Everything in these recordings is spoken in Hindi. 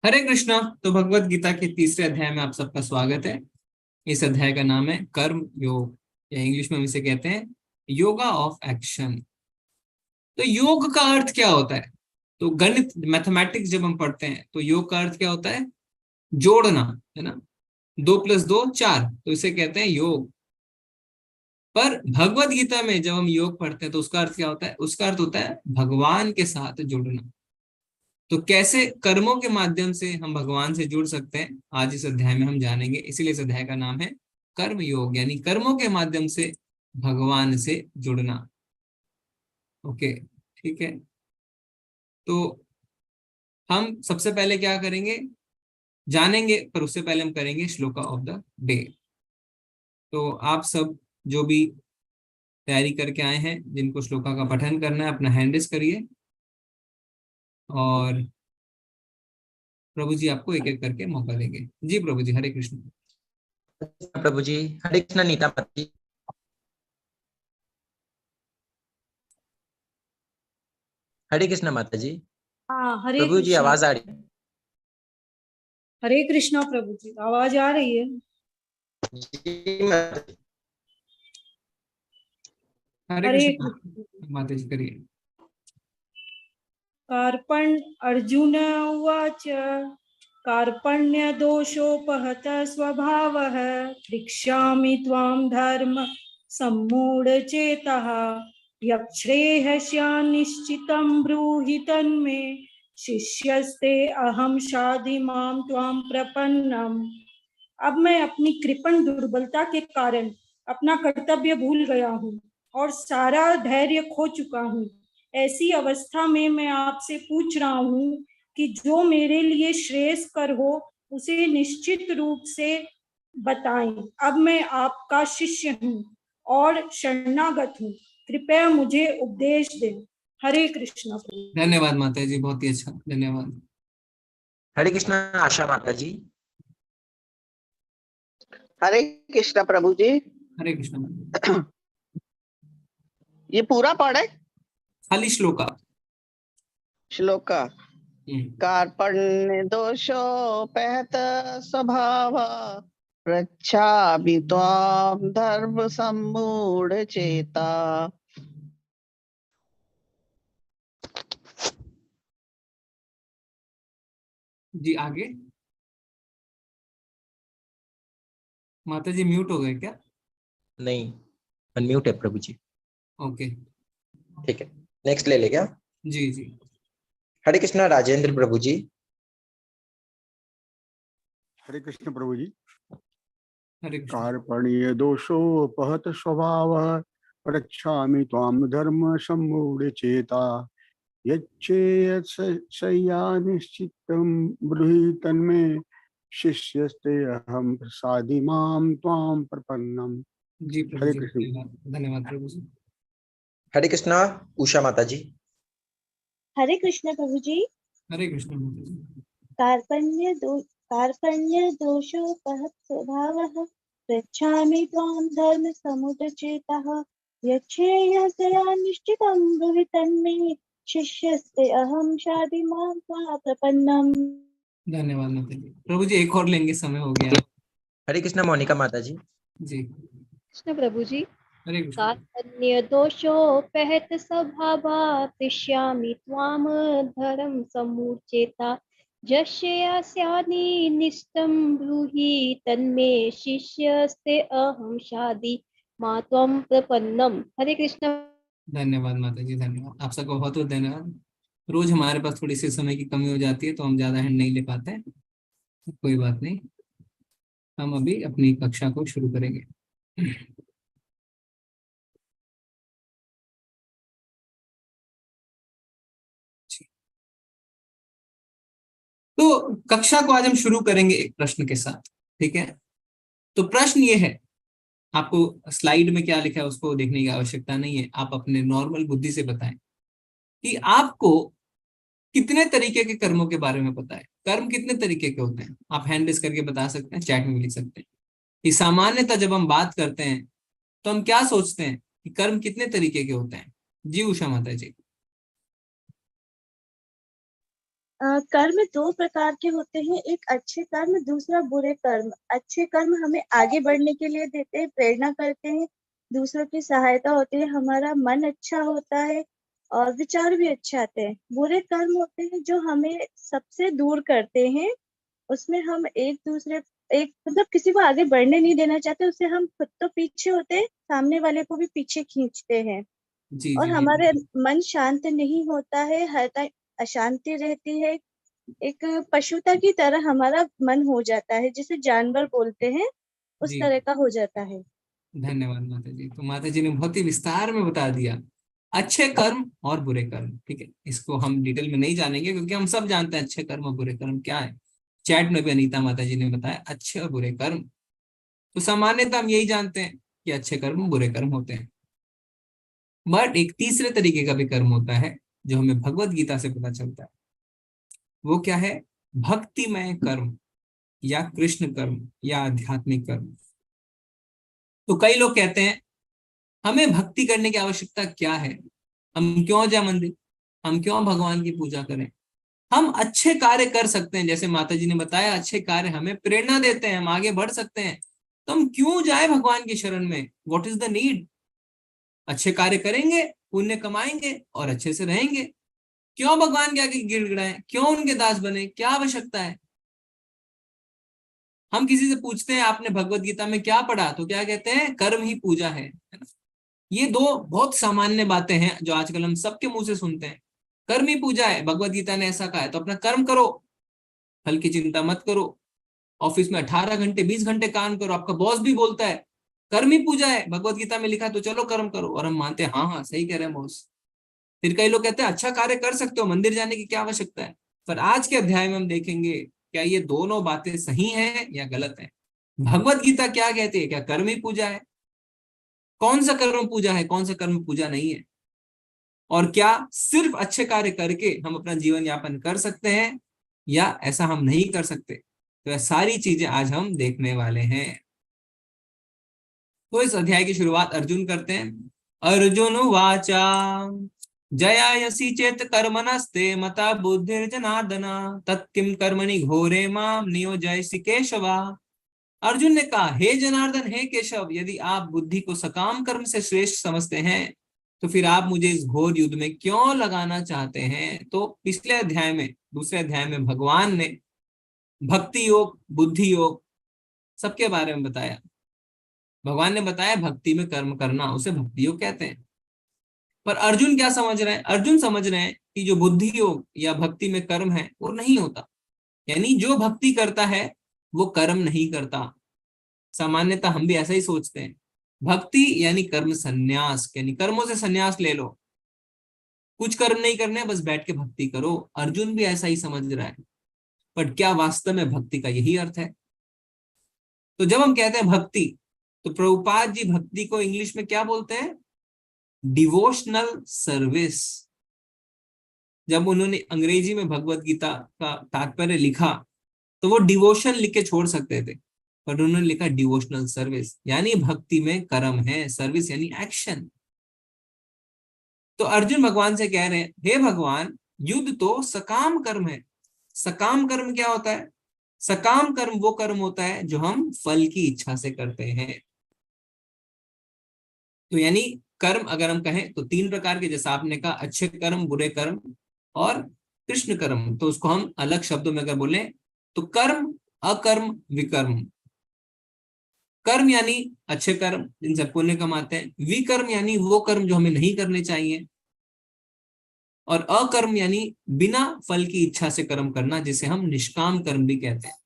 हरे कृष्णा। तो भगवत गीता के तीसरे अध्याय में आप सबका स्वागत है। इस अध्याय का नाम है कर्म योग, या इंग्लिश में हम इसे कहते हैं योगा ऑफ एक्शन। तो योग का अर्थ क्या होता है? तो गणित मैथमेटिक्स जब हम पढ़ते हैं तो योग का अर्थ क्या होता है? जोड़ना, है ना। 2+2 4, तो इसे कहते हैं योग। पर भगवत गीता में जब हम योग पढ़ते हैं तो उसका अर्थ क्या होता है? उसका अर्थ होता है भगवान के साथ जुड़ना। तो कैसे कर्मों के माध्यम से हम भगवान से जुड़ सकते हैं, आज इस अध्याय में हम जानेंगे। इसीलिए इस अध्याय का नाम है कर्म योग, यानी कर्मों के माध्यम से भगवान से जुड़ना। ओके, ठीक है। तो हम सबसे पहले क्या करेंगे जानेंगे, पर उससे पहले हम करेंगे श्लोका ऑफ द डे। तो आप सब जो भी तैयारी करके आए हैं, जिनको श्लोका का पठन करना है, अपना हैंड रेज करिए और प्रभु जी आपको एक एक करके मौका देंगे। जी प्रभु जी, हरे कृष्ण। प्रभु जी, हरे कृष्णा। नीता माता जी, हरे कृष्णा। माता जी, हाँ, हरे प्रभु जी कृष्णा। आवाज आ रही है? हरे कृष्णा प्रभु जी, आवाज आ रही है? जी माता जी। हरे हरे कृष्ण कृष्ण। माता जी, करिए। कार्पण्य अर्जुन उवाच कार्पण्य दोषोपहत स्वभावः पृच्छामि त्वां धर्म सम्मूढचेतः यच्छ्रेयस्यान्निश्चितं ब्रूहि तन्मे शिष्यस्ते अहं शाधि मां त्वां प्रपन्नम्। अब मैं अपनी कृपण दुर्बलता के कारण अपना कर्तव्य भूल गया हूँ और सारा धैर्य खो चुका हूँ। ऐसी अवस्था में मैं आपसे पूछ रहा हूँ कि जो मेरे लिए श्रेयस्कर हो उसे निश्चित रूप से बताएं। अब मैं आपका शिष्य हूँ और शरणागत हूँ, कृपया मुझे उपदेश दें। हरे कृष्णा। धन्यवाद माता जी, बहुत ही अच्छा, धन्यवाद। हरे कृष्णा। आशा माता जी, हरे कृष्ण प्रभु जी। हरे कृष्ण माता जी। ये पूरा पढ़े खाली श्लोका। श्लोक का। कार्पण्य दोषोपहत स्वभाव पृच्छामि त्वां धर्म सम्मूढ़ चेता। जी आगे। माता जी म्यूट हो गए क्या? नहीं, अनम्यूट है प्रभु जी। ओके, ठीक है, नेक्स्ट ले ले क्या? जी जी। हरे कृष्णा। राजेंद्र प्रभु जी, हरे कृष्ण प्रभु जी। हरे कृष्ण। कार्पण्य दोषोपहत स्वभावः पृच्छामि त्वां धर्म सम्मूढ़ चेता यच्छ्रेयस्या निश्चितं ब्रूहि तन्मे शिष्यस्ते अहं प्रसादि मां त्वां प्रपन्नम्। जी प्रभु हरे जी, कृष्ण। धन्यवाद धन्यवाद प्रभु जी। हरे कृष्णा। उषा माता जी, हरे कृष्ण प्रभु जी। हरे कृष्ण माता जी। कार्पण्य दोषोपहत स्वभावः पृच्छामि त्वां धर्म समुच्चेतः यच्छ्रेयस्या निश्चितं ब्रूहि तन्मे शिष्यस्ते अहं शाधि मां त्वां प्रपन्नम्। धन्यवाद माता जी। प्रभु जी एक और लेंगे, समय हो गया। हरे कृष्णा। मोनिका माता जी, जी। कृष्ण प्रभु जी। हरे कृष्ण। कार्पण्य दोषोपहत स्वभावा पृच्छामि त्वां धर्म समुच्चेता यस्यास्यानि निष्टं ब्रूहि तन्मे शिष्यस्ते अहं शाधि मां त्वं प्रपन्नम्। हरे कृष्ण। धन्यवाद माता जी, धन्यवाद। आप सबको बहुत बहुत धन्यवाद। रोज हमारे पास थोड़ी सी समय की कमी हो जाती है तो हम ज्यादा हैंड नहीं ले पाते हैं, कोई बात नहीं। हम अभी अपनी कक्षा को शुरू करेंगे। तो कक्षा को आज हम शुरू करेंगे एक प्रश्न के साथ, ठीक है। तो प्रश्न ये है, आपको स्लाइड में क्या लिखा है उसको देखने की आवश्यकता नहीं है, आप अपने नॉर्मल बुद्धि से बताएं कि आपको कितने तरीके के कर्मों के बारे में पता है। कर्म कितने तरीके के होते हैं? आप हैंड रेज करके बता सकते हैं, चैट में भी लिख सकते हैं। कि सामान्यतः जब हम बात करते हैं तो हम क्या सोचते हैं कि कर्म कितने तरीके के होते हैं? जी उषा माता जी। कर्म दो प्रकार के होते हैं, एक अच्छे कर्म, दूसरा बुरे कर्म। अच्छे कर्म हमें आगे बढ़ने के लिए देते हैं, प्रेरणा करते हैं, दूसरों की सहायता होती है, हमारा मन अच्छा होता है और विचार भी अच्छे आते हैं। बुरे कर्म होते हैं जो हमें सबसे दूर करते हैं, उसमें हम एक मतलब किसी को आगे बढ़ने नहीं देना चाहते, उससे हम खुद तो पीछे होते हैं, सामने वाले को भी पीछे खींचते हैं जी और जी जी हमारे जी मन शांत नहीं होता है, हर टाइम अशांति रहती है। एक पशुता की तरह हमारा मन हो जाता है, जिसे जानवर बोलते हैं, उस जी। तरह का हो जाता है। धन्यवाद माता जी। तो माता जी ने बहुत ही विस्तार में बता दिया अच्छे कर्म और बुरे कर्म। ठीक है, इसको हम डिटेल में नहीं जानेंगे क्योंकि हम सब जानते हैं अच्छे कर्म और बुरे कर्म क्या है। चैट में भी अनीता माता जी ने बताया अच्छे और बुरे कर्म। तो सामान्यतः हम यही जानते हैं कि अच्छे कर्म बुरे कर्म होते हैं, बट एक तीसरे तरीके का भी कर्म होता है जो हमें भगवत गीता से पता चलता है। वो क्या है? भक्तिमय कर्म या कृष्ण कर्म या आध्यात्मिक कर्म। तो कई लोग कहते हैं हमें भक्ति करने की आवश्यकता क्या है, हम क्यों जाए मंदिर, हम क्यों भगवान की पूजा करें, हम अच्छे कार्य कर सकते हैं। जैसे माता जी ने बताया अच्छे कार्य हमें प्रेरणा देते हैं, हम आगे बढ़ सकते हैं, तो हम क्यों जाए भगवान की शरण में? What is the need? अच्छे कार्य करेंगे, पुण्य कमाएंगे और अच्छे से रहेंगे। क्यों भगवान के आगे गिड़गिड़ाएं, क्यों उनके दास बने, क्या आवश्यकता है? हम किसी से पूछते हैं आपने भगवत गीता में क्या पढ़ा, तो क्या कहते हैं? कर्म ही पूजा है ना? ये दो बहुत सामान्य बातें हैं जो आजकल हम सबके मुंह से सुनते हैं। कर्म ही पूजा है, भगवत गीता ने ऐसा कहा है, तो अपना कर्म करो, फल की चिंता मत करो। ऑफिस में 18 घंटे 20 घंटे काम करो, आपका बॉस भी बोलता है कर्म ही पूजा है, भगवत गीता में लिखा है, तो चलो कर्म करो, और हम मानते हैं हाँ हाँ सही कह रहे हैं बॉस। फिर कई लोग कहते हैं अच्छा कार्य कर सकते हो, मंदिर जाने की क्या आवश्यकता है? पर आज के अध्याय में हम देखेंगे क्या ये दोनों बातें सही हैं या गलत है। भगवत गीता क्या कहती है, क्या कर्म ही पूजा है? कौन सा कर्म पूजा है, कौन सा कर्म पूजा नहीं है? और क्या सिर्फ अच्छे कार्य करके हम अपना जीवन यापन कर सकते हैं या ऐसा हम नहीं कर सकते? तो ये सारी चीजें आज हम देखने वाले हैं। तो इस अध्याय की शुरुआत अर्जुन करते हैं। अर्जुन वाचा जयायसी चेत कर्मणस्ते मता बुद्धिर्जनार्दन तत्किं कर्मणि घोरे माम नियोजयसि केशवा। अर्जुन ने कहा हे जनार्दन, हे केशव, यदि आप बुद्धि को सकाम कर्म से श्रेष्ठ समझते हैं तो फिर आप मुझे इस घोर युद्ध में क्यों लगाना चाहते हैं? तो पिछले अध्याय में, दूसरे अध्याय में भगवान ने भक्ति योग, बुद्धि योग सबके बारे में बताया। भगवान ने बताया भक्ति में कर्म करना, उसे भक्ति योग कहते हैं। पर अर्जुन क्या समझ रहे हैं? अर्जुन समझ रहे हैं कि जो बुद्धि योग या भक्ति में कर्म है वो नहीं होता, यानी जो भक्ति करता है वो कर्म नहीं करता। सामान्यतः हम भी ऐसा ही सोचते हैं, भक्ति यानी कर्म संन्यास, यानी कर्मों से संन्यास ले लो, कुछ कर्म नहीं करने, बस बैठ के भक्ति करो। अर्जुन भी ऐसा ही समझ रहा है, पर क्या वास्तव में भक्ति का यही अर्थ है? तो जब हम कहते हैं भक्ति, तो प्रभुपाद जी भक्ति को इंग्लिश में क्या बोलते हैं? Devotional service. जब उन्होंने अंग्रेजी में भगवत गीता का तात्पर्य लिखा तो वो डिवोशन लिख के छोड़ सकते थे, पर उन्होंने लिखा डिवोशनल सर्विस, यानी भक्ति में कर्म है, सर्विस यानी एक्शन। तो अर्जुन भगवान से कह रहे हैं हे भगवान, युद्ध तो सकाम कर्म है। सकाम कर्म क्या होता है? सकाम कर्म वो कर्म होता है जो हम फल की इच्छा से करते हैं। तो यानी कर्म अगर हम कहें तो तीन प्रकार के, जैसा आपने कहा अच्छे कर्म, बुरे कर्म और कृष्ण कर्म। तो उसको हम अलग शब्दों में अगर बोले तो कर्म, अकर्म, विकर्म। कर्म यानी अच्छे कर्म जिनसे पुण्य कमाते हैं, विकर्म यानी वो कर्म जो हमें नहीं करने चाहिए, और अकर्म यानी बिना फल की इच्छा से कर्म करना, जिसे हम निष्काम कर्म भी कहते हैं।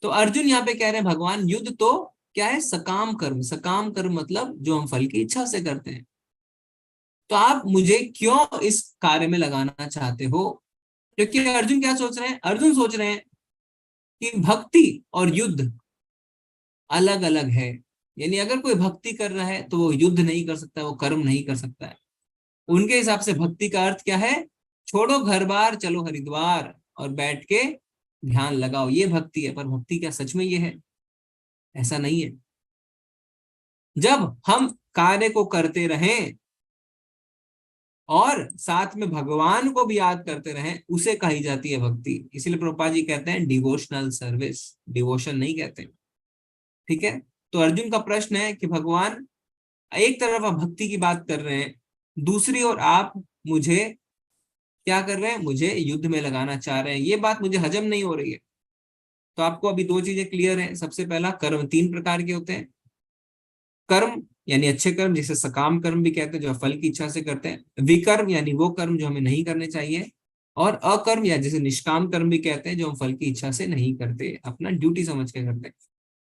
तो अर्जुन यहाँ पे कह रहे हैं भगवान युद्ध तो क्या है? सकाम कर्म। सकाम कर्म मतलब जो हम फल की इच्छा से करते हैं। तो आप मुझे क्यों इस कार्य में लगाना चाहते हो? क्योंकि अर्जुन क्या सोच रहे हैं? अर्जुन सोच रहे हैं कि भक्ति और युद्ध अलग अलग है। यानी अगर कोई भक्ति कर रहा है तो वो युद्ध नहीं कर सकता, वो कर्म नहीं कर सकता है। उनके हिसाब से भक्ति का अर्थ क्या है? छोड़ो घर बार, चलो हरिद्वार और बैठ के ध्यान लगाओ, ये भक्ति है। पर भक्ति क्या सच में ये है? ऐसा नहीं है। जब हम कार्य को करते रहें और साथ में भगवान को भी याद करते रहें, उसे कही जाती है भक्ति। इसलिए प्रभुपाद जी कहते हैं डिवोशनल सर्विस, डिवोशन नहीं कहते। ठीक है, तो अर्जुन का प्रश्न है कि भगवान एक तरफ आप भक्ति की बात कर रहे हैं, दूसरी ओर आप मुझे क्या कर रहे हैं, मुझे युद्ध में लगाना चाह रहे हैं, ये बात मुझे हजम नहीं हो रही है। तो आपको अभी दो चीजें क्लियर हैं। सबसे पहला, कर्म तीन प्रकार के होते हैं। कर्म यानी अच्छे कर्म, जिसे सकाम कर्म भी कहते हैं, जो फल की इच्छा से करते हैं। विकर्म यानी वो कर्म जो हमें नहीं करने चाहिए। और अकर्म या जिसे निष्काम कर्म भी कहते हैं, जो हम फल की इच्छा से नहीं करते, अपना ड्यूटी समझ के करते हैं।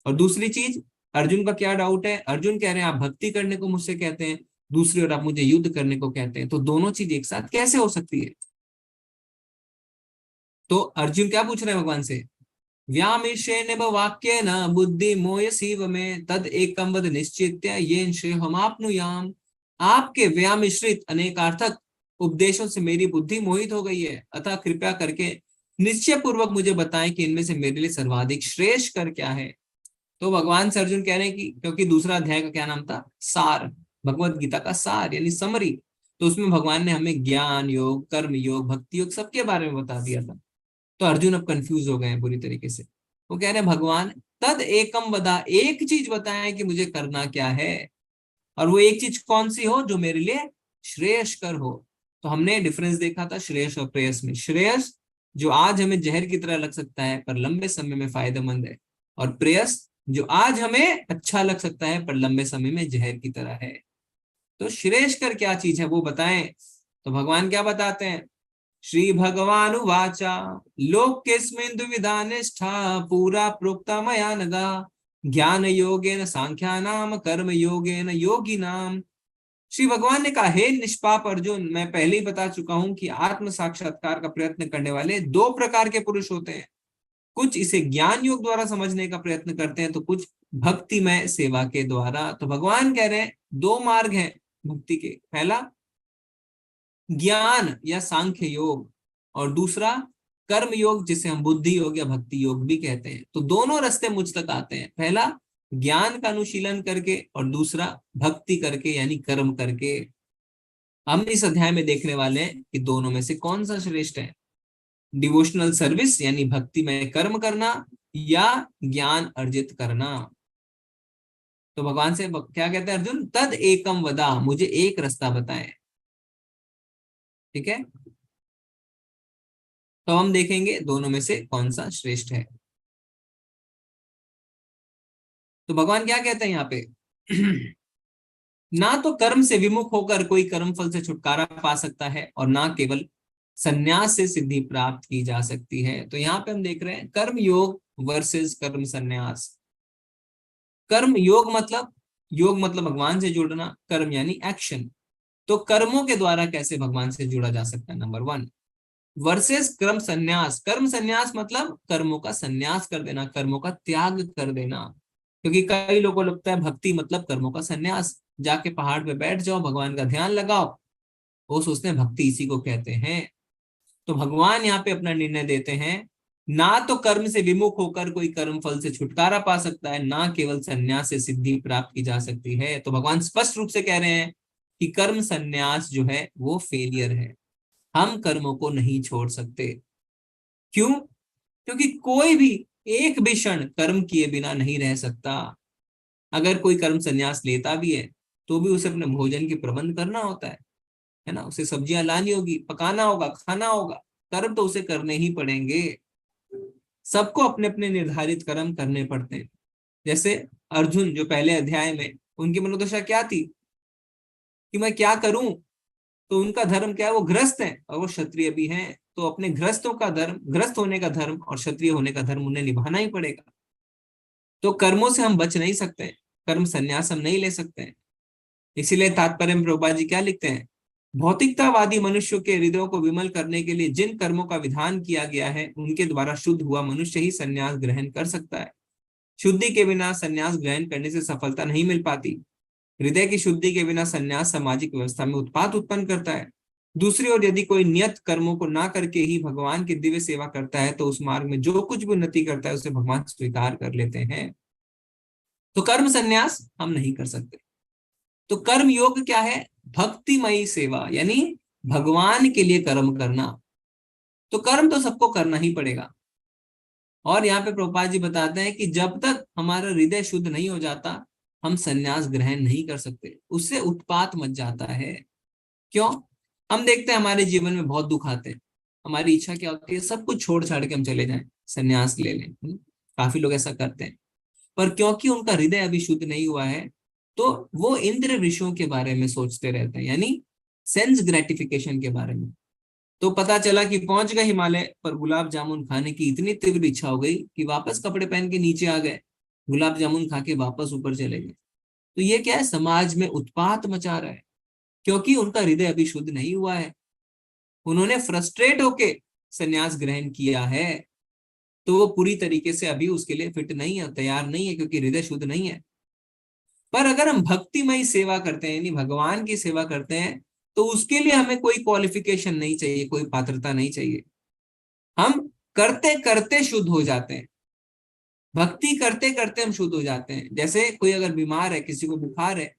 और दूसरी चीज, अर्जुन का क्या डाउट है, अर्जुन कह रहे हैं आप भक्ति करने को मुझसे कहते हैं, दूसरी ओर आप मुझे युद्ध करने को कहते हैं, तो दोनों चीज एक साथ कैसे हो सकती है। तो अर्जुन क्या पूछ रहे हैं भगवान से, व्यामिश्रेण वाक्येन बुद्धि मोयसीव में तद एकम वद निश्चित्य येन श्रेयमाप्नुयाम। आपके व्यामिश्रित अनेकार्थक उपदेशों से मेरी बुद्धि मोहित हो गई है, अतः कृपया करके निश्चय पूर्वक मुझे बताएं कि इनमें से मेरे लिए सर्वाधिक श्रेष्ठ कर क्या है। तो भगवान से अर्जुन कह रहे हैं कि क्योंकि दूसरा अध्याय का क्या नाम था, सार, भगवत गीता का सार यानी समरी, तो उसमें भगवान ने हमें ज्ञान योग, कर्म योग, भक्ति योग सबके बारे में बता दिया था। तो अर्जुन अब कंफ्यूज हो गए हैं पूरी तरीके से। वो कह रहे हैं भगवान तद एकम वदा, एक चीज बताएं कि मुझे करना क्या है, और वो एक चीज कौन सी हो जो मेरे लिए श्रेयस्कर हो। तो हमने डिफरेंस देखा था श्रेयस और प्रेयस में। श्रेयस जो आज हमें जहर की तरह लग सकता है पर लंबे समय में फायदेमंद है, और प्रेयस जो आज हमें अच्छा लग सकता है पर लंबे समय में जहर की तरह है। तो श्रेयस्कर क्या चीज है वो बताएं। तो भगवान क्या बताते हैं, श्री भगवान वाचा लोकेस्मिन् दुविधा निष्ठा पूरा प्रोक्ता मया नगा ज्ञान योगेन सांख्यानाम कर्म योगेन योगिनाम। श्री भगवान ने कहा, हे निष्पाप अर्जुन, मैं पहले ही बता चुका हूं कि आत्म साक्षात्कार का प्रयत्न करने वाले दो प्रकार के पुरुष होते हैं। कुछ इसे ज्ञान योग द्वारा समझने का प्रयत्न करते हैं, तो कुछ भक्तिमय सेवा के द्वारा। तो भगवान कह रहे हैं दो मार्ग हैं भक्ति के, पहला ज्ञान या सांख्य योग, और दूसरा कर्म योग जिसे हम बुद्धि योग या भक्ति योग भी कहते हैं। तो दोनों रास्ते मुझ तक आते हैं, पहला ज्ञान का अनुशीलन करके और दूसरा भक्ति करके यानी कर्म करके। हम इस अध्याय में देखने वाले हैं कि दोनों में से कौन सा श्रेष्ठ है, डिवोशनल सर्विस यानी भक्ति में कर्म करना या ज्ञान अर्जित करना। तो भगवान से क्या कहते हैं अर्जुन, तद एकम वदा, मुझे एक रास्ता बताएं। ठीक है, तो हम देखेंगे दोनों में से कौन सा श्रेष्ठ है। तो भगवान क्या कहते हैं यहाँ पे ना तो कर्म से विमुख होकर कोई कर्म फल से छुटकारा पा सकता है, और ना केवल संन्यास से सिद्धि प्राप्त की जा सकती है। तो यहाँ पे हम देख रहे हैं कर्म योग वर्सेस कर्म संन्यास। कर्म योग मतलब भगवान से जुड़ना, कर्म यानी एक्शन। तो कर्मों के द्वारा कैसे भगवान से जुड़ा जा सकता है, नंबर 1, वर्सेस कर्म संन्यास। कर्म संन्यास मतलब कर्मों का संन्यास कर देना, कर्मों का त्याग कर देना। क्योंकि कई लोगों को लगता है भक्ति मतलब कर्मों का संन्यास, जाके पहाड़ पे बैठ जाओ, भगवान का ध्यान लगाओ, वो सोचते हैं भक्ति इसी को कहते हैं। तो भगवान यहाँ पे अपना निर्णय देते हैं, ना तो कर्म से विमुख होकर कोई कर्म फल से छुटकारा पा सकता है, ना केवल संन्यास से सिद्धि प्राप्त की जा सकती है। तो भगवान स्पष्ट रूप से कह रहे हैं कि कर्म संन्यास जो है वो फेलियर है, हम कर्मों को नहीं छोड़ सकते। क्यों? क्योंकि कोई भी एक भी क्षण कर्म किए बिना नहीं रह सकता। अगर कोई कर्म संन्यास लेता भी है तो भी उसे अपने भोजन के प्रबंध करना होता है ना, उसे सब्जियां लानी होगी, पकाना होगा, खाना होगा, कर्म तो उसे करने ही पड़ेंगे। सबको अपने अपने निर्धारित कर्म करने पड़ते हैं। जैसे अर्जुन जो पहले अध्याय में, उनकी मनोदशा क्या थी कि मैं क्या करूं, तो उनका धर्म क्या है, वो गृहस्थ हैं और वो क्षत्रिय भी हैं। तो अपने गृहस्थों का धर्म, गृहस्थ होने का धर्म और क्षत्रिय होने का धर्म उन्हें निभाना ही पड़ेगा। तो कर्मों से हम बच नहीं सकते, कर्म संन्यास हम नहीं ले सकते। इसीलिए तात्पर्य में प्रभुपाद जी क्या लिखते हैं, भौतिकतावादी मनुष्यों के हृदयों को विमल करने के लिए जिन कर्मों का विधान किया गया है, उनके द्वारा शुद्ध हुआ मनुष्य ही संन्यास ग्रहण कर सकता है। शुद्धि के बिना संन्यास ग्रहण करने से सफलता नहीं मिल पाती। हृदय की शुद्धि के बिना संन्यास सामाजिक व्यवस्था में उत्पात उत्पन्न करता है। दूसरी ओर यदि कोई नियत कर्मों को ना करके ही भगवान की दिव्य सेवा करता है, तो उस मार्ग में जो कुछ भी उन्नति करता है उसे भगवान स्वीकार कर लेते हैं। तो कर्म संन्यास हम नहीं कर सकते। तो कर्म योग क्या है, भक्तिमयी सेवा, यानी भगवान के लिए कर्म करना, तो कर्म तो सबको करना ही पड़ेगा। और यहाँ पे प्रभुपाद जी बताते हैं कि जब तक हमारा हृदय शुद्ध नहीं हो जाता, हम संन्यास ग्रहण नहीं कर सकते, उससे उत्पात मच जाता है। क्यों? हम देखते हैं हमारे जीवन में बहुत दुख आते हैं, हमारी इच्छा क्या होती है, सब कुछ छोड़ छाड़ के हम चले जाएं, संन्यास ले लें। काफी लोग ऐसा करते हैं, पर क्योंकि उनका हृदय अभी शुद्ध नहीं हुआ है, तो वो इंद्र विषयों के बारे में सोचते रहते हैं, यानी सेंस ग्रेटिफिकेशन के बारे में। तो पता चला कि पहुंच गए हिमालय, पर गुलाब जामुन खाने की इतनी तीव्र इच्छा हो गई कि वापस कपड़े पहन के नीचे आ गए, गुलाब जामुन खा के वापस ऊपर चले गए। तो ये क्या है, समाज में उत्पात मचा रहा है, क्योंकि उनका हृदय अभी शुद्ध नहीं हुआ है। उन्होंने फ्रस्ट्रेट होके संन्यास ग्रहण किया है, तो वो पूरी तरीके से अभी उसके लिए फिट नहीं है, तैयार नहीं है, क्योंकि हृदय शुद्ध नहीं है। पर अगर हम भक्तिमय सेवा करते हैं, यानी भगवान की सेवा करते हैं, तो उसके लिए हमें कोई क्वालिफिकेशन नहीं चाहिए, कोई पात्रता नहीं चाहिए। हम करते करते शुद्ध हो जाते हैं, भक्ति करते करते हम शुद्ध हो जाते हैं। जैसे कोई अगर बीमार है, किसी को बुखार है,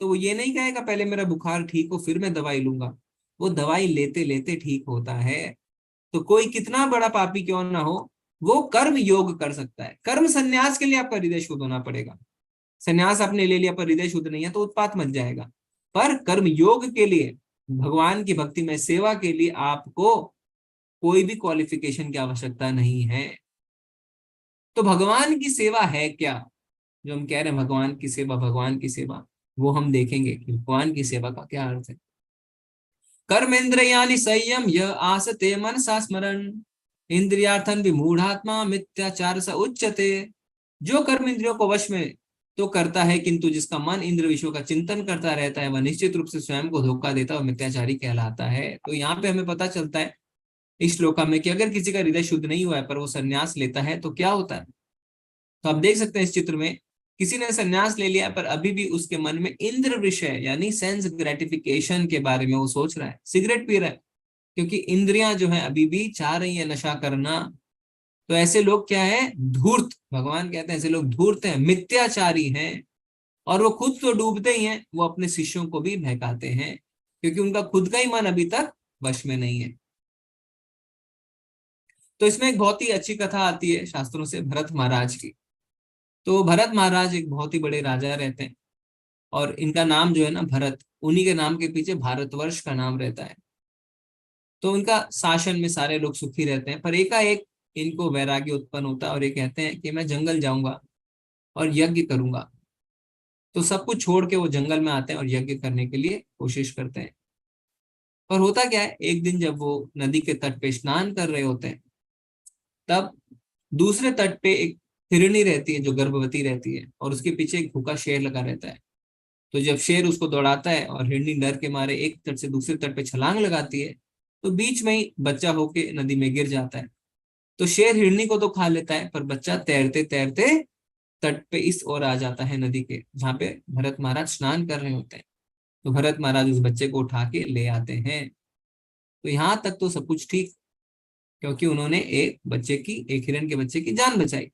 तो वो ये नहीं कहेगा पहले मेरा बुखार ठीक हो फिर मैं दवाई लूंगा, वो दवाई लेते लेते ठीक होता है। तो कोई कितना बड़ा पापी क्यों ना हो, वो कर्म योग कर सकता है। कर्म संन्यास के लिए आपका हृदय शुद्ध होना पड़ेगा। संन्यास आपने ले लिया पर हृदय शुद्ध नहीं है, तो उत्पात मच जाएगा। पर कर्म योग के लिए, भगवान की भक्ति में सेवा के लिए आपको कोई भी क्वालिफिकेशन की आवश्यकता नहीं है। तो भगवान की सेवा है क्या, जो हम कह रहे हैं भगवान की सेवा, भगवान की सेवा, वो हम देखेंगे कि भगवान की सेवा का क्या अर्थ है। कर्मेंद्रियाणि संयम य आसते मनसा स्मरण, इंद्रियार्थन विमूढ़ात्मा मिथ्याचार स उच्यते। जो कर्म इंद्रियों को वश में तो करता है, किंतु जिसका मन इंद्र विषयों का चिंतन करता रहता है, वह निश्चित रूप से स्वयं को धोखा देता और मिथ्याचारी कहलाता है। तो यहाँ पे हमें पता चलता है इस श्लोका में कि अगर किसी का हृदय शुद्ध नहीं हुआ है पर वो संन्यास लेता है तो क्या होता है। तो आप देख सकते हैं इस चित्र में, किसी ने संन्यास ले लिया पर अभी भी उसके मन में इंद्र विषय यानी सेंस ग्रेटिफिकेशन के बारे में वो सोच रहा है, सिगरेट पी रहा है, क्योंकि इंद्रियां जो है अभी भी चाह रही है नशा करना। तो ऐसे लोग क्या है, धूर्त, भगवान कहते हैं ऐसे लोग धूर्त हैं, मिथ्याचारी हैं, और वो खुद तो डूबते ही हैं, वो अपने शिष्यों को भी बहकाते हैं, क्योंकि उनका खुद का ही मन अभी तक वश में नहीं है। तो इसमें एक बहुत ही अच्छी कथा आती है शास्त्रों से, भरत महाराज की। तो भरत महाराज एक बहुत ही बड़े राजा रहते हैं, और इनका नाम जो है ना भरत, उन्हीं के नाम के पीछे भारतवर्ष का नाम रहता है। तो उनका शासन में सारे लोग सुखी रहते हैं, पर एकाएक इनको वैराग्य उत्पन्न होता है और ये कहते हैं कि मैं जंगल जाऊंगा और यज्ञ करूंगा। तो सब कुछ छोड़ के वो जंगल में आते हैं और यज्ञ करने के लिए कोशिश करते हैं। पर होता क्या है, एक दिन जब वो नदी के तट पे स्नान कर रहे होते हैं, तब दूसरे तट पे एक हिरणी रहती है जो गर्भवती रहती है, और उसके पीछे एक भूखा शेर लगा रहता है। तो जब शेर उसको दौड़ाता है और हिरणी डर के मारे एक तट से दूसरे तट पे छलांग लगाती है, तो बीच में ही बच्चा होके नदी में गिर जाता है। तो शेर हिरणी को तो खा लेता है, पर बच्चा तैरते तैरते तट पे इस ओर आ जाता है नदी के, जहाँ पे भरत महाराज स्नान कर रहे होते हैं। तो भरत महाराज उस बच्चे को उठा के ले आते हैं। तो यहाँ तक तो सब कुछ ठीक, क्योंकि उन्होंने एक हिरण के बच्चे की जान बचाई।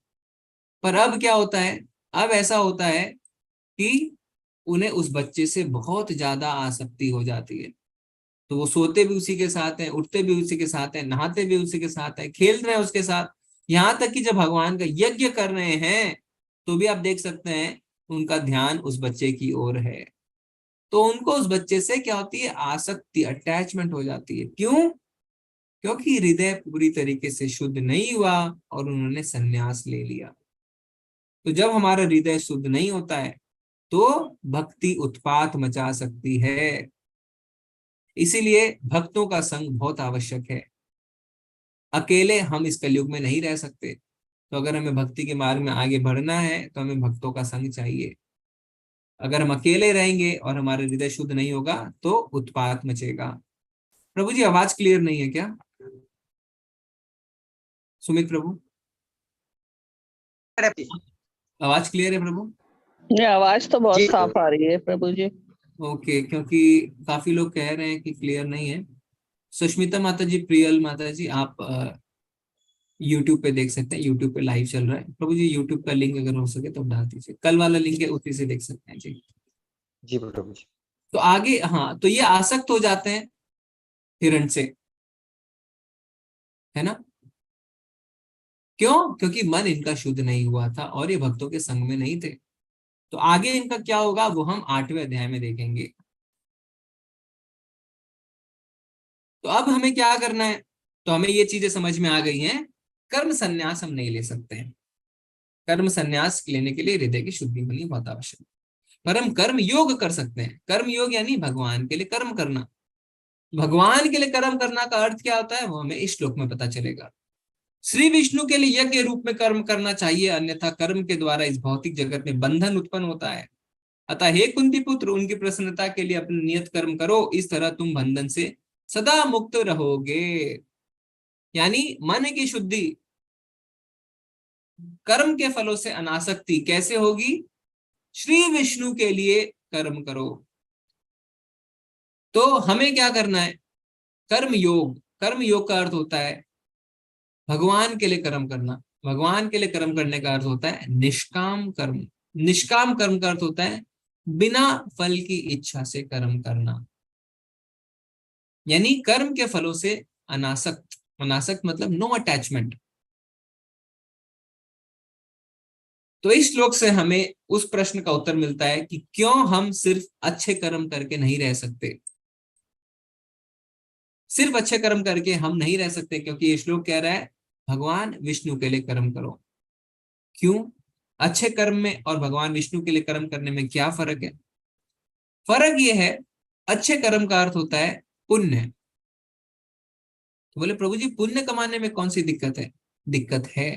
पर अब क्या होता है, अब ऐसा होता है कि उन्हें उस बच्चे से बहुत ज्यादा आसक्ति हो जाती है। तो वो सोते भी उसी के साथ हैं, उठते भी उसी के साथ हैं, नहाते भी उसी के साथ हैं, खेल रहे हैं उसके साथ, यहाँ तक कि जब भगवान का यज्ञ कर रहे हैं तो भी आप देख सकते हैं उनका ध्यान उस बच्चे की ओर है। तो उनको उस बच्चे से क्या होती है, आसक्ति, अटैचमेंट हो जाती है। क्यों? क्योंकि हृदय पूरी तरीके से शुद्ध नहीं हुआ और उन्होंने संन्यास ले लिया। तो जब हमारा हृदय शुद्ध नहीं होता है तो भक्ति उत्पात मचा सकती है। इसीलिए भक्तों का संग बहुत आवश्यक है। अकेले हम इस कलयुग में नहीं रह सकते। तो अगर हमें भक्ति के मार्ग में आगे बढ़ना है तो हमें भक्तों का संग चाहिए। अगर हम अकेले रहेंगे और हमारा हृदय शुद्ध नहीं होगा तो उत्पात मचेगा। प्रभु जी आवाज क्लियर नहीं है क्या? सुमित प्रभु आवाज क्लियर है प्रभु? ये आवाज तो बहुत जी। साफ आ रही है प्रभु जी। ओके, क्योंकि काफी लोग कह रहे हैं कि क्लियर नहीं है। सुष्मिता माता जी, प्रियल माता जी, आप YouTube पे देख सकते हैं, YouTube पे लाइव चल रहा है। प्रभु जी YouTube का लिंक अगर हो सके तो डाल दीजिए, कल वाला लिंक है उसी से देख सकते हैं जी। जी प्रभु जी। तो आगे, हाँ, तो ये आसक्त हो जाते हैं हिरण से, है ना? क्यों? क्योंकि मन इनका शुद्ध नहीं हुआ था और ये भक्तों के संग में नहीं थे। तो आगे इनका क्या होगा वो हम 8वें अध्याय में देखेंगे। तो अब हमें क्या करना है? तो हमें ये चीजें समझ में आ गई हैं। कर्म संन्यास हम नहीं ले सकते हैं। कर्म संन्यास लेने के लिए हृदय की शुद्धि होनी बहुत आवश्यक है। पर हम कर्म योग कर सकते हैं। कर्म योग यानी भगवान के लिए कर्म करना। भगवान के लिए कर्म करना का अर्थ क्या होता है वो हमें इस श्लोक में पता चलेगा। श्री विष्णु के लिए यज्ञ रूप में कर्म करना चाहिए, अन्यथा कर्म के द्वारा इस भौतिक जगत में बंधन उत्पन्न होता है। अतः हे कुंती पुत्र, उनकी प्रसन्नता के लिए अपने नियत कर्म करो, इस तरह तुम बंधन से सदा मुक्त रहोगे। यानी मन की शुद्धि, कर्म के फलों से अनासक्ति कैसे होगी? श्री विष्णु के लिए कर्म करो। तो हमें क्या करना है? कर्म योग। कर्म योग का अर्थ होता है भगवान के लिए कर्म करना। भगवान के लिए कर्म करने का अर्थ होता है निष्काम कर्म। निष्काम कर्म का अर्थ होता है बिना फल की इच्छा से कर्म करना, यानी कर्म के फलों से अनासक्त। अनासक्त मतलब नो अटैचमेंट। तो इस श्लोक से हमें उस प्रश्न का उत्तर मिलता है कि क्यों हम सिर्फ अच्छे कर्म करके नहीं रह सकते। सिर्फ अच्छे कर्म करके हम नहीं रह सकते, क्योंकि ये श्लोक कह रहा है भगवान विष्णु के लिए कर्म करो। क्यों? अच्छे कर्म में और भगवान विष्णु के लिए कर्म करने में क्या फर्क है? फर्क ये है, अच्छे कर्म का अर्थ होता है पुण्य। तो बोले प्रभु जी पुण्य कमाने में कौन सी दिक्कत है? दिक्कत है।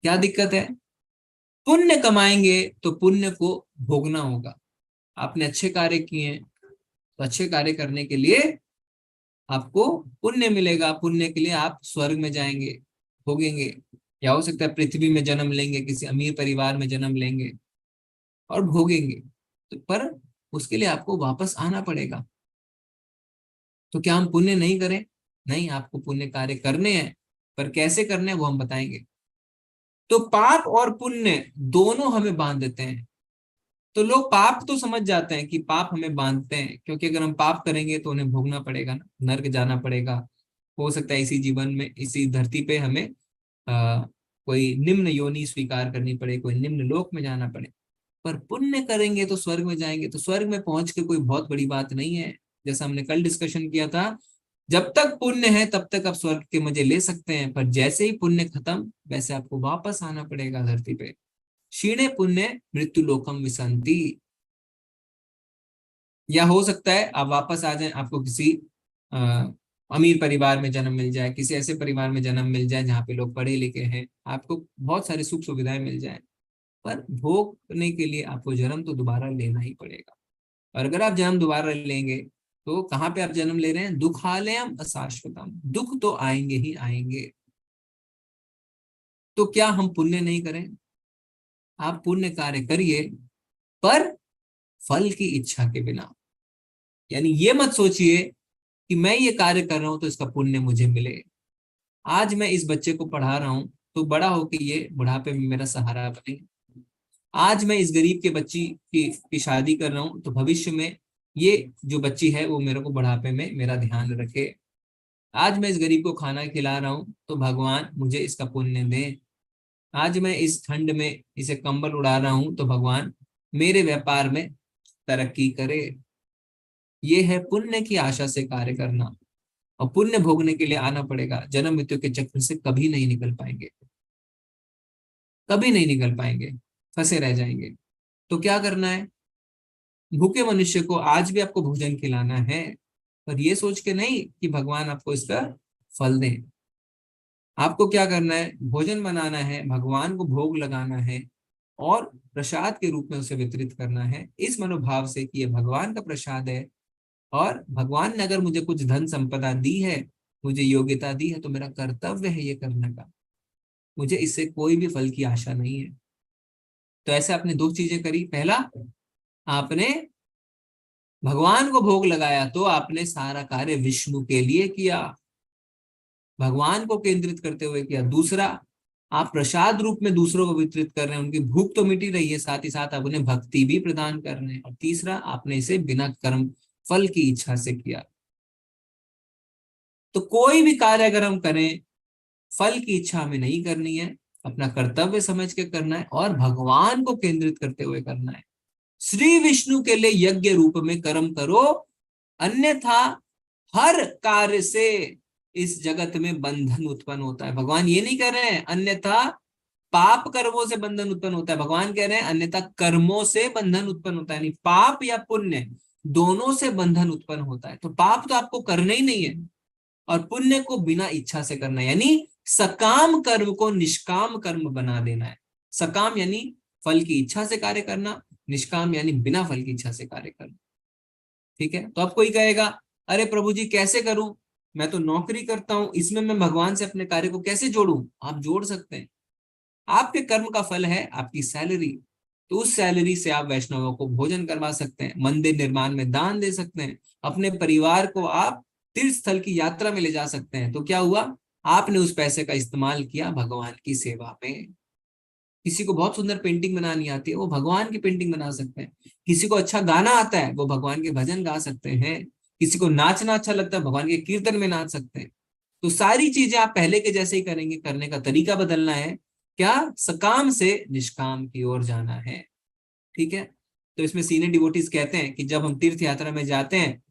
क्या दिक्कत है? पुण्य कमाएंगे तो पुण्य को भोगना होगा। आपने अच्छे कार्य किए हैं तो अच्छे कार्य करने के लिए आपको पुण्य मिलेगा। पुण्य के लिए आप स्वर्ग में जाएंगे, भोगेंगे, या हो सकता है पृथ्वी में जन्म लेंगे, किसी अमीर परिवार में जन्म लेंगे और भोगेंगे। तो पर उसके लिए आपको वापस आना पड़ेगा। तो क्या हम पुण्य नहीं करें? नहीं, आपको पुण्य कार्य करने हैं, पर कैसे करने हैं वो हम बताएंगे। तो पाप और पुण्य दोनों हमें बांध देते हैं। तो लोग पाप तो समझ जाते हैं कि पाप हमें बांधते हैं, क्योंकि अगर हम पाप करेंगे तो उन्हें भोगना पड़ेगा ना, नर्क जाना पड़ेगा। हो सकता है इसी जीवन में, इसी धरती पे हमें कोई निम्न योनि स्वीकार करनी पड़े, कोई निम्न लोक में जाना पड़े। पर पुण्य करेंगे तो स्वर्ग में जाएंगे। तो स्वर्ग में पहुंच के कोई बहुत बड़ी बात नहीं है। जैसा हमने कल डिस्कशन किया था, जब तक पुण्य है तब तक आप स्वर्ग के मजे ले सकते हैं, पर जैसे ही पुण्य खत्म वैसे आपको वापस आना पड़ेगा धरती पे। क्षीणे पुण्य मृत्यु लोकम विसंति। या हो सकता है आप वापस आ जाएं, आपको किसी अमीर परिवार में जन्म मिल जाए, किसी ऐसे परिवार में जन्म मिल जाए जहाँ पे लोग पढ़े लिखे हैं, आपको बहुत सारी सुख सुविधाएं मिल जाए, पर भोगने के लिए आपको जन्म तो दोबारा लेना ही पड़ेगा। और अगर आप जन्म दोबारा लेंगे तो कहाँ पे आप जन्म ले रहे हैं? दुखालयम अशाश्वतम। दुख तो आएंगे ही आएंगे। तो क्या हम पुण्य नहीं करें? आप पुण्य कार्य करिए, पर फल की इच्छा के बिना। यानी ये मत सोचिए कि मैं ये कार्य कर रहा हूं तो इसका पुण्य मुझे मिले। आज मैं इस बच्चे को पढ़ा रहा हूं तो बड़ा होकर ये बुढ़ापे में मेरा सहारा बने। आज मैं इस गरीब के बच्ची की शादी कर रहा हूं तो भविष्य में ये जो बच्ची है वो मेरे को बुढ़ापे में मेरा ध्यान रखे। आज मैं इस गरीब को खाना खिला रहा हूं तो भगवान मुझे इसका पुण्य दे। आज मैं इस ठंड में इसे कंबल उड़ा रहा हूं तो भगवान मेरे व्यापार में तरक्की करे। ये है पुण्य की आशा से कार्य करना। और पुण्य भोगने के लिए आना पड़ेगा। जन्म मृत्यु के चक्र से कभी नहीं निकल पाएंगे, कभी नहीं निकल पाएंगे, फंसे रह जाएंगे। तो क्या करना है? भूखे मनुष्य को आज भी आपको भोजन खिलाना है, पर ये सोच के नहीं कि भगवान आपको इसका फल दें। आपको क्या करना है? भोजन बनाना है, भगवान को भोग लगाना है और प्रसाद के रूप में उसे वितरित करना है, इस मनोभाव से कि ये भगवान का प्रसाद है और भगवान ने अगर मुझे कुछ धन संपदा दी है, मुझे योग्यता दी है, तो मेरा कर्तव्य है ये करने का। मुझे इससे कोई भी फल की आशा नहीं है। तो ऐसे आपने दो चीजें करी। पहला, आपने भगवान को भोग लगाया तो आपने सारा कार्य विष्णु के लिए किया, भगवान को केंद्रित करते हुए किया। दूसरा, आप प्रसाद रूप में दूसरों को वितरित कर रहे हैं, उनकी भूख तो मिटी रही है, साथ ही साथ आप उन्हें भक्ति भी प्रदान कर रहे हैं। और तीसरा, आपने इसे बिना कर्म फल की इच्छा से किया। तो कोई भी कार्य अगर हम करें, फल की इच्छा हमें नहीं करनी है, अपना कर्तव्य समझ के करना है और भगवान को केंद्रित करते हुए करना है। श्री विष्णु के लिए यज्ञ रूप में कर्म करो, अन्यथा हर कार्य से इस जगत में बंधन उत्पन्न होता है। भगवान ये नहीं कह रहे हैं अन्यथा पाप कर्मों से बंधन उत्पन्न होता है, भगवान कह रहे हैं अन्यथा कर्मों से बंधन उत्पन्न होता है। यानी पाप या पुण्य दोनों से बंधन उत्पन्न होता है। तो पाप तो आपको करना ही नहीं है और पुण्य को बिना इच्छा से करना है, यानी सकाम कर्म को निष्काम कर्म बना देना है। सकाम यानी फल की इच्छा से कार्य करना, निष्काम यानी बिना फल की इच्छा से कार्य करना। ठीक है, तो अब कोई कहेगा अरे प्रभु जी कैसे करूं, मैं तो नौकरी करता हूं, इसमें मैं भगवान से अपने कार्य को कैसे जोड़ूं? आप जोड़ सकते हैं। आपके कर्म का फल है आपकी सैलरी, तो उस सैलरी से आप वैष्णवों को भोजन करवा सकते हैं, मंदिर निर्माण में दान दे सकते हैं, अपने परिवार को आप तीर्थ स्थल की यात्रा में ले जा सकते हैं। तो क्या हुआ, आपने उस पैसे का इस्तेमाल किया भगवान की सेवा में। किसी को बहुत सुंदर पेंटिंग बनानी आती है, वो भगवान की पेंटिंग बना सकते हैं। किसी को अच्छा गाना आता है, वो भगवान के भजन गा सकते हैं। किसी को नाचना अच्छा लगता है, भगवान के कीर्तन में नाच सकते हैं। तो सारी चीजें आप पहले के जैसे ही करेंगे, करने का तरीका बदलना है। क्या, सकाम से निष्काम की ओर जाना है। ठीक है, तो इसमें सीनियर डिवोटीज कहते हैं कि जब हम तीर्थ यात्रा में जाते हैं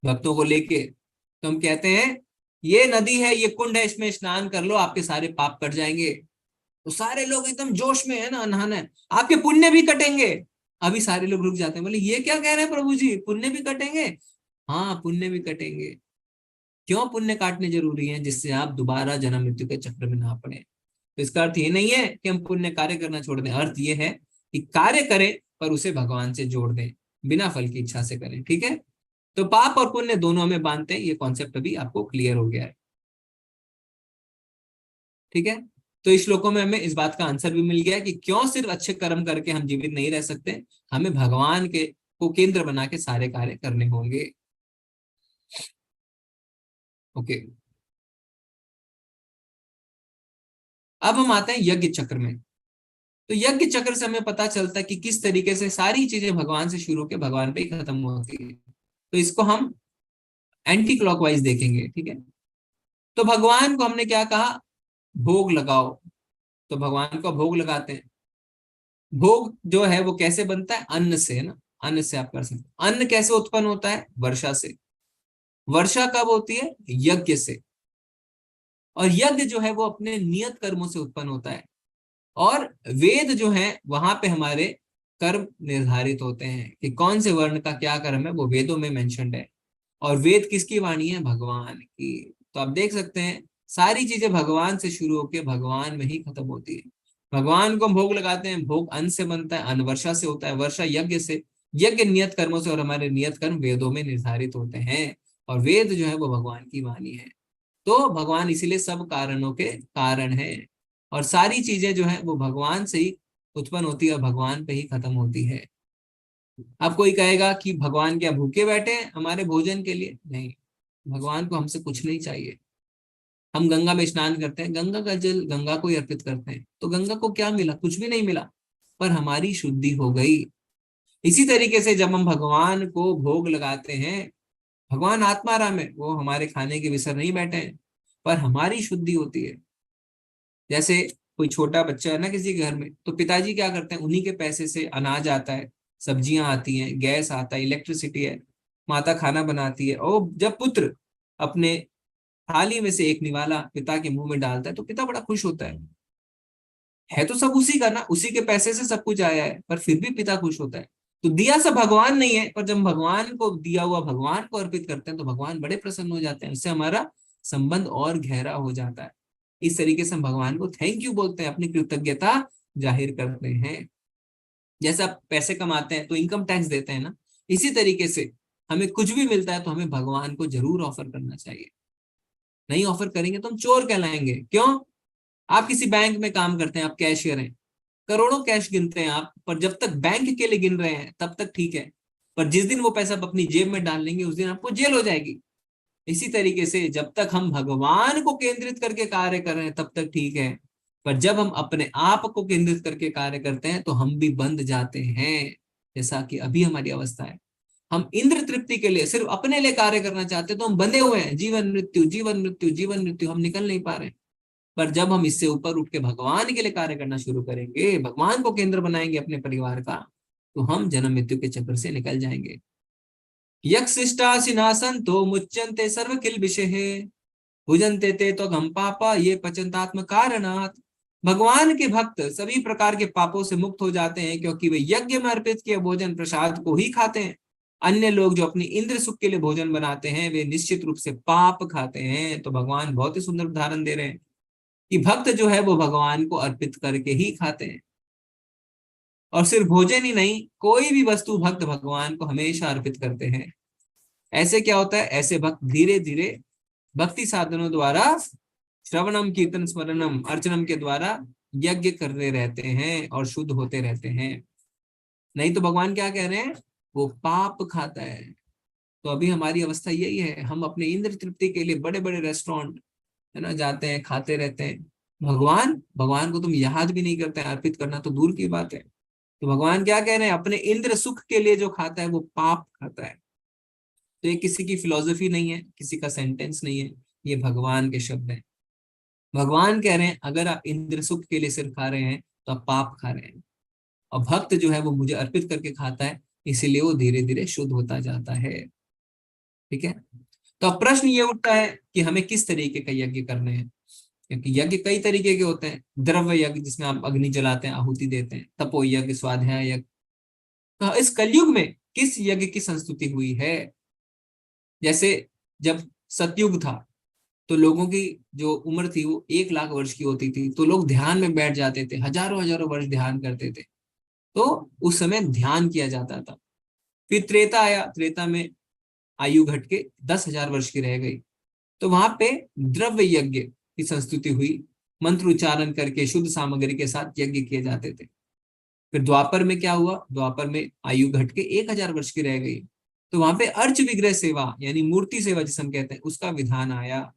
भक्तों को लेके, तो हम कहते हैं ये नदी है, ये कुंड है, इसमें स्नान कर लो, आपके सारे पाप कट जाएंगे। तो सारे लोग एकदम जोश में है ना, नहाना है, आपके पुण्य भी कटेंगे। अभी सारे लोग रुक जाते हैं, बोले ये क्या कह रहे हैं प्रभु जी, पुण्य भी कटेंगे? हाँ, पुण्य भी कटेंगे। क्यों पुण्य काटने जरूरी है? जिससे आप दोबारा जन्म मृत्यु के चक्र में ना पड़े। तो इसका अर्थ ये नहीं है कि हम पुण्य कार्य करना छोड़ दें, अर्थ ये है कि कार्य करें पर उसे भगवान से जोड़ दें, बिना फल की इच्छा से करें। ठीक है, तो पाप और पुण्य दोनों हमें बांधते हैं, ये कॉन्सेप्ट अभी आपको क्लियर हो गया है। ठीक है, तो इस श्लोकों में हमें इस बात का आंसर भी मिल गया कि क्यों सिर्फ अच्छे कर्म करके हम जीवित नहीं रह सकते, हमें भगवान के को केंद्र बना के सारे कार्य करने होंगे। ओके, अब हम आते हैं यज्ञ चक्र में। तो यज्ञ चक्र से हमें पता चलता है कि किस तरीके से सारी चीजें भगवान से शुरू होकर भगवान पे ही खत्म होती है। तो इसको हम एंटी क्लॉकवाइज देखेंगे। ठीक है, तो भगवान को हमने क्या कहा, भोग लगाओ। तो भगवान को भोग लगाते हैं। भोग जो है वो कैसे बनता है, अन्न से, है ना, अन्न से आप कर सकते हैं। अन्न कैसे उत्पन्न होता है, वर्षा से। वर्षा कब होती है, यज्ञ से। और यज्ञ जो है वो अपने नियत कर्मों से उत्पन्न होता है। और वेद जो है वहां पे हमारे कर्म निर्धारित होते हैं कि कौन से वर्ण का क्या कर्म है, वो वेदों में मेंशन्ड है। और वेद किसकी वाणी है, भगवान की। तो आप देख सकते हैं सारी चीजें भगवान से शुरू होकर भगवान में ही खत्म होती है। भगवान को हम भोग लगाते हैं, भोग अन्न से बनता है, अन्न वर्षा से होता है, वर्षा यज्ञ से, यज्ञ नियत कर्मों से, और हमारे नियत कर्म वेदों में निर्धारित होते हैं। और वेद जो है वो भगवान की वाणी है। तो भगवान इसीलिए सब कारणों के कारण है। और सारी चीजें जो है वो भगवान से ही उत्पन्न होती है और भगवान पे ही खत्म होती है। अब कोई कहेगा कि भगवान क्या भूखे बैठे हैं हमारे भोजन के लिए? नहीं, भगवान को हमसे कुछ नहीं चाहिए। हम गंगा में स्नान करते हैं, गंगा का जल गंगा को ही अर्पित करते हैं, तो गंगा को क्या मिला, कुछ भी नहीं मिला, पर हमारी शुद्धि हो गई। इसी तरीके से जब हम भगवान को भोग लगाते हैं, भगवान आत्माराम है, वो हमारे खाने के विसर नहीं बैठे हैं, पर हमारी शुद्धि होती है। जैसे कोई छोटा बच्चा है ना किसी घर में, तो पिताजी क्या करते हैं, उन्हीं के पैसे से अनाज आता है, सब्जियां आती हैं, गैस आता है, इलेक्ट्रिसिटी है, माता खाना बनाती है। और जब पुत्र अपने थाली में से एक निवाला पिता के मुंह में डालता है तो पिता बड़ा खुश होता है तो सब उसी का ना, उसी के पैसे से सब कुछ आया है, पर फिर भी पिता खुश होता है। तो दिया सब भगवान नहीं है, पर जब भगवान को दिया हुआ भगवान को अर्पित करते हैं तो भगवान बड़े प्रसन्न हो जाते हैं, उससे हमारा संबंध और गहरा हो जाता है। इस तरीके से हम भगवान को थैंक यू बोलते हैं, अपनी कृतज्ञता जाहिर करते हैं। जैसे आप पैसे कमाते हैं तो इनकम टैक्स देते हैं ना, इसी तरीके से हमें कुछ भी मिलता है तो हमें भगवान को जरूर ऑफर करना चाहिए। नहीं ऑफर करेंगे तो हम चोर कहलाएंगे। क्यों? आप किसी बैंक में काम करते हैं, आप कैशियर हैं, करोड़ों कैश गिनते हैं आप, पर जब तक बैंक के लिए गिन रहे हैं तब तक ठीक है, पर जिस दिन वो पैसा आप अपनी जेब में डाल लेंगे उस दिन आपको जेल हो जाएगी। इसी तरीके से जब तक हम भगवान को केंद्रित करके कार्य कर रहे हैं तब तक ठीक है, पर जब हम अपने आप को केंद्रित करके कार्य करते हैं तो हम भी बंध जाते हैं, जैसा कि अभी हमारी अवस्था है। हम इंद्र तृप्ति के लिए सिर्फ अपने लिए कार्य करना चाहते तो हम बंधे हुए हैं, जीवन मृत्यु जीवन मृत्यु जीवन मृत्यु, हम निकल नहीं पा रहे। पर जब हम इससे ऊपर उठ के भगवान के लिए कार्य करना शुरू करेंगे, भगवान को केंद्र बनाएंगे अपने परिवार का, तो हम जन्म मृत्यु के चक्र से निकल जाएंगे। यक्षिष्टा सिंहासन तो मुच्यन्ते सर्व किल विषय भुजन्ते ते तो गम पापा ये पचंतात्म कारणात्। भगवान के भक्त सभी प्रकार के पापों से मुक्त हो जाते हैं क्योंकि वे यज्ञ में अर्पित किए भोजन प्रसाद को ही खाते हैं। अन्य लोग जो अपनी इंद्र सुख के लिए भोजन बनाते हैं वे निश्चित रूप से पाप खाते हैं। तो भगवान बहुत ही सुंदर उदाहरण दे रहे हैं कि भक्त जो है वो भगवान को अर्पित करके ही खाते हैं। और सिर्फ भोजन ही नहीं, कोई भी वस्तु भक्त भगवान को हमेशा अर्पित करते हैं। ऐसे क्या होता है, ऐसे भक्त धीरे धीरे भक्ति साधनों द्वारा श्रवणम कीर्तन स्मरणम अर्चनम के द्वारा यज्ञ करते रहते हैं और शुद्ध होते रहते हैं। नहीं तो भगवान क्या कह रहे हैं, वो पाप खाता है। तो अभी हमारी अवस्था यही है, हम अपने इंद्र तृप्ति के लिए बड़े बड़े रेस्टोरेंट है ना जाते हैं, खाते रहते हैं। भगवान को तुम याद भी नहीं करते हैं, अर्पित करना तो दूर की बात है। तो भगवान क्या कह रहे हैं, अपने इंद्र सुख के लिए जो खाता है वो पाप खाता है। तो ये किसी की फिलॉसफी नहीं है, किसी का सेंटेंस नहीं है, ये भगवान के शब्द हैं। भगवान कह रहे हैं अगर आप इंद्र सुख के लिए सिर्फ खा रहे हैं तो आप पाप खा रहे हैं। और भक्त जो है वो मुझे अर्पित करके खाता है, इसीलिए वो धीरे धीरे शुद्ध होता जाता है। ठीक है, तो अब प्रश्न ये उठता है कि हमें किस तरीके का यज्ञ करने हैं, क्योंकि यज्ञ कई तरीके के होते हैं। द्रव्य यज्ञ जिसमें आप अग्नि जलाते हैं, आहुति देते हैं, तपो यज्ञ, स्वाध्याय यज्ञ। तो इस कलयुग में किस यज्ञ की संस्तुति हुई है? जैसे जब सतयुग था तो लोगों की जो उम्र थी वो 1 लाख वर्ष की होती थी, तो लोग ध्यान में बैठ जाते थे, हजारों हजारों वर्ष ध्यान करते थे, तो उस समय ध्यान किया जाता था। फिर त्रेता आया, त्रेता में आयु घट के 10,000 वर्ष की रह गई, तो वहां पे द्रव्य यज्ञ की संस्तुति हुई, मंत्र उच्चारण करके शुद्ध सामग्री के साथ यज्ञ किए जाते थे। फिर द्वापर में क्या हुआ, द्वापर में आयु घट के 1000 वर्ष की रह गई, तो वहां पे अर्च विग्रह सेवा यानी मूर्ति सेवा जिसे हम कहते हैं उसका विधान आया।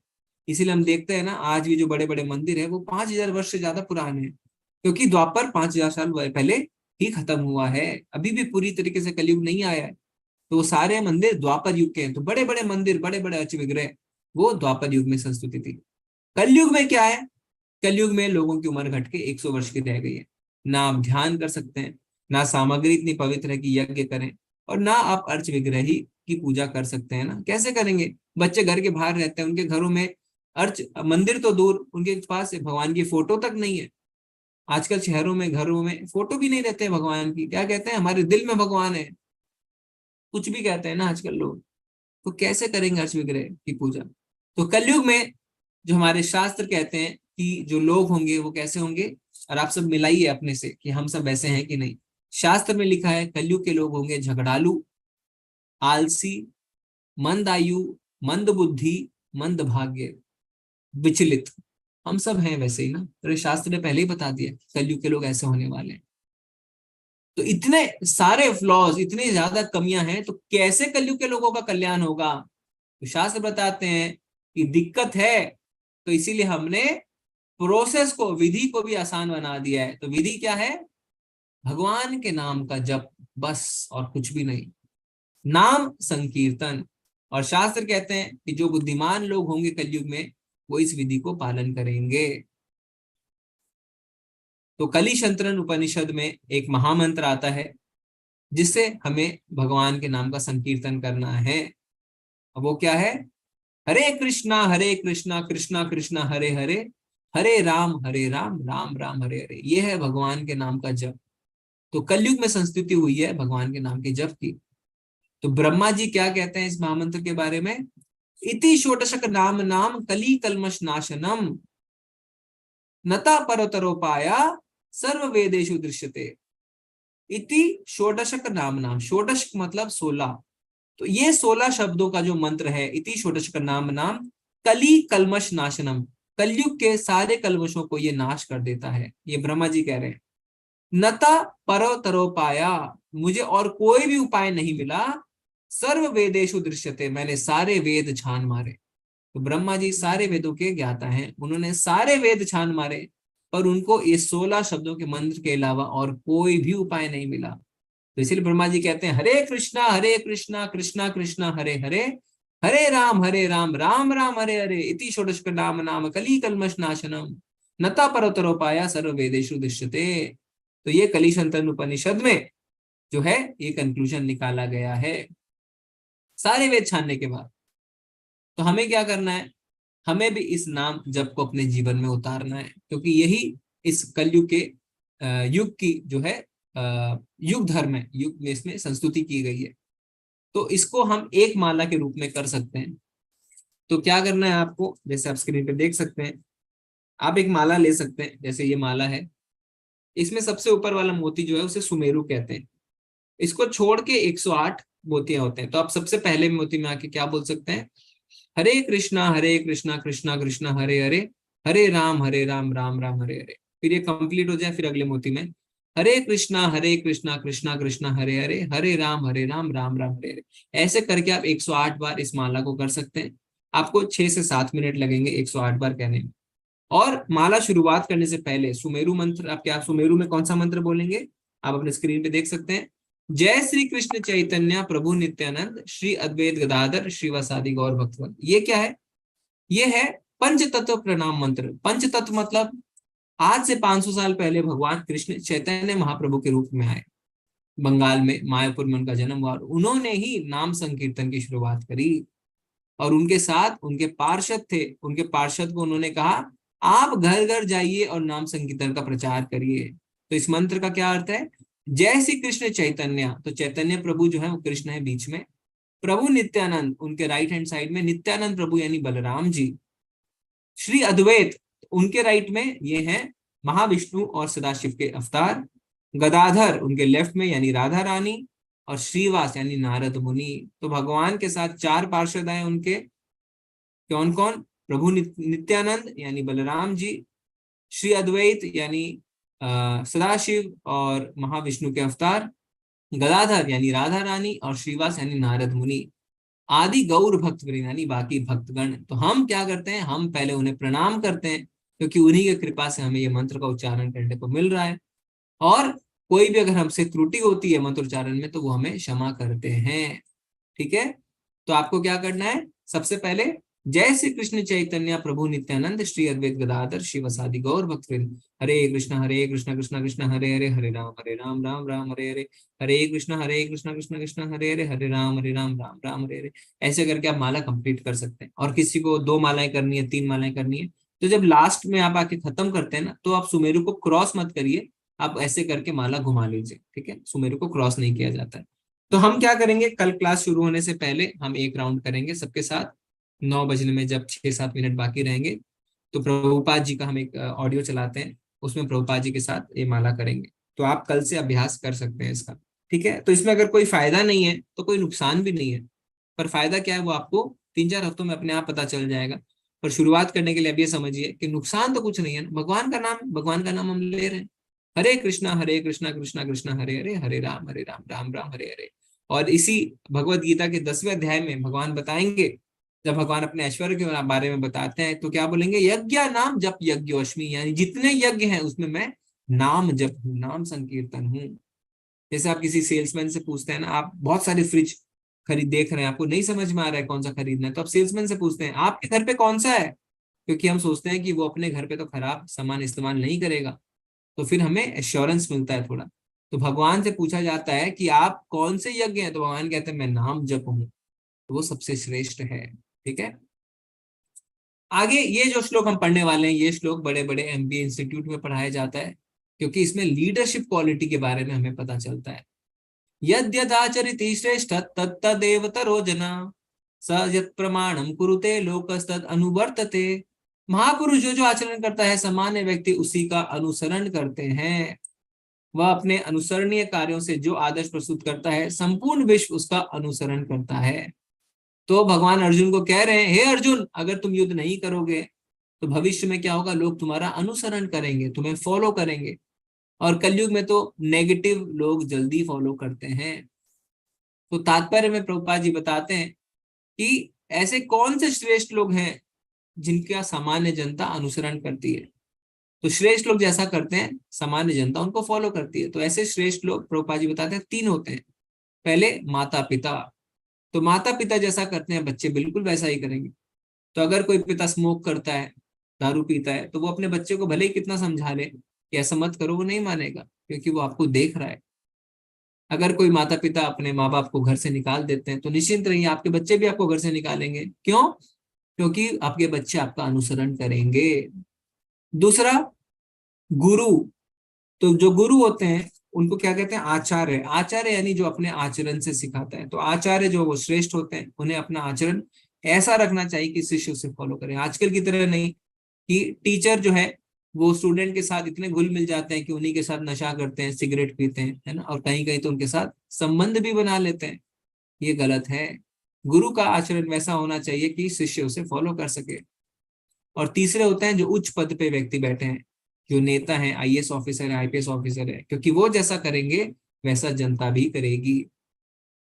इसीलिए हम देखते हैं ना, आज भी जो बड़े बड़े मंदिर है वो 5000 वर्ष से ज्यादा पुराने हैं, क्योंकि द्वापर 5000 साल पहले ही खत्म हुआ है, अभी भी पूरी तरीके से कलयुग नहीं आया है। तो वो सारे मंदिर द्वापर युग के हैं। तो बड़े बड़े मंदिर, बड़े बड़े अर्च विग्रह वो द्वापर युग में संस्तुति थी। कलयुग में क्या है, कलयुग में लोगों की उम्र घट के 100 वर्ष की रह गई है। ना आप ध्यान कर सकते हैं, ना सामग्री इतनी पवित्र है कि यज्ञ करें, और ना आप अर्च विग्रह ही की पूजा कर सकते हैं ना। कैसे करेंगे? बच्चे घर के बाहर रहते हैं, उनके घरों में मंदिर तो दूर, उनके पास भगवान की फोटो तक नहीं है। आजकल शहरों में घरों में फोटो भी नहीं रहते हैं भगवान की। क्या कहते हैं, हमारे दिल में भगवान है, कुछ भी कहते हैं ना आजकल लोग। तो कैसे करेंगे अर्च विग्रह की पूजा? तो कलयुग में जो हमारे शास्त्र कहते हैं कि जो लोग होंगे वो कैसे होंगे, और आप सब मिलाइए अपने से कि हम सब वैसे हैं कि नहीं। शास्त्र में लिखा है कलयुग के लोग होंगे झगड़ालू, आलसी, मंद आयु, मंद बुद्धि, मंद भाग्य, विचलित। हम सब हैं वैसे ही ना, तो शास्त्र ने पहले ही बता दिया कलयुग के लोग ऐसे होने वाले हैं। तो इतने सारे फ्लॉज, इतनी ज्यादा कमियां हैं, तो कैसे कलयुग के लोगों का कल्याण होगा? तो शास्त्र बताते हैं कि दिक्कत है, तो इसीलिए हमने प्रोसेस को, विधि को भी आसान बना दिया है। तो विधि क्या है? भगवान के नाम का जप, बस, और कुछ भी नहीं। नाम संकीर्तन। और शास्त्र कहते हैं कि जो बुद्धिमान लोग होंगे कलयुग में वो इस विधि को पालन करेंगे। तो कलिशंतरन उपनिषद में एक महामंत्र आता है जिससे हमें भगवान के नाम का संकीर्तन करना है। अब वो क्या है? हरे कृष्णा कृष्णा कृष्णा हरे हरे, हरे राम राम राम हरे हरे। ये है भगवान के नाम का जप। तो कलयुग में संस्तुति हुई है भगवान के नाम के जप की। तो ब्रह्मा जी क्या कहते हैं इस महामंत्र के बारे में? इति षोडशक नाम नाम कली कलमश नाशनम नता परतरोपाया सर्व वेदेषु दृश्यते। इति षोडशक नाम नाम, षोडश मतलब 16। तो ये 16 शब्दों का जो मंत्र है, इति षोडशक नाम नाम कली कलमश नाशनम, कलयुग के सारे कलमशों को ये नाश कर देता है। ये ब्रह्मा जी कह रहे हैं। नता परतरोपाया, मुझे और कोई भी उपाय नहीं मिला। सर्व वेदेषु दृश्यते, मैंने सारे वेद छान मारे। तो ब्रह्मा जी सारे वेदों के ज्ञाता हैं, उन्होंने सारे वेद छान मारे, पर उनको ये 16 शब्दों के मंत्र के अलावा और कोई भी उपाय नहीं मिला। तो इसीलिए ब्रह्मा जी कहते हैं हरे कृष्णा कृष्णा कृष्णा हरे हरे, हरे राम राम राम हरे हरे, इति षोडश नाम नाम कली कल्मष नाशनम नता परतरोपाया सर्व वेदेषु दृश्यते। तो ये कलिशंतन उपनिषद में जो है ये कंक्लूजन निकाला गया है सारे वेद छानने के बाद। तो हमें क्या करना है, हमें भी इस नाम जप को अपने जीवन में उतारना है, क्योंकि यही इस कलयुग के युग की जो है युग धर्म है, युग में इसमें संस्तुति की गई है। तो इसको हम एक माला के रूप में कर सकते हैं। तो क्या करना है आपको, जैसे आप स्क्रीन पे देख सकते हैं, आप एक माला ले सकते हैं, जैसे ये माला है, इसमें सबसे ऊपर वाला मोती जो है उसे सुमेरु कहते हैं। इसको छोड़ के 108 मोतियां होते हैं। तो आप सबसे पहले मोती में आके क्या बोल सकते हैं, हरे कृष्णा कृष्णा कृष्णा हरे हरे, हरे राम राम राम हरे हरे। फिर ये कंप्लीट हो जाए, फिर अगले मोती में हरे कृष्णा कृष्णा कृष्णा हरे हरे, हरे राम राम राम हरे हरे। ऐसे करके आप 108 बार इस माला को कर सकते हैं। आपको 6 से 7 मिनट लगेंगे 108 बार कहने में। और माला शुरुआत करने से पहले सुमेरु मंत्र, आप क्या सुमेरु में कौन सा मंत्र बोलेंगे, आप अपने स्क्रीन पे देख सकते हैं, जय श्री कृष्ण चैतन्य प्रभु नित्यानंद श्री अद्वैत गदाधर श्रीवासादि गौर भक्तवृंद। ये क्या है, ये है पंच तत्व प्रणाम मंत्र। पंच तत्व मतलब आज से 500 साल पहले भगवान कृष्ण चैतन्य महाप्रभु के रूप में आए, बंगाल में मायापुर में उनका जन्म हुआ, उन्होंने ही नाम संकीर्तन की शुरुआत करी। और उनके साथ उनके पार्षद थे, उनके पार्षद को उन्होंने कहा आप घर घर जाइए और नाम संकीर्तन का प्रचार करिए। तो इस मंत्र का क्या अर्थ है, जय श्री कृष्ण चैतन्य, तो चैतन्य प्रभु जो है वो कृष्ण है बीच में, प्रभु नित्यानंद उनके राइट हैंड साइड में, नित्यानंद प्रभु यानी बलराम जी, श्री अद्वैत उनके राइट में ये हैं महाविष्णु और सदाशिव के अवतार, गदाधर उनके लेफ्ट में यानी राधा रानी, और श्रीवास यानी नारद मुनि। तो भगवान के साथ 4 पार्षद आए उनके, कौन कौन, प्रभु नित्यानंद यानी बलराम जी, श्री अद्वैत यानी सदाशिव और महाविष्णु के अवतार, गदाधर यानी राधा रानी, और श्रीवास यानी नारद मुनि, आदि गौर भक्तवृंद यानी बाकी भक्तगण। तो हम क्या करते हैं, हम पहले उन्हें प्रणाम करते हैं, क्योंकि उन्हीं की कृपा से हमें ये मंत्र का उच्चारण करने को मिल रहा है। और कोई भी अगर हमसे त्रुटि होती है मंत्र उच्चारण में तो वो हमें क्षमा करते हैं। ठीक है, तो आपको क्या करना है, सबसे पहले जय श्री कृष्ण चैतन्य प्रभु नित्यानंद श्री अद्वैत गदाधर शिवसादि गौर भक्तवृंद, हरे कृष्ण कृष्णा कृष्णा हरे हरे, हरे राम राम हरे हरे, हरे कृष्ण कृष्णा हरे हरे, हरे राम राम राम हरे हरे। ऐसे करके आप माला कंप्लीट कर सकते हैं। और किसी को 2 मालाएं करनी है, 3 मालाएं करनी है, तो जब लास्ट में आप आके खत्म करते हैं ना, तो आप सुमेरु को क्रॉस मत करिए, आप ऐसे करके माला घुमा लीजिए। ठीक है, सुमेरु को क्रॉस नहीं किया जाता है। तो हम क्या करेंगे, कल क्लास शुरू होने से पहले हम एक राउंड करेंगे सबके साथ 9 बजने में, जब 6-7 मिनट बाकी रहेंगे तो प्रभुपाद जी का हम एक ऑडियो चलाते हैं, उसमें प्रभुपाद जी के साथ ये माला करेंगे। तो आप कल से अभ्यास कर सकते हैं इसका। ठीक है, तो इसमें अगर कोई फायदा नहीं है तो कोई नुकसान भी नहीं है, पर फायदा क्या है वो आपको 3-4 हफ्तों में अपने आप पता चल जाएगा। पर शुरुआत करने के लिए अब ये समझिए कि नुकसान तो कुछ नहीं है, भगवान का नाम हम ले रहे हैं। हरे कृष्णा कृष्णा कृष्णा हरे हरे, हरे राम राम राम हरे हरे। और इसी भगवत गीता के 10वें अध्याय में भगवान बताएंगे, जब भगवान अपने ऐश्वर्य के बारे में बताते हैं तो क्या बोलेंगे, यज्ञ नाम जप यज्ञोष्मी, यानी जितने यज्ञ हैं उसमें मैं नाम जप हूँ, नाम संकीर्तन हूँ। जैसे आप किसी सेल्समैन से पूछते हैं ना, आप बहुत सारे फ्रिज देख रहे हैं, आपको नहीं समझ में आ रहा है कौन सा खरीदना है, तो आप सेल्समैन से पूछते हैं आपके घर पे कौन सा है, क्योंकि हम सोचते हैं कि वो अपने घर पे तो खराब सामान इस्तेमाल नहीं करेगा, तो फिर हमें एश्योरेंस मिलता है थोड़ा। तो भगवान से पूछा जाता है कि आप कौन से यज्ञ हैं, तो भगवान कहते हैं मैं नाम जप हूँ, तो वो सबसे श्रेष्ठ है। ठीक है, आगे ये जो श्लोक हम पढ़ने वाले हैं, ये श्लोक बड़े बड़े MBA इंस्टीट्यूट में पढ़ाया जाता है, क्योंकि इसमें लीडरशिप क्वालिटी के बारे में हमें पता चलता है। यद्यदाचरिति श्रेष्ठ तत्तदेवतरो जना, स यत् प्रमाणम कुरुते लोकस्तद अनुवर्तते। महापुरुष जो आचरण करता है सामान्य व्यक्ति उसी का अनुसरण करते हैं। वह अपने अनुसरणीय कार्यों से जो आदर्श प्रस्तुत करता है संपूर्ण विश्व उसका अनुसरण करता है। तो भगवान अर्जुन को कह रहे हैं, हे अर्जुन, अगर तुम युद्ध नहीं करोगे तो भविष्य में क्या होगा, लोग तुम्हारा अनुसरण करेंगे, तुम्हें फॉलो करेंगे। और कलयुग में तो नेगेटिव लोग जल्दी फॉलो करते हैं। तो तात्पर्य में प्रभुपाद जी बताते हैं कि ऐसे कौन से श्रेष्ठ लोग हैं जिनका सामान्य जनता अनुसरण करती है। तो श्रेष्ठ लोग जैसा करते हैं सामान्य जनता उनको फॉलो करती है। तो ऐसे श्रेष्ठ लोग प्रभुपाद जी बताते हैं 3 होते हैं। पहले माता पिता, तो माता पिता जैसा करते हैं बच्चे बिल्कुल वैसा ही करेंगे। तो अगर कोई पिता स्मोक करता है, दारू पीता है, तो वो अपने बच्चे को भले ही कितना समझा ले कि ऐसा मत करो, वो नहीं मानेगा क्योंकि वो आपको देख रहा है। अगर कोई माता पिता अपने माँ बाप को घर से निकाल देते हैं तो निश्चिंत रहिए आपके बच्चे भी आपको घर से निकालेंगे। क्यों? क्योंकि आपके बच्चे आपका अनुसरण करेंगे। दूसरा, गुरु। तो जो गुरु होते हैं उनको क्या कहते हैं? आचार्य। आचार्य यानी जो अपने आचरण से सिखाता है। तो आचार्य जो वो श्रेष्ठ होते हैं, उन्हें अपना आचरण ऐसा रखना चाहिए कि शिष्य उसे फॉलो करें। आजकल की तरह नहीं कि टीचर जो है वो स्टूडेंट के साथ इतने घुल मिल जाते हैं कि उन्हीं के साथ नशा करते हैं, सिगरेट पीते हैं, है ना, और कहीं कहीं तो उनके साथ संबंध भी बना लेते हैं। ये गलत है। गुरु का आचरण वैसा होना चाहिए कि शिष्य उसे फॉलो कर सके। और तीसरे होते हैं जो उच्च पद पे व्यक्ति बैठे हैं, जो नेता है, आईएएस ऑफिसर है, आईपीएस ऑफिसर है, क्योंकि वो जैसा करेंगे वैसा जनता भी करेगी।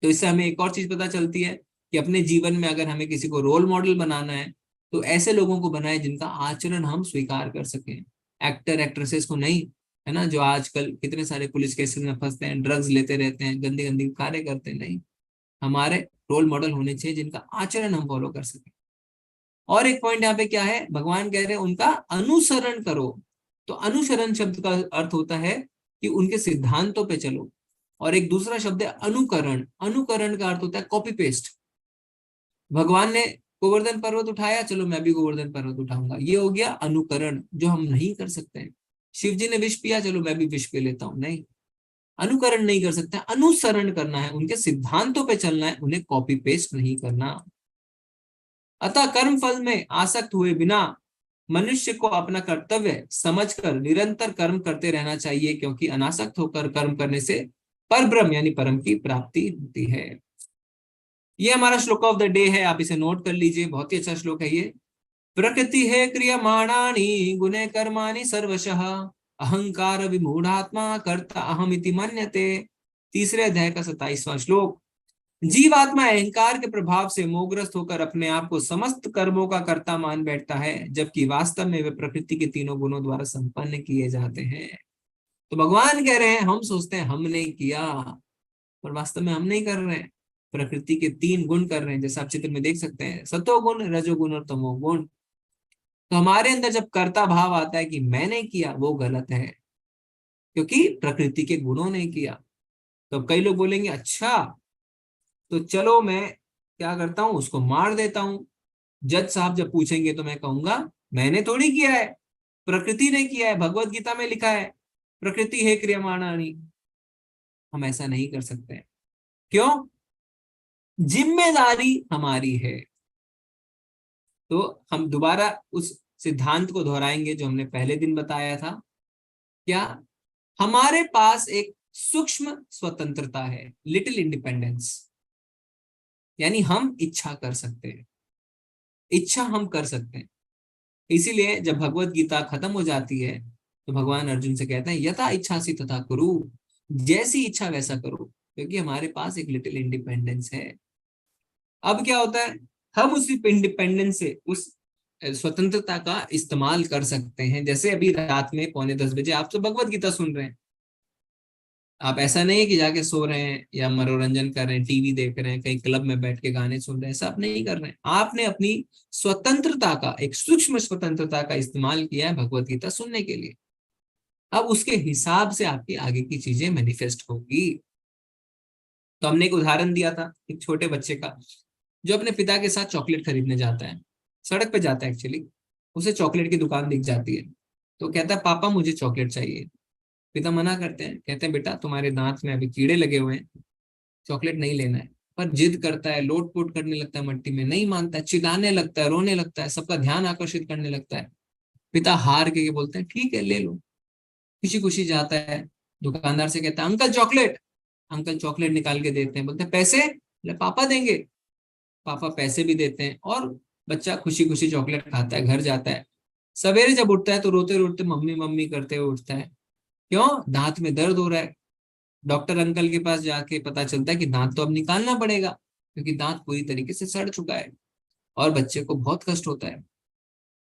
तो इससे हमें एक और चीज पता चलती है कि अपने जीवन में अगर हमें किसी को रोल मॉडल बनाना है तो ऐसे लोगों को बनाए जिनका आचरण हम स्वीकार कर सकें। एक्टर एक्ट्रेसेस को नहीं, है ना, जो आजकल कितने सारे पुलिस केसेस में फंसते हैं, ड्रग्स लेते रहते हैं, गंदी गंदी कार्य करते हैं। नहीं, हमारे रोल मॉडल होने चाहिए जिनका आचरण हम फॉलो कर सकें। और एक पॉइंट यहाँ पे क्या है, भगवान कह रहे हैं उनका अनुसरण करो। तो अनुसरण शब्द का अर्थ होता है कि उनके सिद्धांतों पे चलो। और एक दूसरा शब्द है अनुकरण। अनुकरण का अर्थ होता है कॉपी पेस्ट। भगवान ने गोवर्धन पर्वत उठाया, चलो मैं भी गोवर्धन पर्वत उठाऊंगा, ये हो गया अनुकरण, जो हम नहीं कर सकते हैं। शिव जी ने विष पिया, चलो मैं भी विष पी लेता हूँ, नहीं, अनुकरण नहीं कर सकते। अनुसरण करना है, उनके सिद्धांतों पे चलना है, उन्हें कॉपी पेस्ट नहीं करना। अतः कर्म फल में आसक्त हुए बिना मनुष्य को अपना कर्तव्य समझकर निरंतर कर्म करते रहना चाहिए, क्योंकि अनासक्त होकर कर्म करने से परब्रह्म यानी परम की प्राप्ति होती है। ये हमारा श्लोक ऑफ द डे है, आप इसे नोट कर लीजिए, बहुत ही अच्छा श्लोक है ये। प्रकृति है क्रियमाणानि गुणे कर्माणि सर्वशः अहंकार विमूढ़ात्मा कर्ता अहमिति मन्यते। तीसरे अध्याय का 27वां श्लोक। जीवात्मा अहंकार के प्रभाव से मोहग्रस्त होकर अपने आप को समस्त कर्मों का कर्ता मान बैठता है, जबकि वास्तव में वे प्रकृति के तीनों गुणों द्वारा संपन्न किए जाते हैं। तो भगवान कह रहे हैं हम सोचते हैं हमने किया, पर वास्तव में हम नहीं कर रहे हैं। प्रकृति के 3 गुण कर रहे हैं, जैसे आप चित्र में देख सकते हैं, सतोगुण, रजोगुण और तमोगुण। तो हमारे अंदर जब कर्ता भाव आता है कि मैंने किया, वो गलत है, क्योंकि प्रकृति के गुणों ने किया। तो कई लोग बोलेंगे अच्छा तो चलो मैं क्या करता हूं, उसको मार देता हूं। जज साहब जब पूछेंगे तो मैं कहूंगा मैंने थोड़ी किया है, प्रकृति ने किया है, भगवत गीता में लिखा है प्रकृति है क्रियमाणानि। हम ऐसा नहीं कर सकते हैं। क्यों? जिम्मेदारी हमारी है। तो हम दोबारा उस सिद्धांत को दोहराएंगे जो हमने पहले दिन बताया था। क्या? हमारे पास एक सूक्ष्म स्वतंत्रता है, लिटिल इंडिपेंडेंस, यानी हम इच्छा कर सकते हैं, इच्छा हम कर सकते हैं। इसीलिए जब भगवत गीता खत्म हो जाती है तो भगवान अर्जुन से कहते हैं यथा इच्छासी तथा कुरु, जैसी इच्छा वैसा करो, क्योंकि हमारे पास एक लिटिल इंडिपेंडेंस है। अब क्या होता है, हम उस इंडिपेंडेंस से, उस स्वतंत्रता का इस्तेमाल कर सकते हैं। जैसे अभी रात में 9:45 बजे आप तो भगवत गीता सुन रहे हैं। आप ऐसा नहीं है कि जाके सो रहे हैं या मनोरंजन कर रहे हैं, टीवी देख रहे हैं, कहीं क्लब में बैठ के गाने सुन रहे हैं, ऐसा आप नहीं कर रहे हैं। आपने अपनी स्वतंत्रता का, एक सूक्ष्म स्वतंत्रता का इस्तेमाल किया है भगवत गीता सुनने के लिए। अब उसके हिसाब से आपकी आगे की चीजें मैनिफेस्ट होगी। तो हमने एक उदाहरण दिया था एक छोटे बच्चे का, जो अपने पिता के साथ चॉकलेट खरीदने जाता है, सड़क पे जाता है एक्चुअली, उसे चॉकलेट की दुकान दिख जाती है, तो कहता है पापा मुझे चॉकलेट चाहिए। पिता मना करते हैं, कहते हैं बेटा तुम्हारे दांत में अभी कीड़े लगे हुए हैं, चॉकलेट नहीं लेना है। पर जिद करता है, लोट पोट करने लगता है मट्टी में, नहीं मानता है, चिल्लाने लगता है, रोने लगता है, सबका ध्यान आकर्षित करने लगता है। पिता हार के बोलते हैं ठीक है ले लो। खुशी खुशी जाता है, दुकानदार से कहता है अंकल चॉकलेट। अंकल चॉकलेट निकाल के देते हैं, बोलते हैं पैसे? पापा देंगे। पापा पैसे भी देते हैं और बच्चा खुशी खुशी चॉकलेट खाता है, घर जाता है। सवेरे जब उठता है तो रोते रोते मम्मी मम्मी करते हुए उठता है। क्यों? दांत में दर्द हो रहा है। डॉक्टर अंकल के पास जाके पता चलता है कि दांत तो अब निकालना पड़ेगा, क्योंकि दांत पूरी तरीके से सड़ चुका है और बच्चे को बहुत कष्ट होता है।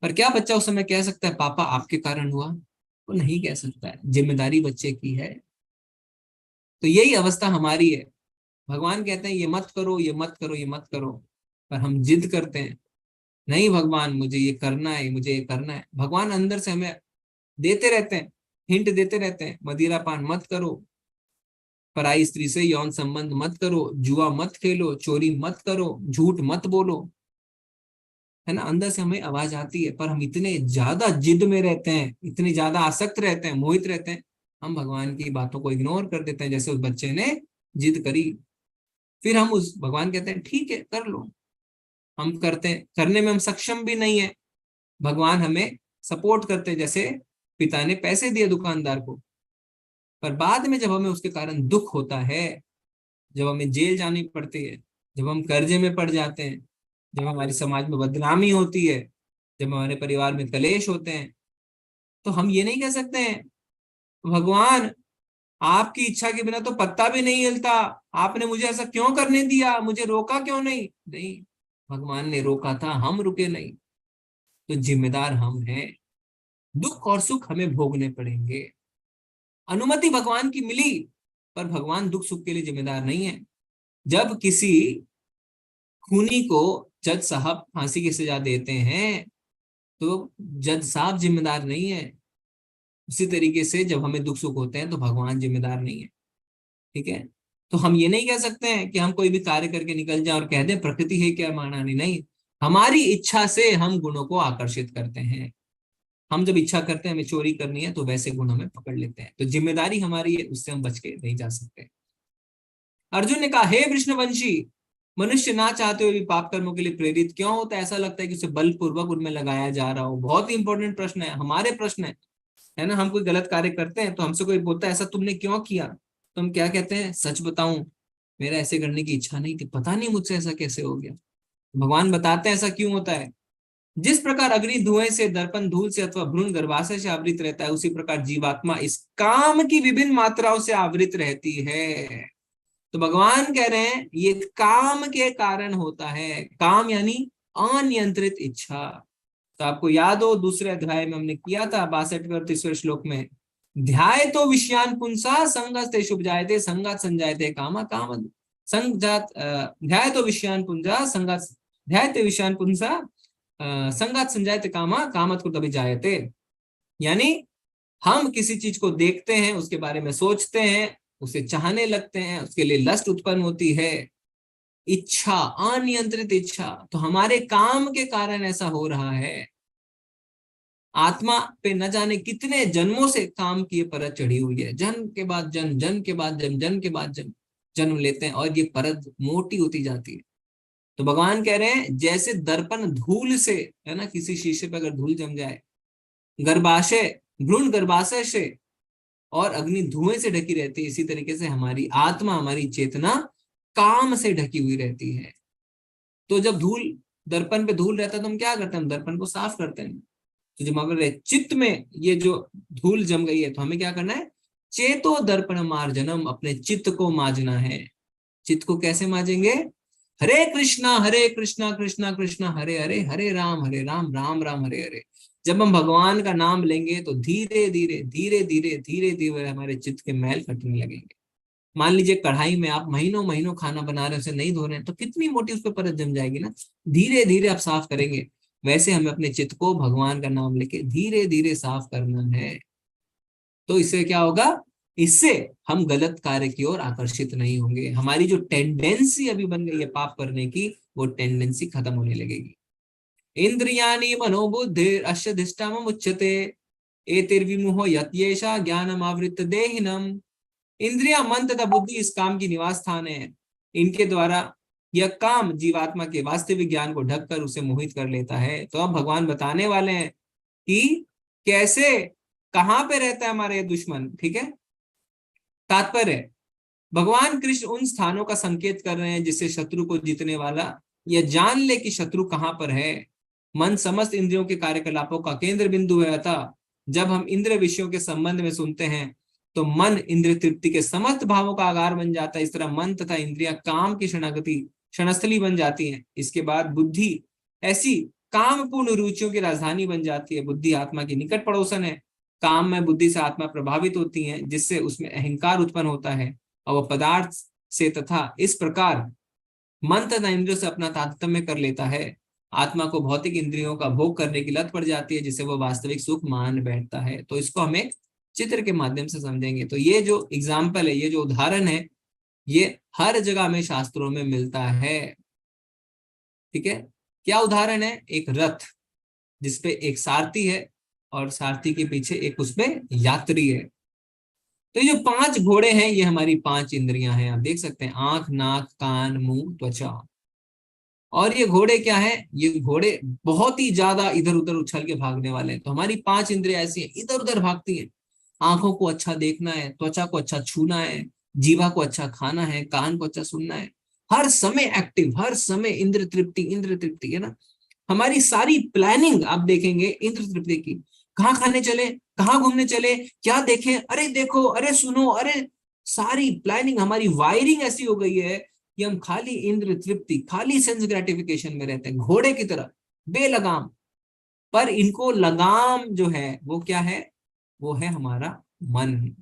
पर क्या बच्चा उस समय कह सकता है पापा आपके कारण हुआ? वो नहीं कह सकता है, जिम्मेदारी बच्चे की है। तो यही अवस्था हमारी है। भगवान कहते हैं ये मत करो, ये मत करो, ये मत करो, पर हम जिद करते हैं, नहीं भगवान मुझे ये करना है, मुझे ये करना है। भगवान अंदर से हमें देते रहते हैं, हिंट देते रहते हैं, मदिरा पान मत करो, पराई स्त्री से यौन संबंध मत करो, जुआ मत खेलो, चोरी मत करो, झूठ मत बोलो, है ना। अंदर से हमें आवाज आती है, पर हम इतने ज्यादा जिद में रहते हैं, इतने ज्यादा आसक्त रहते हैं, मोहित रहते हैं, हम भगवान की बातों को इग्नोर कर देते हैं। जैसे उस बच्चे ने जिद करी, फिर हम उस भगवान कहते हैं ठीक है कर लो, हम करते हैं, करने में हम सक्षम भी नहीं है, भगवान हमें सपोर्ट करते हैं। जैसे पिता ने पैसे दिए दुकानदार को, पर बाद में जब हमें उसके कारण दुख होता है, जब हमें जेल जानी पड़ती है, जब हम कर्जे में पड़ जाते हैं, जब हमारी समाज में बदनामी होती है, जब हमारे परिवार में कलेश होते हैं, तो हम ये नहीं कह सकते हैं भगवान आपकी इच्छा के बिना तो पत्ता भी नहीं हिलता, आपने मुझे ऐसा क्यों करने दिया, मुझे रोका क्यों नहीं? नहीं, भगवान ने रोका था, हम रुके नहीं, तो जिम्मेदार हम हैं। दुख और सुख हमें भोगने पड़ेंगे। अनुमति भगवान की मिली, पर भगवान दुख सुख के लिए जिम्मेदार नहीं है। जब किसी खूनी को जज साहब फांसी की सजा देते हैं, तो जज साहब जिम्मेदार नहीं है। उसी तरीके से जब हमें दुख सुख होते हैं तो भगवान जिम्मेदार नहीं है, ठीक है। तो हम ये नहीं कह सकते हैं कि हम कोई भी कार्य करके निकल जाए और कह दें प्रकृति है क्या माना नहीं। हमारी इच्छा से हम गुणों को आकर्षित करते हैं। हम जब इच्छा करते हैं हमें चोरी करनी है, तो वैसे गुण हमें पकड़ लेते हैं। तो जिम्मेदारी हमारी है, उससे हम बच के नहीं जा सकते। अर्जुन ने कहा, हे कृष्णवंशी, मनुष्य ना चाहते हुए भी पाप कर्मों के लिए प्रेरित क्यों होता है? ऐसा लगता है कि उसे बलपूर्वक उनमें लगाया जा रहा हो। बहुत ही इंपॉर्टेंट प्रश्न है, हमारे प्रश्न है ना। हम कोई गलत कार्य करते हैं तो हमसे कोई बोलता है ऐसा तुमने क्यों किया, तो हम क्या कहते हैं? सच बताऊं, मेरा ऐसे करने की इच्छा नहीं थी, पता नहीं मुझसे ऐसा कैसे हो गया। भगवान बताते हैं ऐसा क्यों होता है। जिस प्रकार अग्नि धुएं से, दर्पण धूल से अथवा भ्रूण गर्भाशय से आवृत रहता है, उसी प्रकार जीवात्मा इस काम की विभिन्न मात्राओं से आवृत रहती है। तो भगवान कह रहे हैं ये काम के कारण होता है। काम यानी अनियंत्रित इच्छा। तो आपको याद हो दूसरे अध्याय में हमने किया था 62वें और 30वें श्लोक में, ध्याय तो विषयान पुंसा संगस्ते शुभ जायते संगात संजायते कामा काम संजात ध्याय तो विषयान पुंसा संगात ध्यायते विषयान पुंसा संगात संजायते कामा कामत को तभी जायते। यानी हम किसी चीज को देखते हैं, उसके बारे में सोचते हैं, उसे चाहने लगते हैं, उसके लिए लस्ट उत्पन्न होती है, इच्छा, अनियंत्रित इच्छा। तो हमारे काम के कारण ऐसा हो रहा है। आत्मा पे न जाने कितने जन्मों से काम की परत चढ़ी हुई है, जन्म के बाद जन्म, जन्म के बाद जन्म, जन्म के बाद जन्म जन्म लेते हैं, और ये परत मोटी होती जाती है। तो भगवान कह रहे हैं जैसे दर्पण धूल से, है ना, किसी शीशे पे अगर धूल जम जाए, गर्भाशय, भ्रूण गर्भाशय से और अग्नि धुएं से ढकी रहती है, इसी तरीके से हमारी आत्मा, हमारी चेतना काम से ढकी हुई रहती है। तो जब धूल, दर्पण पे धूल रहता है तो हम क्या करते हैं? हम दर्पण को साफ करते हैं। तो जब अगर चित्त में ये जो धूल जम गई है तो हमें क्या करना है? चेतो दर्पण मार्जनम, अपने चित्त को मांजना है। चित्त को कैसे मांजेंगे? हरे कृष्णा कृष्णा कृष्णा हरे हरे, हरे राम राम राम हरे हरे। जब हम भगवान का नाम लेंगे तो धीरे धीरे धीरे धीरे धीरे धीरे हमारे चित्त के मैल कटने लगेंगे। मान लीजिए कढ़ाई में आप महीनों महीनों खाना बना रहे हैं, उसे नहीं धो रहे हैं, तो कितनी मोटी उस पर परत जम जाएगी ना। धीरे धीरे आप साफ करेंगे। वैसे हमें अपने चित्त को भगवान का नाम लेके धीरे धीरे साफ करना है। तो इससे क्या होगा? इससे हम गलत कार्य की ओर आकर्षित नहीं होंगे। हमारी जो टेंडेंसी अभी बन गई है पाप करने की, वो टेंडेंसी खत्म होने लगेगी। इंद्रियाणि मनोबुद्धिर अश्यधिष्ठाम उच्यते एतिर्विमुहो यत्येषा ज्ञानम आवृत देहिनम। इंद्रिया, मन तथा बुद्धि इस काम की निवास स्थान है। इनके द्वारा यह काम जीवात्मा के वास्तविक ज्ञान को ढककर उसे मोहित कर लेता है। तो अब भगवान बताने वाले हैं कि कैसे, कहां पे रहता है हमारा ये दुश्मन, ठीक है। तात्पर्य, भगवान कृष्ण उन स्थानों का संकेत कर रहे हैं जिससे शत्रु को जीतने वाला यह जान ले कि शत्रु कहां पर है। मन समस्त इंद्रियों के कार्यकलापों का केंद्र बिंदु है। अतः जब हम इंद्रिय विषयों के संबंध में सुनते हैं तो मन इंद्रिय तृप्ति के समस्त भावों का आगार बन जाता है। इस तरह मन तथा इंद्रियां काम की क्षणागति, क्षणस्थली बन जाती हैं। इसके बाद बुद्धि ऐसी कामपूर्ण रुचियों की राजधानी बन जाती है। बुद्धि आत्मा की निकट पड़ोसन है। काम में बुद्धि से आत्मा प्रभावित होती है, जिससे उसमें अहंकार उत्पन्न होता है और वह पदार्थ से तथा इस प्रकार मन तथा इंद्रियों से अपना तारतम्य कर लेता है। आत्मा को भौतिक इंद्रियों का भोग करने की लत पड़ जाती है, जिसे वो वास्तविक सुख मान बैठता है। तो इसको हमें चित्र के माध्यम से समझेंगे। तो ये जो एग्जाम्पल है, ये जो उदाहरण है, ये हर जगह में शास्त्रों में मिलता है। ठीक है, क्या उदाहरण है? एक रथ जिसपे एक सारथी है और सारथी के पीछे एक उसमें यात्री है। तो ये जो 5 घोड़े हैं, ये हमारी 5 इंद्रियां हैं। आप देख सकते हैं, आंख, नाक, कान, मुंह, त्वचा। और ये घोड़े क्या है? ये घोड़े बहुत ही ज्यादा इधर उधर उछल के भागने वाले हैं। तो हमारी 5 इंद्रियां ऐसी हैं, इधर उधर भागती हैं। आंखों को अच्छा देखना है, त्वचा को अच्छा छूना है, जीवा को अच्छा खाना है, कान को अच्छा सुनना है। हर समय एक्टिव, हर समय इंद्र तृप्ति है ना। हमारी सारी प्लानिंग आप देखेंगे इंद्र तृप्ति की। कहाँ खाने चले, कहाँ घूमने चले, क्या देखें, अरे देखो, अरे सुनो, अरे सारी प्लानिंग, हमारी वायरिंग ऐसी हो गई है कि हम खाली इंद्र तृप्ति, खाली सेंस ग्रेटिफिकेशन में रहते हैं, घोड़े की तरह बेलगाम। पर इनको लगाम जो है वो क्या है? वो है हमारा मन।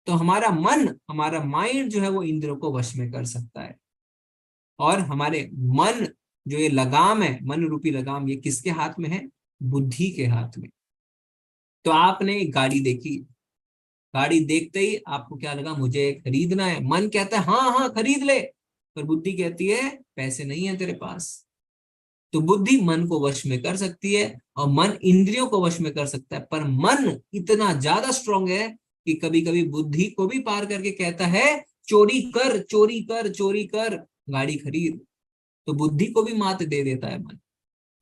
तो हमारा मन, हमारा माइंड जो है वो इंद्रियों को वश में कर सकता है। और हमारे मन जो ये लगाम है, मन रूपी लगाम, ये किसके हाथ में है? बुद्धि के हाथ में। तो आपने एक गाड़ी देखी, गाड़ी देखते ही आपको क्या लगा? मुझे खरीदना है। मन कहता है हाँ हाँ खरीद ले, पर बुद्धि कहती है पैसे नहीं है तेरे पास। तो बुद्धि मन को वश में कर सकती है और मन इंद्रियों को वश में कर सकता है। पर मन इतना ज्यादा स्ट्रांग है कि कभी कभी बुद्धि को भी पार करके कहता है चोरी कर, चोरी कर, चोरी कर, गाड़ी खरीद। तो बुद्धि को भी मात दे देता है मन।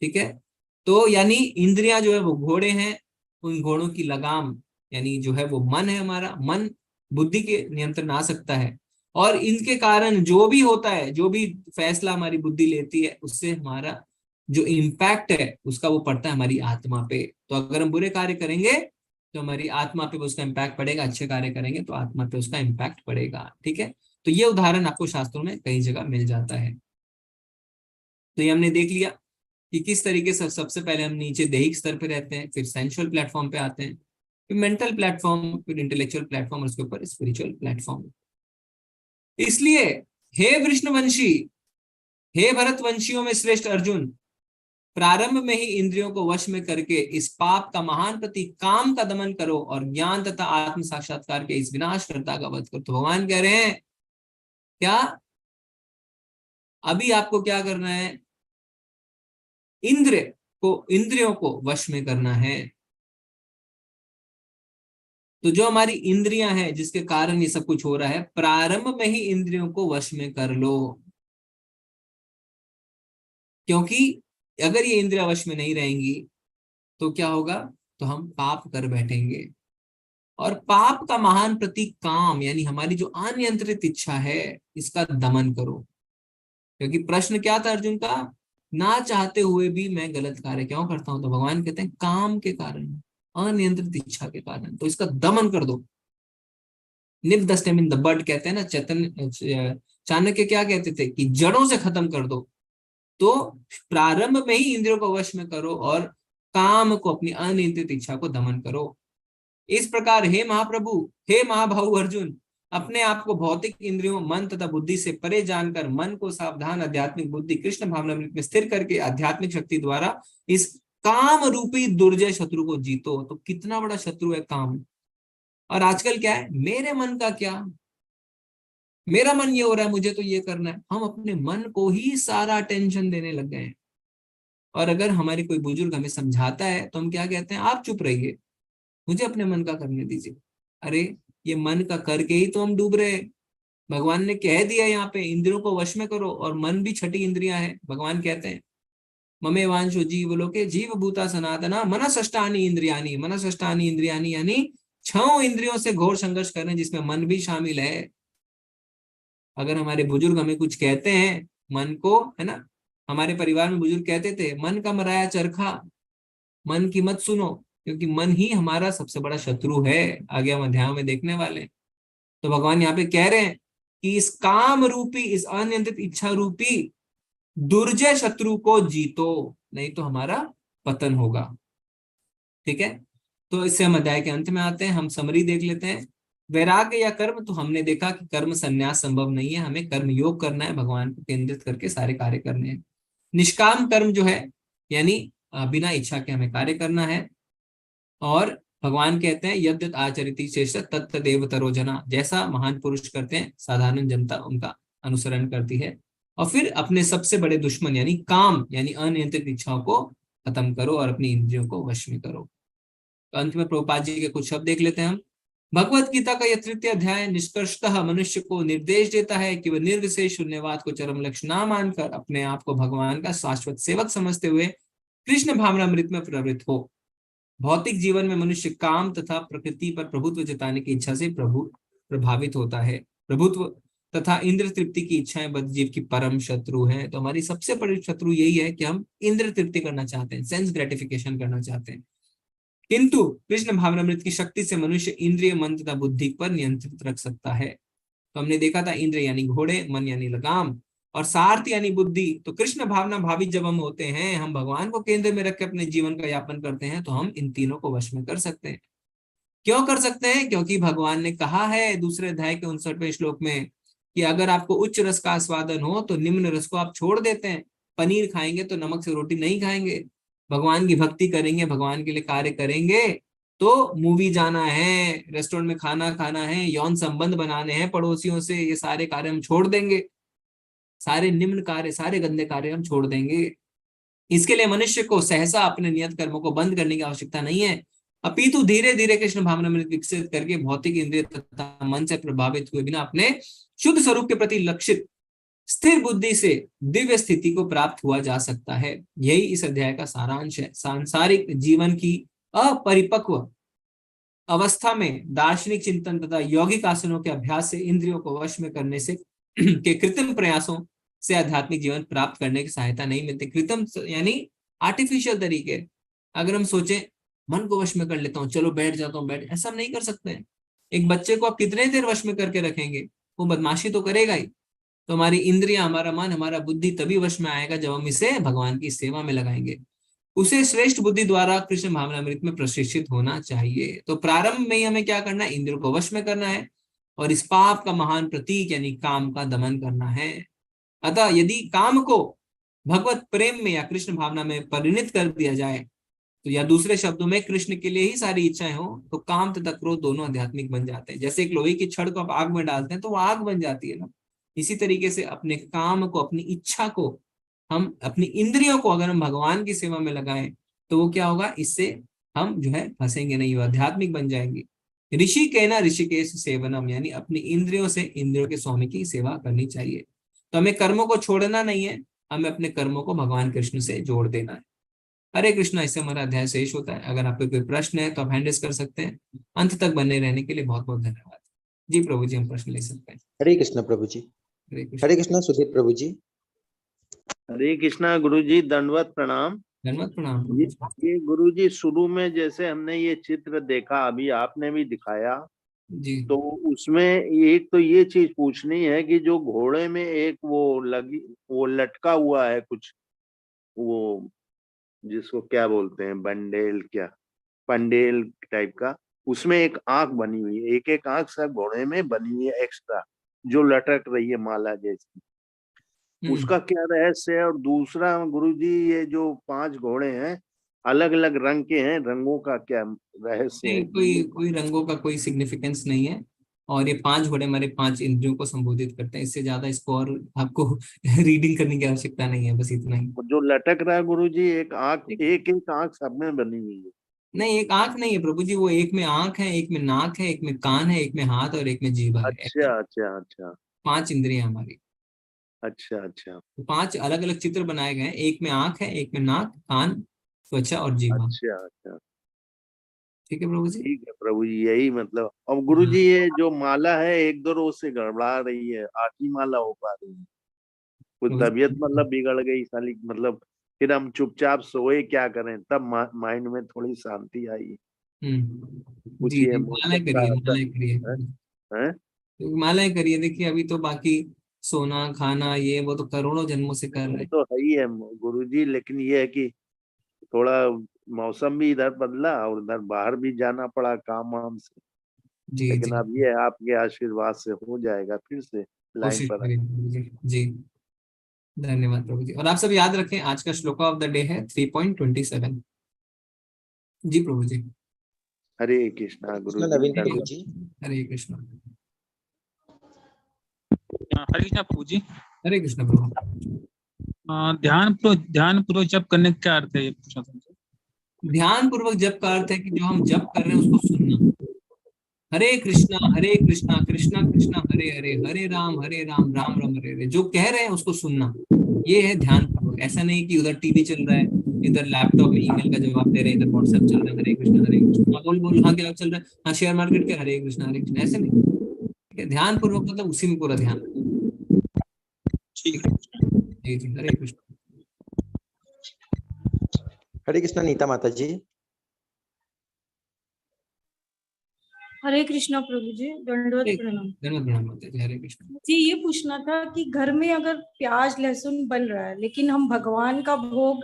ठीक है, तो यानी इंद्रियां जो है वो घोड़े हैं, उन घोड़ों की लगाम यानी जो है वो मन है हमारा। मन बुद्धि के नियंत्रण आ सकता है और इनके कारण जो भी होता है, जो भी फैसला हमारी बुद्धि लेती है, उससे हमारा जो इम्पैक्ट है उसका वो पड़ता है हमारी आत्मा पे। तो अगर हम बुरे कार्य करेंगे तो हमारी आत्मा पे उसका इम्पैक्ट पड़ेगा, अच्छे कार्य करेंगे तो आत्मा पे उसका इम्पैक्ट पड़ेगा। ठीक है, तो ये उदाहरण आपको शास्त्रों में कई जगह मिल जाता है। तो ये हमने देख लिया कि किस तरीके से सबसे पहले हम नीचे दैहिक स्तर पे रहते हैं, फिर सेंसुअल प्लेटफॉर्म पे आते हैं, फिर मेंटल प्लेटफॉर्म, फिर इंटेलेक्चुअल प्लेटफॉर्म और उसके ऊपर स्पिरिचुअल प्लेटफॉर्म। इसलिए हे विष्णुवंशी, हे भरतवंशियों में श्रेष्ठ अर्जुन, प्रारंभ में ही इंद्रियों को वश में करके इस पाप का महान प्रतीक काम का दमन करो और ज्ञान तथा आत्म साक्षात्कार के इस विनाशकर्ता का वध करो। तो भगवान कह रहे हैं क्या? अभी आपको क्या करना है? इंद्रियों को वश में करना है। तो जो हमारी इंद्रियां हैं जिसके कारण ये सब कुछ हो रहा है, प्रारंभ में ही इंद्रियों को वश में कर लो। क्योंकि अगर ये इंद्रियां वश में नहीं रहेंगी तो क्या होगा? तो हम पाप कर बैठेंगे। और पाप का महान प्रतीक काम, यानी हमारी जो अनियंत्रित इच्छा है, इसका दमन करो। क्योंकि प्रश्न क्या था अर्जुन का? ना चाहते हुए भी मैं गलत कार्य क्यों करता हूं? तो भगवान कहते हैं काम के कारण, अनियंत्रित इच्छा के कारण। तो इसका दमन कर दो। Nip the stem in the bud कहते हैं ना। चाणक्य क्या कहते थे कि जड़ों से खत्म कर दो। तो प्रारंभ में ही इंद्रियों को वश में करो और काम को, अपनी अनियंत्रित इच्छा को दमन करो। इस प्रकार हे महाप्रभु, हे महाबाहु अर्जुन, अपने आप को भौतिक इंद्रियों, मन तथा बुद्धि से परे जानकर मन को सावधान आध्यात्मिक बुद्धि कृष्ण भावनामृत में स्थिर करके आध्यात्मिक शक्ति द्वारा इस काम रूपी दुर्जय शत्रु को जीतो। तो कितना बड़ा शत्रु है काम। और आजकल क्या है? मेरे मन का क्या, मेरा मन ये हो रहा है, मुझे तो ये करना है। हम अपने मन को ही सारा टेंशन देने लग गए हैं। और अगर हमारे कोई बुजुर्ग हमें समझाता है तो हम क्या कहते हैं? आप चुप रहिए, मुझे अपने मन का करने दीजिए। अरे ये मन का करके ही तो हम डूब रहे। भगवान ने कह दिया यहाँ पे इंद्रियों को वश में करो, और मन भी छठी इंद्रियां है। भगवान कहते हैं ममे वांशो जीव लोके जीव भूता सनातना मनसष्टानि इंद्रियानि। मनसष्टानि इंद्रियानि यानी 6 इंद्रियों से घोर संघर्ष करने, जिसमें मन भी शामिल है। अगर हमारे बुजुर्ग हमें कुछ कहते हैं, मन को, है ना, हमारे परिवार में बुजुर्ग कहते थे मन का मराया चरखा, मन की मत सुनो, क्योंकि मन ही हमारा सबसे बड़ा शत्रु है। आगे हम अध्यायों में देखने वाले हैं। तो भगवान यहाँ पे कह रहे हैं कि इस काम रूपी, इस अनियंत्रित इच्छा रूपी दुर्जय शत्रु को जीतो, नहीं तो हमारा पतन होगा। ठीक है, तो इससे हम अध्याय के अंत में आते हैं। हम समरी देख लेते हैं। वैराग्य या कर्म, तो हमने देखा कि कर्म संन्यास संभव नहीं है, हमें कर्म योग करना है, भगवान को केंद्रित करके सारे कार्य करने हैं। निष्काम कर्म जो है, यानी बिना इच्छा के हमें कार्य करना है। और भगवान कहते हैं यद्यत आचरिति शेष तत्तदेव तरोजना, जैसा महान पुरुष करते हैं साधारण जनता उनका अनुसरण करती है। और फिर अपने सबसे बड़े दुश्मन यानी काम यानी अनियंत्रित इच्छाओं को खत्म करो और अपनी इंद्रियों को वश में करो। तो अंत में प्रभुपाद जी के कुछ शब्द देख लेते हैं हम। भगवत गीता का यह तृतीय अध्याय निष्कर्षतः मनुष्य को निर्देश देता है कि वह निर्विशेष शून्यवाद को चरम लक्ष्य ना मानकर अपने आप को भगवान का शाश्वत सेवक समझते हुए कृष्ण भावनामृत में प्रवृत्त हो। भौतिक जीवन में मनुष्य काम तथा प्रकृति पर प्रभुत्व जताने की इच्छा से प्रभावित होता है। प्रभुत्व तथा इंद्र तृप्ति की इच्छाएं बद्धजीव की परम शत्रु है। तो हमारी सबसे बड़ी शत्रु यही है कि हम इंद्र तृप्ति करना चाहते हैं, सेंस ग्रेटिफिकेशन करना चाहते हैं। किंतु कृष्ण भावनामृत की शक्ति से मनुष्य इंद्रिय, मन तथा बुद्धि पर नियंत्रित रख सकता है। तो हमने देखा था इंद्र यानी घोड़े, मन यानी लगाम और सार्थ यानी बुद्धि। तो कृष्ण भावना भावित जब हम होते हैं, हम भगवान को केंद्र में रख के अपने जीवन का यापन करते हैं, तो हम इन तीनों को वश में कर सकते हैं। क्यों कर सकते हैं? क्योंकि भगवान ने कहा है दूसरे अध्याय के 59वें श्लोक में कि अगर आपको उच्च रस का आस्वादन हो तो निम्न रस को आप छोड़ देते हैं। पनीर खाएंगे तो नमक से रोटी नहीं खाएंगे। भगवान की भक्ति करेंगे, भगवान के लिए कार्य करेंगे तो मूवी जाना है, रेस्टोरेंट में खाना खाना है, यौन संबंध बनाने हैं पड़ोसियों से, ये सारे कार्य हम छोड़ देंगे। सारे निम्न कार्य, सारे गंदे कार्य हम छोड़ देंगे। इसके लिए मनुष्य को सहसा अपने नियत कर्मों को बंद करने की आवश्यकता नहीं है, अपितु धीरे धीरे कृष्ण भावनामृत विकसित करके भौतिक इंद्रिय तथा मन से प्रभावित हुए बिना अपने शुद्ध स्वरूप के प्रति लक्षित स्थिर बुद्धि से दिव्य स्थिति को प्राप्त हुआ जा सकता है। यही इस अध्याय का सारांश है। सांसारिक जीवन की अपरिपक्व अवस्था में दार्शनिक चिंतन तथा यौगिक आसनों के अभ्यास से इंद्रियों को वश में करने से के कृत्रिम प्रयासों से आध्यात्मिक जीवन प्राप्त करने की सहायता नहीं मिलती। कृत्रिम यानी आर्टिफिशियल तरीके। अगर हम सोचें मन को वश में कर लेता हूँ, चलो बैठ जाता हूँ, बैठ, ऐसा हम नहीं कर सकते हैं। एक बच्चे को आप कितने देर वश में करके रखेंगे, वो बदमाशी तो करेगा ही। तो हमारी इंद्रियां, हमारा मन, हमारा बुद्धि तभी वश में आएगा जब हम इसे भगवान की सेवा में लगाएंगे। उसे श्रेष्ठ बुद्धि द्वारा कृष्ण भावनामृत में प्रशिक्षित होना चाहिए। तो प्रारंभ में ही हमें क्या करना है? इंद्रियों को वश में करना है और इस पाप का महान प्रतीक यानी काम का दमन करना है। अतः यदि काम को भगवत प्रेम में या कृष्ण भावना में परिणित कर दिया जाए, तो या दूसरे शब्दों में कृष्ण के लिए ही सारी इच्छाएं हो, तो काम तथा क्रोध दोनों आध्यात्मिक बन जाते हैं। जैसे एक लोहे की छड़ को आप आग में डालते हैं तो वो आग बन जाती है ना। इसी तरीके से अपने काम को, अपनी इच्छा को, हम अपनी इंद्रियों को अगर हम भगवान की सेवा में लगाएं तो वो क्या होगा? इससे हम जो है फंसेंगे नहीं, वो आध्यात्मिक बन जाएंगे। ऋषि कहना ऋषिकेश सेवनम, यानी अपनी इंद्रियों से इंद्रियों के स्वामी की सेवा करनी चाहिए। तो हमें कर्मों को छोड़ना नहीं है, हमें अपने कर्मों को भगवान कृष्ण से जोड़ देना है। हरे कृष्णा। इससे हमारा अध्याय शेष होता है। अगर आपको कोई प्रश्न है तो आप हैंड रेज कर सकते हैं। अंत तक बने रहने के लिए बहुत बहुत धन्यवाद। जी प्रभु जी, हम प्रश्न ले सकते हैं। हरे कृष्ण प्रभु जी। हरे कृष्ण सुधीर प्रभु जी। हरे कृष्णा गुरु जी, दंडवत प्रणाम। धन्यवाद, प्रणाम। ये गुरु जी, शुरू में जैसे हमने ये चित्र देखा, अभी आपने भी दिखाया जी, तो उसमें एक तो ये चीज पूछनी है कि जो घोड़े में एक वो लटका हुआ है कुछ, वो जिसको क्या बोलते हैं, बंडेल, क्या पंडेल टाइप का, उसमें एक आंख बनी हुई है, एक एक आंख सब घोड़े में बनी हुई है एक्स्ट्रा, जो लटक रही है माला जैसी। उसका क्या रहस्य है? और दूसरा गुरुजी, ये जो 5 घोड़े हैं अलग अलग रंग के हैं, रंगों का क्या रहस्य है? कोई रंगों का कोई सिग्निफिकेंस नहीं है। और ये 5 घोड़े हमारे 5 इंद्रियों को संबोधित करते हैं। इससे ज्यादा इसको और आपको रीडिंग करने की आवश्यकता नहीं है, बस इतना ही। जो लटक रहा है गुरुजी, एक आंख, एक एक आंख सब में बनी हुई है। नहीं, एक आंख नहीं है प्रभु जी, वो एक में आंख है, एक में नाक है, एक में कान है, एक में हाथ और एक में जीभ है। अच्छा अच्छा अच्छा। 5 इंद्रियां हमारी। अच्छा अच्छा। तो 5 अलग अलग चित्र बनाए गए हैं। एक में आंख है, एक में नाक, कान, त्वचा और जीभ। अच्छा अच्छा, ठीक है प्रभु जी। ठीक है प्रभु जी, यही मतलब। अब गुरु जी, ये जो माला है 1-2 रोज से गड़बड़ा रही है, 8वीं माला हो पा रही है। कुछ तबीयत मतलब बिगड़ गई साली, मतलब फिर हम चुपचाप सोए, क्या करें, तब माइंड में थोड़ी शांति आई। कुछ जी ये जी, मालाएं करिए, मालाएं करिए, है? मालाएं करिए। देखिए अभी तो बाकी सोना खाना ये वो तो करोड़ों जन्मों से कर रहे वो हैं। तो है ही है गुरुजी, लेकिन ये है कि थोड़ा मौसम भी इधर बदला और उधर बाहर भी जाना पड़ा काम वाम से। जी लेकिन जी, अब ये है, आपके आशीर्वाद से हो जाएगा फिर से लाइन कोशिश पर। करेंगे प्रभु जी। जी धन्यवाद प्रभु जी। और आप सब याद रखें आज का श्लोका ऑफ द डे है 3.27। जी प्रभु जी। हरे कृष्णा कृष्ण गुरुजी, नवीन प्रभु धन्यवाद। जी। हरे कृष्णा। हरे कृष्णा प्रभु जी। हरे कृष्णा प्रभु। ध्यान पूर्वक जप करने का क्या अर्थ है, ये पूछना था मुझे। ध्यान पूर्वक जप का अर्थ है कि जो हम जप कर रहे हैं उसको सुनना। हरे कृष्णा कृष्णा कृष्णा हरे हरे, हरे राम राम राम हरे हरे, जो कह रहे हैं उसको सुनना। ये है ध्यान पूर्वक। ऐसा नहीं कि उधर टीवी चल रहा है, इधर लैपटॉप में ईमेल का जवाब दे रहे हैं, इधर व्हाट्सएप चल रहा है, हरे कृष्णा बोल बोल, हाँ क्या चल रहा है, हाँ शेयर मार्केट के हरे कृष्णा, ऐसे नहीं। ठीक है, ध्यान पूर्वक मतलब उसी में पूरा ध्यान। ठीक है जी जी, हरे कृष्ण। हरे कृष्णा नीता माता जी। हरे कृष्णा प्रभु जी, दंडवत प्रणाम। धन्यवाद प्रणाम माता जी, हरे कृष्ण। जी ये पूछना था कि घर में अगर प्याज लहसुन बन रहा है लेकिन हम भगवान का भोग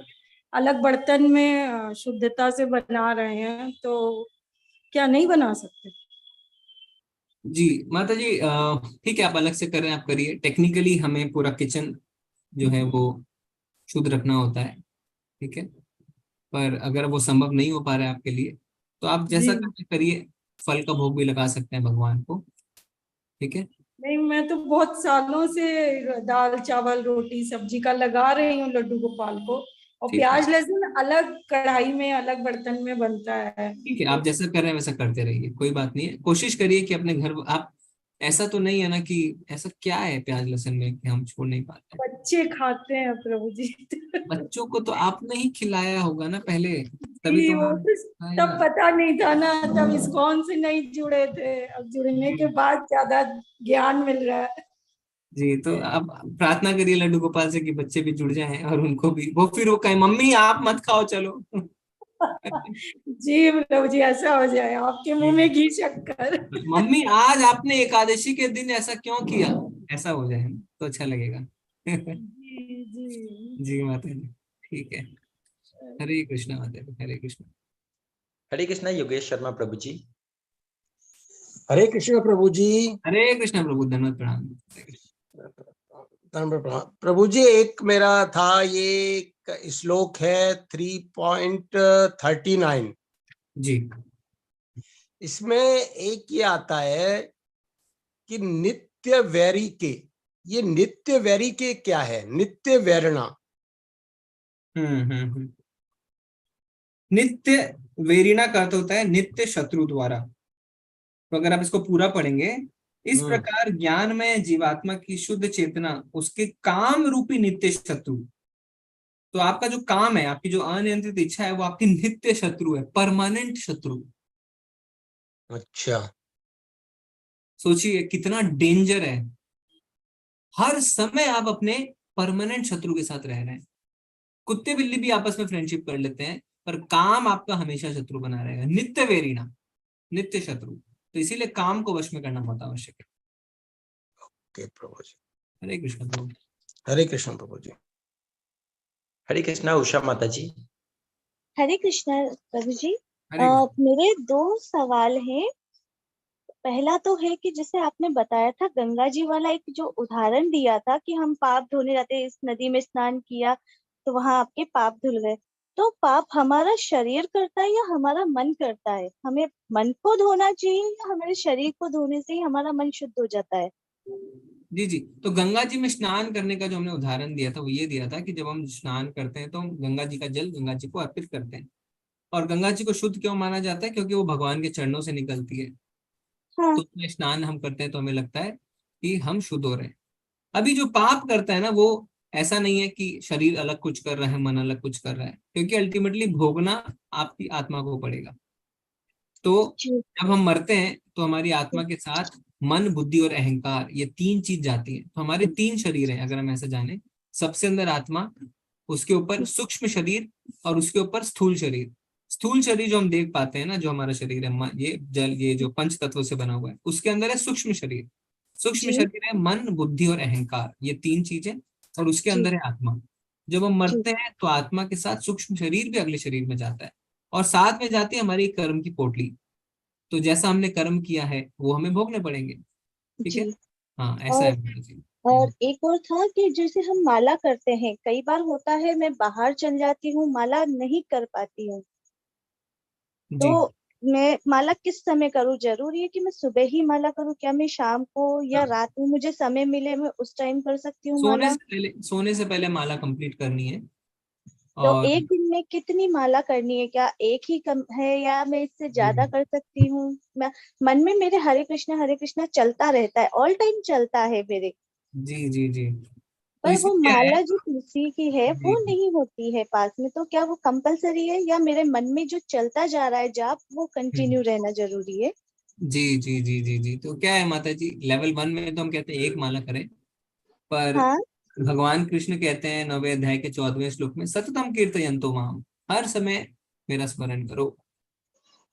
अलग बर्तन में शुद्धता से बना रहे हैं तो क्या नहीं बना सकते? जी माता जी, ठीक है, आप अलग से कर रहे हैं, आप करिए। टेक्निकली हमें पूरा किचन जो है वो शुद्ध रखना होता है, ठीक है। पर अगर वो संभव नहीं हो पा रहा है आपके लिए तो आप जैसा जी करना करिए। फल का भोग भी लगा सकते हैं भगवान को, ठीक है। नहीं, मैं तो बहुत सालों से दाल चावल रोटी सब्जी का लगा रही हूँ लड्डू गोपाल को, और ठीक है, प्याज लहसुन अलग कढ़ाई में अलग बर्तन में बनता है। ठीक है, आप जैसा कर रहे हैं वैसा करते रहिए, कोई बात नहीं है। कोशिश करिए कि अपने घर आप, ऐसा तो नहीं है ना कि ऐसा क्या है प्याज लहसुन में कि हम छोड़ नहीं पाते। बच्चे खाते हैं प्रभु जी। बच्चों को तो आपने ही खिलाया होगा ना पहले, तभी जी तो वो हाँ तो तब खाएगा। पता नहीं था ना, तब इस्कॉन से नहीं जुड़े थे, अब जुड़ने के बाद ज्यादा ज्ञान मिल रहा है। जी, तो आप प्रार्थना करिए लड्डू गोपाल से कि बच्चे भी जुड़ जाएं और उनको भी, वो फिर वो कहे मम्मी आप मत खाओ चलो। जी प्रभु जी, ऐसा हो जाए आपके मुंह में घी शक्कर। मम्मी आज आपने एकादशी के दिन ऐसा क्यों किया, ऐसा हो जाए तो अच्छा लगेगा। जी जी। जी माता जी, ठीक है। हरे कृष्णा माता जी, हरे कृष्णा। हरे कृष्णा योगेश शर्मा प्रभु जी। हरे कृष्ण प्रभु जी। हरे कृष्णा प्रभु, धन्यवाद प्रणाम। प्रभु जी एक मेरा था, ये श्लोक है 3.39। जी इसमें एक ये आता है कि नित्य वैरी के, ये नित्य वैरी के क्या है? नित्य वैरणा। नित्य वेरिणा का अर्थ होता है नित्य शत्रु द्वारा। तो अगर आप इसको पूरा पढ़ेंगे, इस प्रकार ज्ञान में जीवात्मा की शुद्ध चेतना उसके काम रूपी नित्य शत्रु। तो आपका जो काम है, आपकी जो अनियंत्रित इच्छा है, वो आपकी नित्य शत्रु है, परमानेंट शत्रु। अच्छा, सोचिए कितना डेंजर है। हर समय आप अपने परमानेंट शत्रु के साथ रह रहे हैं। कुत्ते बिल्ली भी आपस में फ्रेंडशिप कर लेते हैं, पर काम आपका हमेशा शत्रु बना रहेगा, नित्य वेरिणा, नित्य शत्रु। तो इसीलिए काम को वश में करना बहुत आवश्यक है। ओके प्रभु जी। हरे कृष्ण प्रभु। हरे कृष्ण प्रभु जी। हरे कृष्णा उषा माता जी। हरे कृष्णा प्रभु जी। हरे कृष्ण। मेरे दो सवाल हैं। पहला तो है कि जैसे आपने बताया था गंगा जी वाला एक जो उदाहरण दिया था कि हम पाप धोने जाते, इस नदी में स्नान किया तो वहां आपके पाप धुल गए। तो पाप हमारा शरीर करता है या हमारा मन करता है? हमें मन को धोना चाहिए या हमारे शरीर को धोने से ही हमारा मन शुद्ध हो जाता है? जी जी, तो गंगा जी में स्नान करने का जो हमने उदाहरण दिया था वो ये दिया था कि जब हम स्नान करते हैं तो हम गंगा जी का जल गंगा जी को अर्पित करते हैं। और गंगा जी को शुद्ध क्यों माना जाता है? क्योंकि वो भगवान के चरणों से निकलती है। हाँ। तो उसमें स्नान हम करते हैं तो हमें लगता है कि हम शुद्ध हो रहे हैं। अभी जो पाप करता है ना, वो ऐसा नहीं है कि शरीर अलग कुछ कर रहा है, मन अलग कुछ कर रहा है, क्योंकि अल्टीमेटली भोगना आपकी आत्मा को पड़ेगा। तो जी। जब हम मरते हैं तो हमारी आत्मा के साथ मन बुद्धि और अहंकार, ये तीन चीज जाती है। तो हमारे तीन शरीर हैं अगर हम ऐसा जाने। सबसे अंदर आत्मा, उसके ऊपर सूक्ष्म शरीर, और उसके ऊपर स्थूल शरीर। स्थूल शरीर जो हम देख पाते हैं ना, जो हमारा शरीर है, ये जल, ये जो पंच तत्वों से बना हुआ है, उसके अंदर है सूक्ष्म शरीर। सूक्ष्म जी। शरीर है मन, बुद्धि और अहंकार, ये 3 चीजें, और उसके जी। अंदर है आत्मा। जब हम जी। मरते हैं तो आत्मा के साथ सूक्ष्म शरीर भी अगले शरीर में जाता है, और साथ में जाती है हमारी कर्म की पोटली। तो जैसा हमने कर्म किया है वो हमें भोगने पड़ेंगे। ठीक है, जी। हाँ ऐसा और है माता जी। और एक और था कि जैसे हम माला करते हैं, कई बार होता है मैं बाहर चल जाती हूँ, माला नहीं कर पाती हूँ, जी, तो मैं माला किस समय करूँ? जरूरी है कि मैं सुबह ही माला करूँ? क्या मैं शाम को या रात में मुझे समय मिले मैं उस टाइम कर सकती हूँ माला? सोने से पहले माला कंप्लीट करनी है। तो और एक दिन में कितनी माला करनी है? क्या एक ही कम है या मैं इससे ज्यादा कर सकती हूँ? मैं मन में मेरे हरे कृष्णा चलता रहता है, ऑल टाइम चलता है मेरे, जी जी जी, तो पर वो इसमें क्या है। माला जो तुलसी की है जी वो नहीं होती है पास में, तो क्या वो कंपलसरी है या मेरे मन में जो चलता जा रहा है जाप वो कंटिन्यू रहना जरूरी है? जी जी जी जी जी, तो क्या है माता जी, लेवल 1 में तो हम कहते हैं एक माला करें, पर हाँ। भगवान कृष्ण कहते हैं 9वें अध्याय के 14वें श्लोक में, सततम कीर्तयन्तो माम, हर समय मेरा स्मरण करो।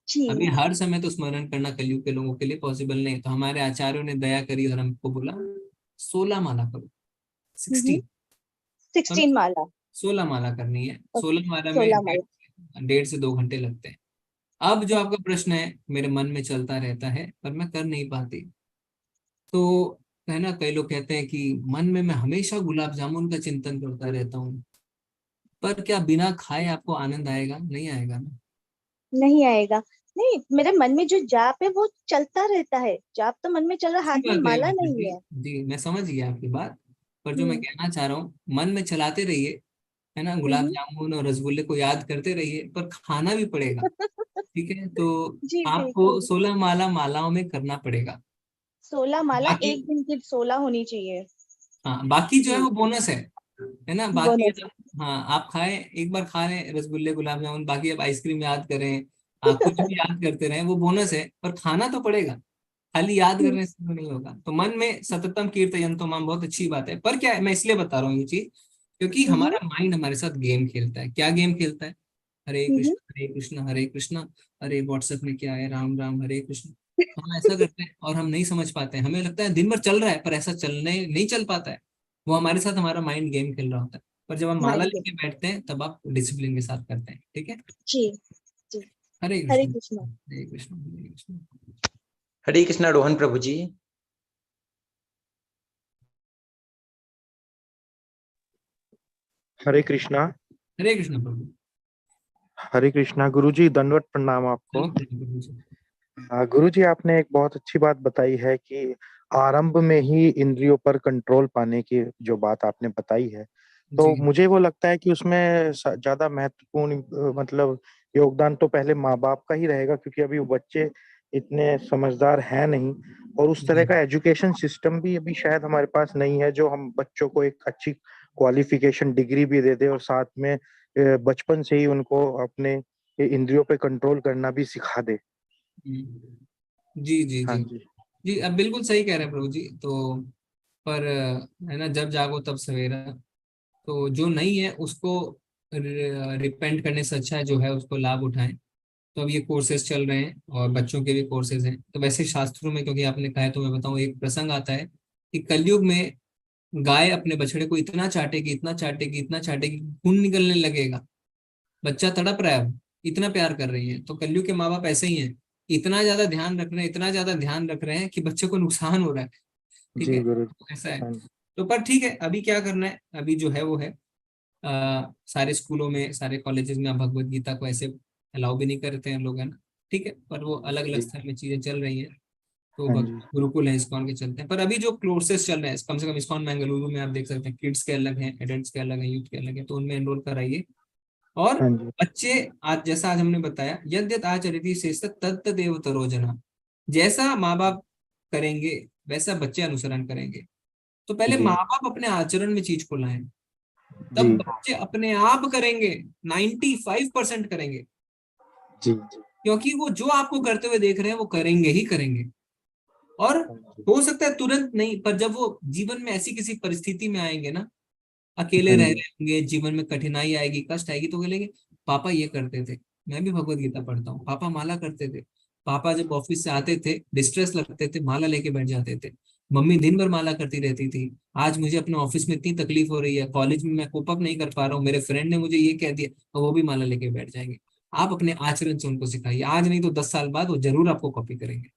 अभी जी। हर समय तो स्मरण करना कलयुग के लोगों के लिए पॉसिबल नहीं, तो हमारे आचार्यों ने दया करी और हमको बोला 16 माला करो, 16। 16 माला। 16 माला करनी है, 16 माला में 16 माला। 1.5 से 2 घंटे लगते हैं। अब जो आपका प्रश्न है, मेरे मन में चलता रहता है पर मैं कर नहीं पाती, तो है ना, कई लोग कहते हैं कि मन में मैं हमेशा गुलाब जामुन का चिंतन करता रहता हूँ, पर क्या बिना खाए आपको आनंद आएगा? नहीं आएगा ना। नहीं आएगा। नहीं, मेरे मन में जो जाप है वो चलता रहता है, जाप तो मन में चल रहा, अच्छी हाथ में बात है माला माता नहीं जी। है। जी मैं समझ गया आपकी बात, पर जो मैं हम्म। कहना चाह रहा हूँ, मन में चलाते रहिए, है ना, गुलाब हम्म। जामुन और रसगुल्ले को याद करते रहिए, पर खाना भी पड़ेगा। ठीक है, तो जी आपको बिल्कुल। 16 मालाओं में करना पड़ेगा। 16 माला बाकी, एक दिन की 16 होनी चाहिए। हाँ बाकी जो है जी। वो बोनस है ना, बाकी बोनस। हाँ आप खाएं, एक बार खा लें रसगुल्ले गुलाब जामुन, बाकी आप आइसक्रीम याद करें, आप कुछ भी याद करते रहें, वो बोनस है, पर खाना तो पड़ेगा। खाली याद करने से तो नहीं होगा। तो मन में सततम कीर्तयन्तो माम बहुत अच्छी बात है, पर क्या है, मैं इसलिए बता रहा हूँ ये चीज, क्योंकि हमारा माइंड हमारे साथ गेम खेलता है। क्या गेम खेलता है? हरे कृष्ण हरे कृष्ण हरे कृष्ण, अरे व्हाट्सएप में क्या है, राम राम हरे कृष्ण। हम ऐसा करते हैं और हम नहीं समझ पाते हैं, हमें लगता है दिन भर चल रहा है, पर ऐसा चलने नहीं चल पाता है। वो हमारे साथ हमारा माइंड गेम खेल रहा होता है। पर जब हम माला माइंड। लेके बैठते हैं तब आप डिसिप्लिन के साथ करते हैं। ठीक है, जी। जी। हरे हरे कृष्ण कृष्णा। हरे कृष्ण हरे कृष्ण। हरे कृष्णा रोहन प्रभु जी। हरे कृष्णा। हरे कृष्ण प्रभु। हरे कृष्णा गुरुजी, दंडवत प्रणाम आपको। दंडवत प्रभु जी। गुरुजी, आपने एक बहुत अच्छी बात बताई है कि आरंभ में ही इंद्रियों पर कंट्रोल पाने की जो बात आपने बताई है, तो जी मुझे वो लगता है कि उसमें ज्यादा महत्वपूर्ण मतलब योगदान तो पहले माँ बाप का ही रहेगा, क्योंकि अभी वो बच्चे इतने समझदार हैं नहीं, और उस तरह जी का एजुकेशन सिस्टम भी अभी शायद हमारे पास नहीं है जो हम बच्चों को एक अच्छी क्वालिफिकेशन डिग्री भी दे दे और साथ में बचपन से ही उनको अपने इंद्रियों पे कंट्रोल करना भी सिखा दे। जी जी हाँ जी जी। जी, अब बिल्कुल सही कह रहे हैं प्रभु जी। तो पर है ना, जब जागो तब सवेरा, तो जो नहीं है उसको रिपेंट करने से अच्छा है जो है उसको लाभ उठाएं। तो अब ये कोर्सेज चल रहे हैं और बच्चों के भी कोर्सेज हैं। तो वैसे शास्त्रों में, क्योंकि आपने कहा है तो मैं बताऊं, एक प्रसंग आता है कि कलयुग में गाय अपने बछड़े को इतना चाटेगी इतना चाटेगी इतना चाटेगी, खून निकलने लगेगा। बच्चा तड़प रहा है, अब इतना प्यार कर रही है। तो कलयुग के माँ बाप ऐसे ही हैं, इतना ज्यादा ध्यान रख रहे हैं, इतना ज्यादा ध्यान रख रहे हैं कि बच्चे को नुकसान हो रहा है। ठीक जी है, गुरु। ऐसा है। हाँ जी। तो पर ठीक है, अभी क्या करना है, अभी जो है वो है, सारे स्कूलों में सारे कॉलेजेस में अब भगवत गीता को ऐसे अलाउ भी नहीं करते हैं लोग, है ना। ठीक है, पर वो अलग अलग जी। स्तर में चीजें चल रही हैं। तो हाँ जी। गुरुकुल है, इस्कॉन के चलते हैं। पर अभी जो कोर्सेज चल रहे हैं, कम से कम इस्कॉन बेंगलुरु में आप देख सकते हैं, किड्स के अलग हैं, एडल्ट्स के अलग हैं, यूथ के अलग हैं, तो उनमें एनरोल कराइए। और हाँ जी। बच्चे, आज जैसा आज हमने बताया, यद्यत आचरति शेषतः तत्तदेव तरोजना, जैसा माँ बाप करेंगे वैसा बच्चे अनुसरण करेंगे। तो पहले जी। माँ बाप अपने आचरण में चीज को लाएं, जी। तब बच्चे अपने आप करेंगे। 95% करेंगे, जी। क्योंकि वो जो आपको करते हुए देख रहे हैं वो करेंगे ही करेंगे। और हाँ जी। हो सकता है तुरंत नहीं, पर जब वो जीवन में ऐसी किसी परिस्थिति में आएंगे ना, अकेले हाँ रह जी। रहे होंगे, जीवन में कठिनाई आएगी, कष्ट आएगी, तो बोलेंगे पापा ये करते थे, मैं भी भगवत गीता पढ़ता हूँ, पापा माला करते थे, पापा जब ऑफिस से आते थे डिस्ट्रेस लगते थे माला लेके बैठ जाते थे, मम्मी दिन भर माला करती रहती थी, आज मुझे अपने ऑफिस में इतनी तकलीफ हो रही है, कॉलेज में मैं कोप अप नहीं कर पा रहा हूँ, मेरे फ्रेंड ने मुझे ये कह दिया, और वो भी माला लेके बैठ जाएंगे। आप अपने आचरण से उनको सिखाइए, आज नहीं तो 10 साल बाद वो जरूर आपको कॉपी करेंगे।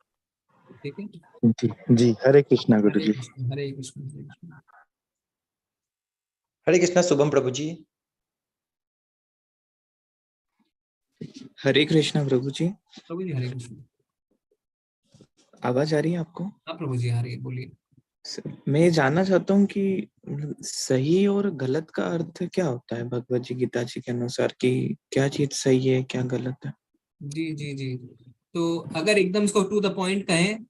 ठीक है। जी जी, हरे कृष्णा गुरु हरे जी। कृष्ण, हरे कृष्ण, हरे कृष्ण। हरे कृष्णा शुभम प्रभु जी। हरे कृष्णा प्रभु जी। प्रभु जी हरे कृष्ण। आवाज आ रही है आपको? हाँ प्रभु जी आ रही है, बोलिए। मैं ये जानना चाहता हूँ कि सही और गलत का अर्थ क्या होता है भगवत जी गीता जी के अनुसार, कि क्या चीज सही है क्या गलत है? जी जी जी। तो अगर एकदम इसको टू द पॉइंट कहें,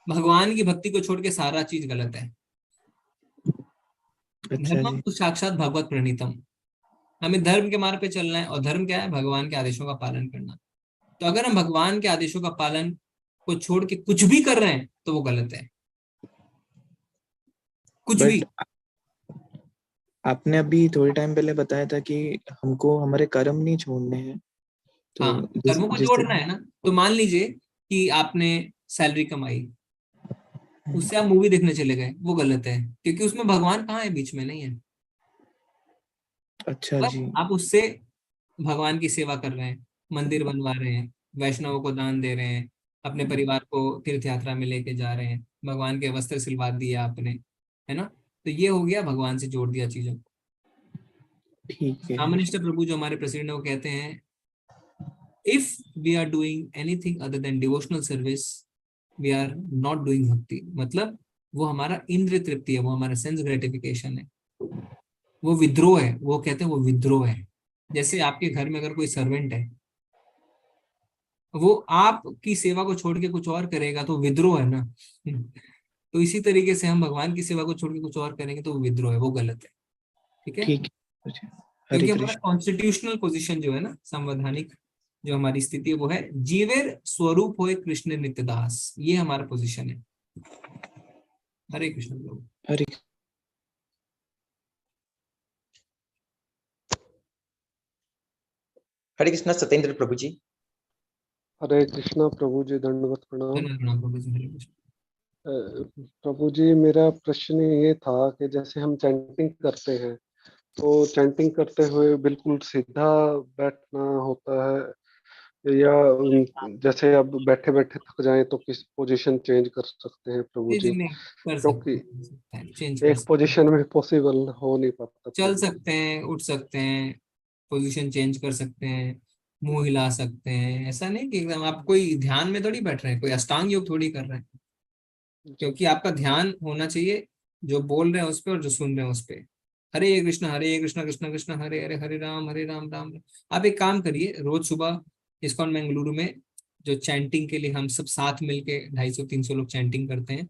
भगवान की भक्ति को छोड़ के सारा चीज गलत है। अच्छा धर्मम जी। तो साक्षात भगवत प्रणीतम। हमें धर्म के मार्ग पे चलना है, और धर्म क्या है? भगवान के आदेशों का पालन करना। तो अगर हम भगवान के आदेशों का पालन को छोड़ के कुछ भी कर रहे हैं तो वो गलत है, कुछ भी। बट आपने अभी थोड़ी टाइम पहले बताया था कि हमको हमारे कर्म नहीं छोड़ने हैं, तो हाँ, कर्मों को जोड़ना है ना। तो मान लीजिए कि आपने सैलरी कमाई, उससे आप मूवी देखने चले गए, वो गलत है, क्योंकि उसमें भगवान कहाँ है? बीच में नहीं है। अच्छा पर जी। आप उससे भगवान की सेवा कर रहे हैं, मंदिर बनवा रहे हैं, वैष्णवों को दान दे रहे हैं, अपने परिवार को तीर्थ यात्रा में लेके जा रहे हैं, भगवान के वस्त्र सिलवा दिए आपने, है ना। तो ये हो गया, भगवान से जोड़ दिया चीजों को। ठीक है। रामनिष्ठ प्रभु जो हमारे प्रेसिडेंट है, वो कहते हैं, if we are doing anything other than devotional service, we are not doing bhakti. मतलब वो हमारा इंद्रिय तृप्ति है, वो हमारा सेंस ग्रेटिफिकेशन है, वो विद्रोह है। वो कहते हैं वो विद्रोह है। जैसे आपके घर में अगर कोई सर्वेंट है, वो आपकी सेवा को छोड़ के कुछ और करेगा तो विद्रोह है ना। तो इसी तरीके से हम भगवान की सेवा को छोड़ के कुछ और करेंगे तो वो विद्रोह है, वो गलत है। ठीक है। ठीक है। हरे क्योंकि हमारा कृष्ण। कॉन्स्टिट्यूशनल पोजीशन जो है ना, संवैधानिक जो हमारी स्थिति है, वो है जीवेर स्वरूप होए कृष्ण नित्यदास। ये हमारा पोजीशन है। हरे कृष्ण प्रभु। हरे हरे कृष्णा सत्येंद्र प्रभु जी। हरे कृष्णा प्रभु जी, दंडवत प्रणाम। धन्यवाद प्रणाम प्रभु जी, हरे कृष्ण। प्रभु जी, मेरा प्रश्न ये था कि जैसे हम चैंटिंग करते हैं, तो चैंटिंग करते हुए बिल्कुल सीधा बैठना होता है, या जैसे अब बैठे बैठे थक जाएं तो किस पोजीशन चेंज कर सकते हैं प्रभु जी जी, जी? नहीं कर क्योंकि सकते हैं, चेंज कर एक सकते हैं, पोजीशन में पॉसिबल हो नहीं पाता चल प्रभु जी। सकते हैं, उठ सकते हैं, पोजीशन चेंज कर सकते हैं, मुंह हिला सकते हैं। ऐसा नहीं कि एकदम आप कोई ध्यान में थोड़ी बैठ रहे हैं, कोई अष्टांग योग थोड़ी कर रहे हैं। जी क्योंकि आपका ध्यान होना चाहिए जो बोल रहे हैं उस पे और जो सुन रहे हैं उस पे। हरे कृष्ण कृष्ण कृष्ण हरे हरे, हरे राम राम राम। आप एक काम करिए, रोज सुबह इस्कॉन बेंगलुरु में जो चैंटिंग के लिए हम सब साथ मिलके 250-300 लोग चैंटिंग करते हैं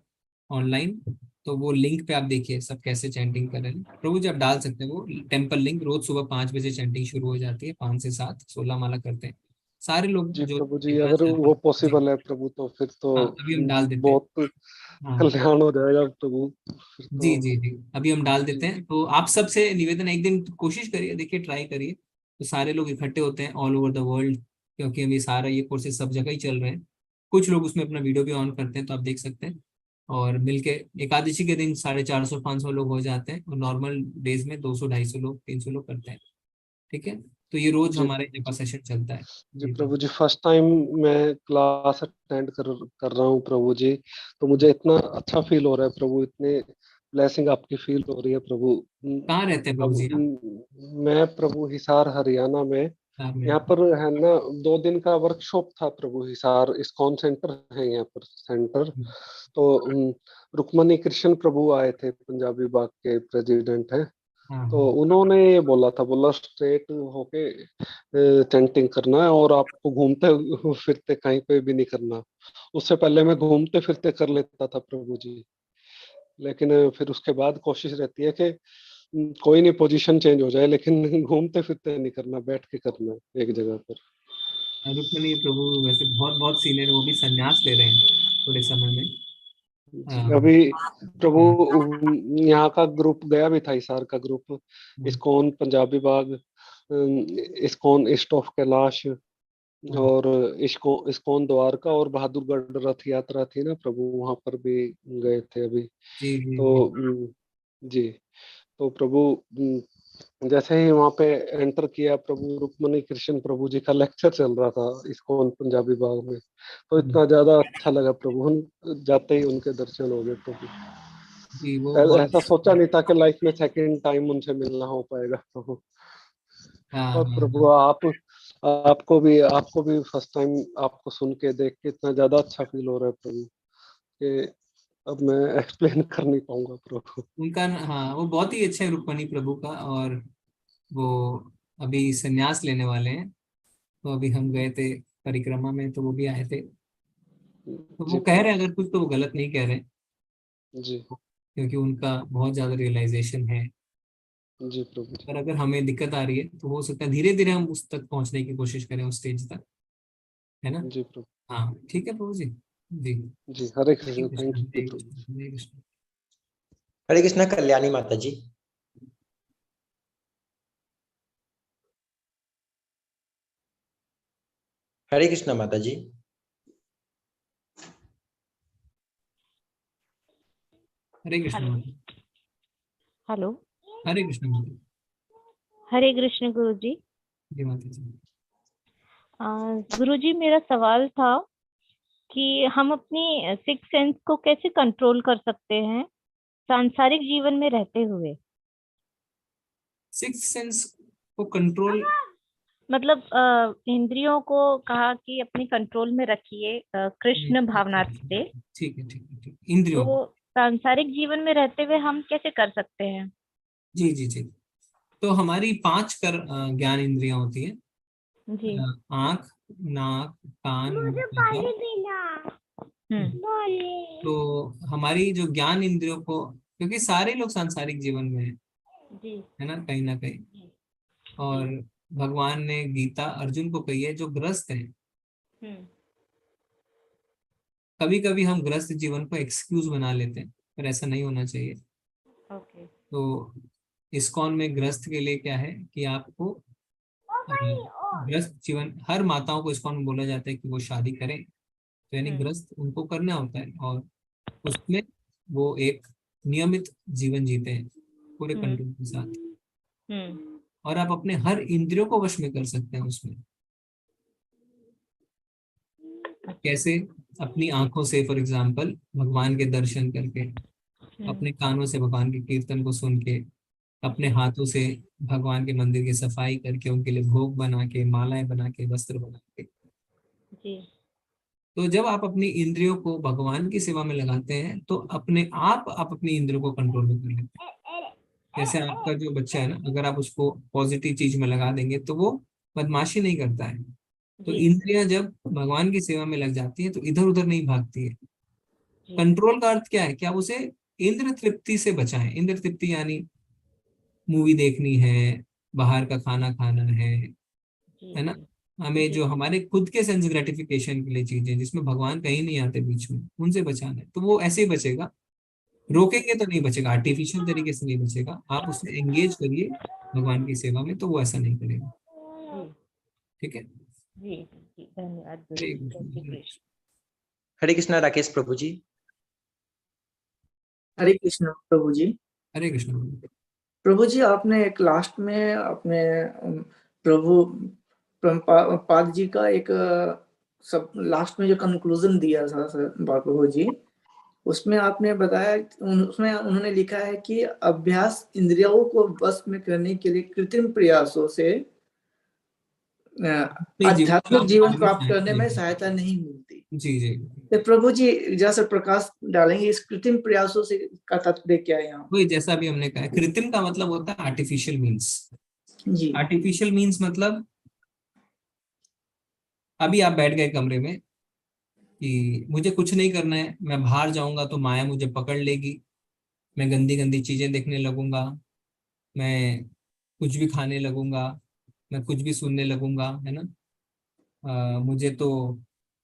ऑनलाइन, तो वो लिंक पे आप देखिए सब कैसे चैंटिंग कर रहे हैं। प्रभु जी आप डाल सकते हैं वो टेम्पल लिंक। रोज सुबह 5 बजे चैंटिंग शुरू हो जाती है, 5 से 7 16 माला करते हैं सारे लोग जी जो प्रभु जी, यहाँ अगर से वो जी। पॉसिबल है प्रभु तो फिर तो हाँ अभी हम डाल देते हैं। बहुत हाँ कल्याण हो जाएगा प्रभु, फिर जी तो। जी जी, अभी हम डाल देते जी हैं। तो आप सबसे निवेदन है, एक दिन कोशिश करिए, देखिए ट्राई करिए। तो सारे लोग इकट्ठे होते हैं ऑल ओवर द वर्ल्ड, क्योंकि अभी सारा ये कोर्सेज सब जगह ही चल रहे हैं। कुछ लोग उसमें अपना वीडियो भी ऑन करते हैं, तो आप देख सकते हैं। और मिलके एकादशी के दिन 450-500 लोग हो जाते हैं, और नॉर्मल डेज में 200-250 लोग 300 लोग करते हैं। ठीक है। तो ये रोज जी हमारे जब सेशन चलता है। जी जी प्रभु जी, फर्स्ट टाइम मैं क्लास अटेंड कर रहा हूँ प्रभु जी, तो मुझे इतना अच्छा फील हो रहा है प्रभु, इतने ब्लेसिंग आपकी फील हो रही है प्रभु। कहाँ रहते हैं प्रभु अब जी आप? मैं प्रभु हिसार हरियाणा में, कार में। यहाँ पर है ना 2 दिन का वर्कशॉप था प्रभु, हिसार इस्कॉन सेंटर है यहाँ पर सेंटर। तो रुक्मणी कृष्ण प्रभु आए थे, पंजाबी बाग के प्रेसिडेंट है। हाँ तो हाँ। उन्होंने ये बोला था, बोला स्ट्रेट होके चैंटिंग करना है, और आपको घूमते फिरते कहीं पे भी नहीं करना। उससे पहले मैं घूमते फिरते कर लेता था प्रभु जी, लेकिन फिर उसके बाद कोशिश रहती है कि कोई नहीं, पोजीशन चेंज हो जाए, लेकिन घूमते फिरते नहीं करना, बैठ के करना है एक जगह पर। रुक्मणी प्रभु वैसे बहुत बहुत सीनियर है, वो भी संन्यास ले रहे हैं थोड़े समय में। जी हाँ। अभी प्रभु हाँ। यहाँ का ग्रुप गया भी था, हिसार का ग्रुप, हाँ। ISKCON Punjabi Bagh, ISKCON east of Kailash, और इस्कॉन द्वारका और बहादुरगढ़ रथ यात्रा थी ना प्रभु, वहां पर भी गए थे अभी। जी जी तो जी, तो प्रभु जैसे ही वहां पे एंटर किया, प्रभु रुक्मणी कृष्ण प्रभु जी का लेक्चर चल रहा था इस्कॉन पंजाबी बाग में, तो इतना ज्यादा अच्छा लगा प्रभु, हम जाते ही उनके दर्शन हो गए प्रभु। जी, वो बहुत ऐसा सोचा नहीं था कि लाइफ में सेकंड टाइम उनसे मिलना हो पाएगा प्रभु। हाँ और हाँ प्रभु आपको भी फर्स्ट टाइम आपको सुन के देख के इतना ज्यादा अच्छा फील हो रहा है प्रभु कि अब मैं एक्सप्लेन कर नहीं पाऊंगा प्रभु। उनका हाँ, वो बहुत ही अच्छा है रुक्मणी प्रभु का। और वो अभी संन्यास लेने वाले हैं, तो अभी हम गए थे परिक्रमा में, तो वो भी आए थे। तो वो जी कह रहे प्रभु हैं अगर कुछ, तो वो गलत नहीं कह रहे, जी क्योंकि उनका बहुत ज्यादा रियलाइजेशन है। जी प्रभु जी पर अगर हमें दिक्कत आ रही है तो हो सकता है धीरे धीरे हम उस तक पहुंचने की कोशिश करें, उस स्टेज तक, है ना। जी प्रभु हाँ ठीक है प्रभु जी। जी जी। हरे हरे कृष्ण, कृष्ण थैंक यू हरे प्रभु। कृष्ण हरे कृष्ण। हरे कृष्णा कल्याणी माता जी। हरे कृष्णा माता जी। हरे कृष्ण हेलो माता। हेलो हरे कृष्ण माता। हरे कृष्ण गुरु जी। जी माता जी। गुरु जी, मेरा सवाल था कि हम अपनी सिक्स सेंस को कैसे कंट्रोल कर सकते हैं सांसारिक जीवन में रहते हुए। सिक्स सेंस को कंट्रोल, मतलब इंद्रियों को कहा कि अपनी कंट्रोल में रखिए कृष्ण भावना से। ठीक है ठीक है ठीक है। इंद्रियों को, तो सांसारिक जीवन में रहते हुए हम कैसे कर सकते हैं। जी जी जी। तो हमारी 5 ज्ञान इंद्रियां होती है। जी। आंख, नाक, कान, मुंह, त्वचा। तो हमारी जो ज्ञान इंद्रियों को, क्योंकि सारे लोग सांसारिक जीवन में जी है ना, कहीं ना कहीं। जी और भगवान ने गीता अर्जुन को कही है, जो ग्रस्त है। हम्म कभी कभी हम ग्रस्त जीवन को एक्सक्यूज बना लेते हैं, पर ऐसा नहीं होना चाहिए। ओके। तो इस्कॉन में ग्रस्त के लिए क्या है कि आपको ग्रस्त जीवन, हर माताओं को इस्कॉन में बोला जाता है कि वो शादी करें, तो यानी ग्रस्त उनको करना होता है, और उसमें वो एक नियमित जीवन जीते हैं पूरे कंट्रोल के साथ। हम्म और आप अपने हर इंद्रियों को वश में कर सकते हैं उसमें। कैसे? अपनी आंखों से फॉर एग्जाम्पल भगवान के दर्शन करके, अपने कानों से भगवान के कीर्तन को सुन के, अपने हाथों से भगवान के मंदिर की सफाई करके, उनके लिए भोग बना के, मालाएं बना के, वस्त्र बना के। जी तो जब आप अपनी इंद्रियों को भगवान की सेवा में लगाते हैं, तो अपने आप अपनी इंद्रियों को कंट्रोल में कर लेते हैं। जैसे आपका जो बच्चा है ना, अगर आप उसको पॉजिटिव चीज में लगा देंगे तो वो बदमाशी नहीं करता है। तो जी इंद्रियां जब भगवान की सेवा में लग जाती है तो इधर उधर नहीं भागती है। जी कंट्रोल का अर्थ क्या है? क्या उसे इंद्र तृप्ति से बचाएं। इंद्र तृप्ति यानी मूवी देखनी है, बाहर का खाना खाना जी है ना। जी हमें जी जो हमारे खुद के सेंस ग्रेटिफिकेशन के लिए चीजें जिसमें भगवान कहीं नहीं आते बीच में, उनसे बचाना है, तो वो ऐसे ही बचेगा। रोकेंगे तो नहीं बचेगा, आर्टिफिशियल तरीके से नहीं बचेगा। आप उससे एंगेज करिए भगवान की सेवा में, तो वो ऐसा नहीं करेगा। ठीक है। जी जी धन्यवाद गुरु हरे जी। कृष्ण जय श्री हरे कृष्ण। हरे कृष्णा राकेश प्रभु जी। हरे कृष्ण प्रभु जी। हरे कृष्ण। प्रभु जी, आपने एक लास्ट में अपने प्रभु पाद जी का एक सब लास्ट में जो कंक्लूजन दिया था प्रभु जी, उसमें आपने बताया, उसमें उन्होंने लिखा है कि अभ्यास इंद्रियों को बस में करने के लिए कृत्रिम प्रयासों से आध्यात्मिक जीवन प्राप्त करने में सहायता नहीं मिलती। जी जी। तो प्रभु जी जैसे प्रकाश डालेंगे इस कृत्रिम प्रयासों से का तात्पर्य क्या है यहाँ? वही जैसा अभी हमने कहा, कृत्रिम का मतलब होता है आर्टिफिशियल मीन्स। जी। आर्टिफिशियल मीन्स मतलब अभी आप बैठ गए कमरे में कि मुझे कुछ नहीं करना है, मैं बाहर जाऊंगा तो माया मुझे पकड़ लेगी, मैं गंदी गंदी चीजें देखने लगूंगा, मैं कुछ भी खाने लगूंगा, मैं कुछ भी सुनने लगूंगा, है ना। मुझे तो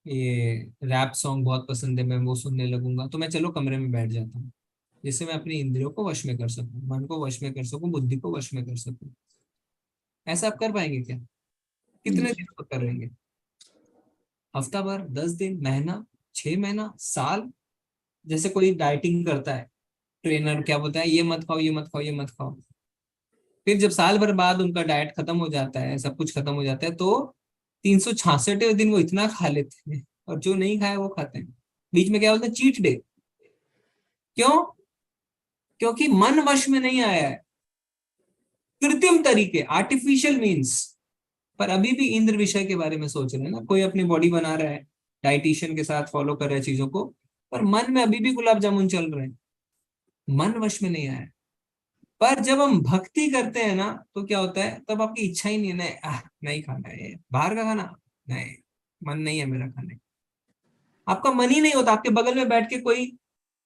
ये रैप सॉन्ग बहुत पसंद है, मैं वो सुनने लगूंगा। तो मैं चलो कमरे में बैठ जाता हूँ, जिससे मैं अपनी इंद्रियों को वश में कर सकूं, मन को वश में कर सकूं, बुद्धि को वश में कर सकूं। ऐसा आप कर पाएंगे क्या? कितने दिन तक करेंगे? हफ्ता भर, 10 दिन, महीना, 6 महीना, साल। जैसे कोई डाइटिंग करता है, ट्रेनर क्या बोलता है, ये मत खाओ, ये मत खाओ, ये मत खाओ। फिर जब साल भर बाद उनका डाइट खत्म हो जाता है, सब कुछ खत्म हो जाता है, तो 366वें दिन वो इतना खा लेते हैं, और जो नहीं खाए वो खाते हैं। बीच में क्या बोलते हैं, चीट डे। क्यों? क्योंकि मन वश में नहीं आया है, कृत्रिम तरीके, आर्टिफिशियल मीन्स। पर अभी भी इंद्र विषय के बारे में सोच रहे हैं ना, कोई अपनी बॉडी बना रहा है, डाइटिशियन के साथ फॉलो कर रहा है चीजों को, पर मन में अभी भी गुलाब जामुन चल रहे हैं, मन वश में नहीं आया है। पर जब हम भक्ति करते हैं ना, तो क्या होता है, तब आपकी इच्छा ही नहीं है, नहीं, नहीं खाना है बाहर का खाना, नहीं, मन नहीं है मेरा खाने। आपका मन ही नहीं होता, आपके बगल में बैठ के कोई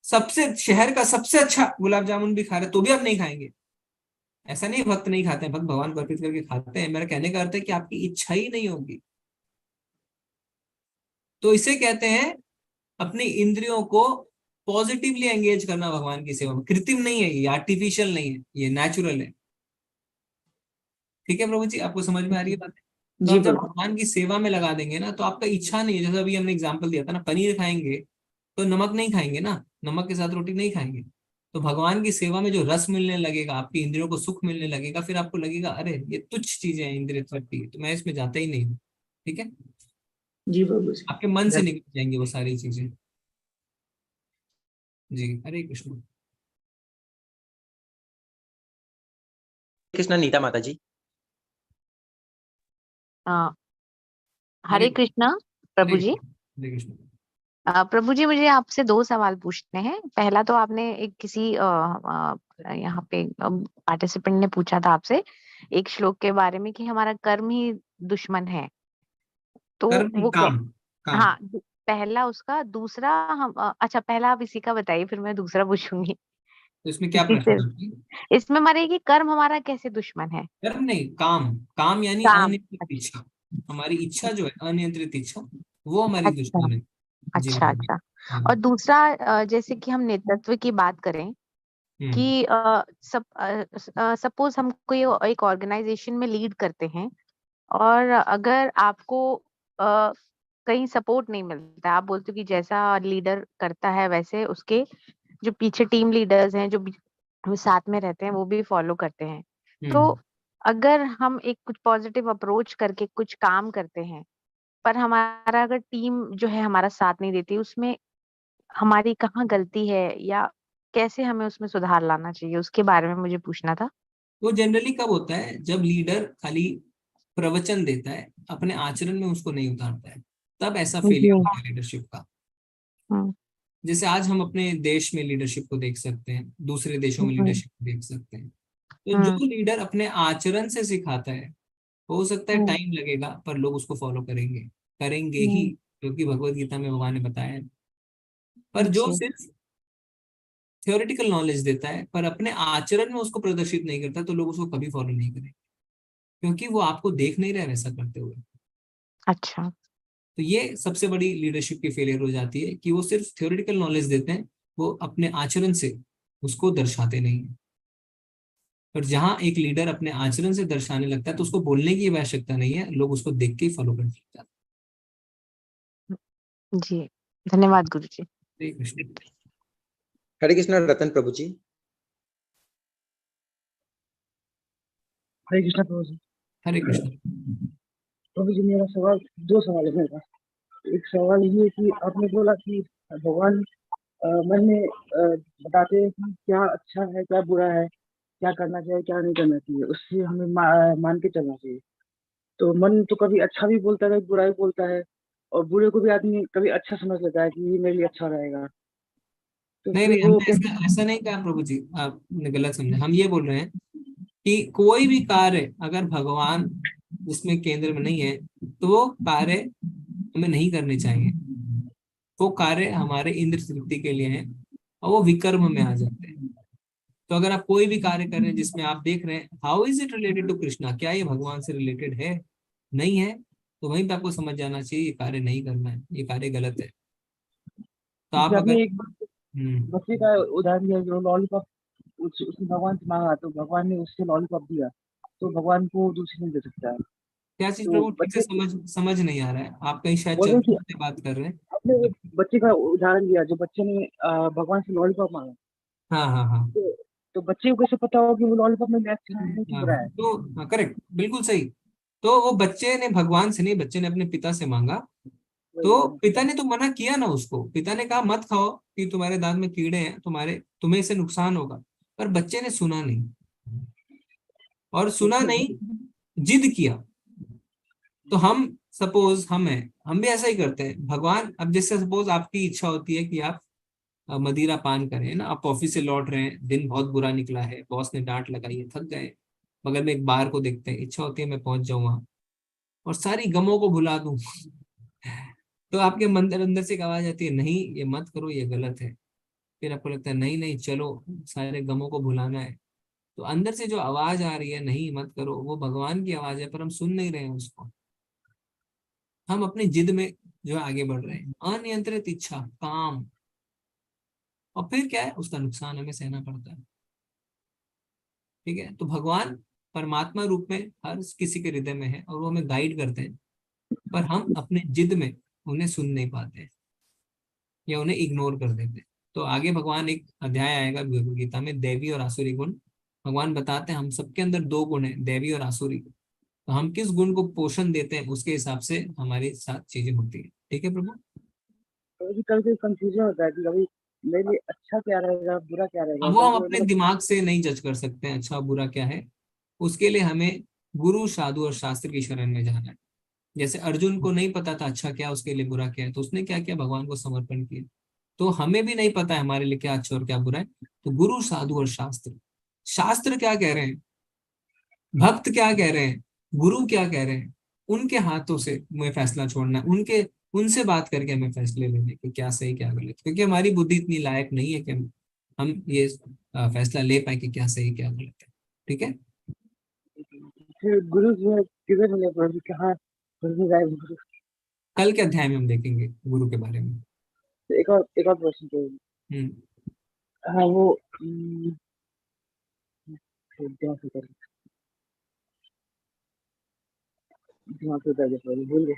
सबसे शहर का सबसे अच्छा गुलाब जामुन भी खा रहे तो भी आप नहीं खाएंगे। ऐसा नहीं भक्त नहीं खाते हैं, भक्त भगवान को अर्पित करके खाते हैं। मेरा कहने का अर्थ है कि आपकी इच्छा ही नहीं होगी। तो इसे कहते हैं अपनी इंद्रियों को पॉजिटिवली एंगेज करना भगवान की सेवा में। कृत्रिम नहीं है ये, आर्टिफिशियल नहीं है, ये नेचुरल है। ठीक है प्रभु जी, आपको समझ में आ रही है बात? तो आप जब भगवान की सेवा में लगा देंगे ना, तो आपका इच्छा नहीं है। जैसे अभी हमने एग्जाम्पल दिया था ना, पनीर खाएंगे तो नमक नहीं खाएंगे ना, नमक के साथ रोटी नहीं खाएंगे। तो भगवान की सेवा में जो रस मिलने लगेगा, आपकी इंद्रियों को सुख मिलने लगेगा, फिर आपको लगेगा अरे ये तुच्छ चीजें हैं इंद्रिय तृप्ति, तो मैं इसमें जाता ही नहीं हूँ। ठीक है जी बाबू जी। आपके मन से निकल जाएंगी वो सारी चीजें। जी हरे कृष्ण। कृष्णा नीता माता जी। हरे कृष्णा प्रभु जी। हरे कृष्ण। प्रभु जी, मुझे आपसे 2 सवाल पूछने हैं। पहला तो आपने एक किसी यहाँ पे पार्टिसिपेंट ने पूछा था आपसे एक श्लोक के बारे में कि हमारा कर्म ही दुश्मन है, तो कर्म वो काम, काम। हाँ, पहला उसका। दूसरा हम अच्छा, पहला आप इसी का बताइए, फिर मैं दूसरा पूछूंगी। तो इसमें क्या इसी से प्रश्न? इसमें हमारे कि कर्म हमारा कैसे दुश्मन है? कर्म नहीं, काम। काम यानी काम। अनियंत्रित इच्छा। हमारी इच्छा जो है, अनियंत्रित इच्छा, वो हमारी अच्छा दुश्मन है। जी अच्छा बताइए। अच्छा। और दूसरा, जैसे कि हम नेतृत्व की बात करें कि सपोज हम कोई एक ऑर्गेनाइजेशन में लीड करते हैं, और अगर आपको कहीं सपोर्ट नहीं मिलता, आप बोलते हो कि जैसा लीडर करता है वैसे उसके जो पीछे टीम लीडर्स हैं, जो साथ में रहते हैं, वो भी फॉलो करते हैं। तो अगर हम एक कुछ पॉजिटिव अप्रोच करके कुछ काम करते हैं, पर हमारा अगर टीम जो है हमारा साथ नहीं देती, उसमें हमारी कहाँ गलती है, या कैसे हमें उसमें सुधार लाना चाहिए, उसके बारे में मुझे पूछना था। वो जनरली कब होता है, जब लीडर खाली प्रवचन देता है, अपने आचरण में उसको नहीं उतारता है, तब ऐसा फेलियर होता है लीडरशिप का। जैसे आज हम अपने देश में लीडरशिप को देख सकते हैं, दूसरे देशों में लीडरशिप को देख सकते हैं। तो जो लीडर अपने आचरण से सिखाता है, हो सकता है टाइम लगेगा, पर लोग उसको फॉलो करेंगे, करेंगे ही, क्योंकि भगवत गीता में भगवान ने बताया है। पर जो सिर्फ थियोरेटिकल नॉलेज देता है, पर अपने आचरण में उसको प्रदर्शित नहीं करता, तो लोग उसको कभी फॉलो नहीं करेंगे, क्योंकि वो आपको देख नहीं रहे वैसा करते हुए। अच्छा। तो ये सबसे बड़ी लीडरशिप की फेलियर हो जाती है कि वो सिर्फ थियोरेटिकल नॉलेज देते हैं, वो अपने आचरण से उसको दर्शाते नहीं है। पर जहां एक लीडर अपने आचरण से दर्शाने लगता है, तो उसको बोलने की आवश्यकता नहीं है, लोग उसको देख के ही फॉलो करने लगते हैं। जी धन्यवाद गुरु जी। हरे कृष्ण। हरे कृष्णा रतन प्रभु जी। हरे कृष्णा प्रभु जी। हरे कृष्ण। प्रभु जी, मेरा सवाल 2 सवाल है मेरे पास। एक सवाल ये कि आपने बोला कि भगवान मन में बताते हैं कि क्या अच्छा है, क्या बुरा है, क्या करना चाहिए, क्या नहीं करना चाहिए, उससे हमें मान के चलना चाहिए। तो मन तो कभी अच्छा भी बोलता है, कभी बुरा भी बोलता है, और बुरे को भी आदमी कभी अच्छा समझ लेता है कि ये मेरे लिए अच्छा रहेगा। तो नहीं फिर नहीं, वो हमने ऐसा नहीं कहा प्रभु जी, आपने गलत समझा। हम ये बोल रहे हैं कि कोई भी कार्य अगर भगवान उसमें केंद्र में नहीं है, तो वो कार्य हमें नहीं करने चाहिए। वो कार्य हमारे इंद्र तृप्ति के लिए है, और वो विकर्म में आ जाते हैं। तो अगर आप कोई भी कार्य कर रहे हैं जिसमें आप देख रहे हैं how is it related to Krishna, क्या ये भगवान से रिलेटेड है, नहीं है, तो वहीं पे आपको समझ जाना चाहिए ये कार्य नहीं करना है, ये कार्य गलत है। तो आप अगर आपने एक बच्चे का उदाहरण दिया जो लॉलीपॉप उसने भगवान से मांगा, तो भगवान ने उससे लॉलीपॉप दिया, तो भगवान को दूसरी नहीं दे सकता है। क्या चीज तो प्रभु, ठीक से बच्चे समझ नहीं आ रहा है, आप कहीं शायद बोल रहे हैं चलते कि फिरते बात कर रहे हैं। आपने एक बच्चे का उदाहरण दिया, जो बच्चे ने भगवान से लॉलीपॉप मांगा, हाँ हाँ हाँ तो बच्चे को कैसे पता हो कि वो लॉलीपॉप में अच्छा है कि हाँ बुरा है? तो हाँ, करेक्ट, बिल्कुल सही। तो वो बच्चे ने भगवान से नहीं, बच्चे ने अपने पिता से मांगा, तो पिता ने तो मना किया ना उसको, पिता ने कहा मत खाओ कि तुम्हारे दांत में कीड़े हैं, तुम्हें इससे नुकसान होगा, पर बच्चे ने सुना नहीं, और सुना नहीं, जिद किया। तो हम सपोज हम भी ऐसा ही करते हैं। भगवान, अब जैसे सपोज आपकी इच्छा होती है कि आप मदिरा पान करें ना, आप ऑफिस से लौट रहे हैं, दिन बहुत बुरा निकला है, बॉस ने डांट लगाई है, थक गए, बगल में एक बार को देखते हैं, इच्छा होती है मैं पहुंच जाऊं वहां और सारी गमों को भुला दूं। तो आपके अंदर अंदर से एक आवाज आती है, नहीं ये मत करो, ये गलत है। फिर आपको लगता है नहीं नहीं चलो, सारे गमों को भुलाना है। तो अंदर से जो आवाज आ रही है नहीं मत करो, वो भगवान की आवाज है, पर हम सुन नहीं रहे हैं उसको। हम अपनी जिद में जो है आगे बढ़ रहे हैं, अनियंत्रित इच्छा, काम, और फिर क्या है, उसका नुकसान हमें सहना पड़ता है। ठीक है, तो भगवान परमात्मा रूप में हर किसी के हृदय में है और वो हमें गाइड करते हैं, पर हम अपने जिद में उन्हें सुन नहीं पाते या उन्हें इग्नोर कर देते। तो आगे भगवान एक अध्याय आएगा भगवद गीता में, दैवी और आसुरी गुण। भगवान बताते हैं हम सबके अंदर दो गुण है, दैवी और आसुरी। तो हम किस गुण को पोषण देते हैं उसके हिसाब से हमारे साथ चीजें होती है। ठीक है प्रभु। कभी कभी कंफ्यूजन होता है कि कभी मेरे लिए अच्छा क्या रहेगा, बुरा क्या रहेगा, अब वो हम कभी अपने मतलब दिमाग से नहीं जज कर सकते हैं अच्छा बुरा क्या है, उसके लिए हमें गुरु साधु और शास्त्र की शरण में जाना है। जैसे अर्जुन को नहीं पता था अच्छा क्या, उसके लिए बुरा क्या है, तो उसने क्या किया, भगवान को समर्पण किया। तो हमें भी नहीं पता है हमारे लिए क्या अच्छा और क्या बुरा है, तो गुरु साधु और शास्त्र, शास्त्र क्या कह रहे हैं, भक्त क्या कह रहे हैं, गुरु क्या कह रहे हैं, उनके हाथों से हमें फैसला छोड़ना है, उनसे बात करके हमें फैसले लेने कि क्या सही क्या गलत, क्योंकि हमारी बुद्धि इतनी लायक नहीं है कि हम ये फैसला ले पाए कि क्या सही क्या गलत है। ठीक है, फिर गुरु जो है किधर मिले प्रभु, कहाँ गुरु जाए गुरु? कल के अध्याय में हम देखेंगे गुरु के बारे में। तो एक और प्रश्न प्रभु। हम्म, हाँ वो दिमाग से कर दिमाग से कर प्रभु, भूल गए।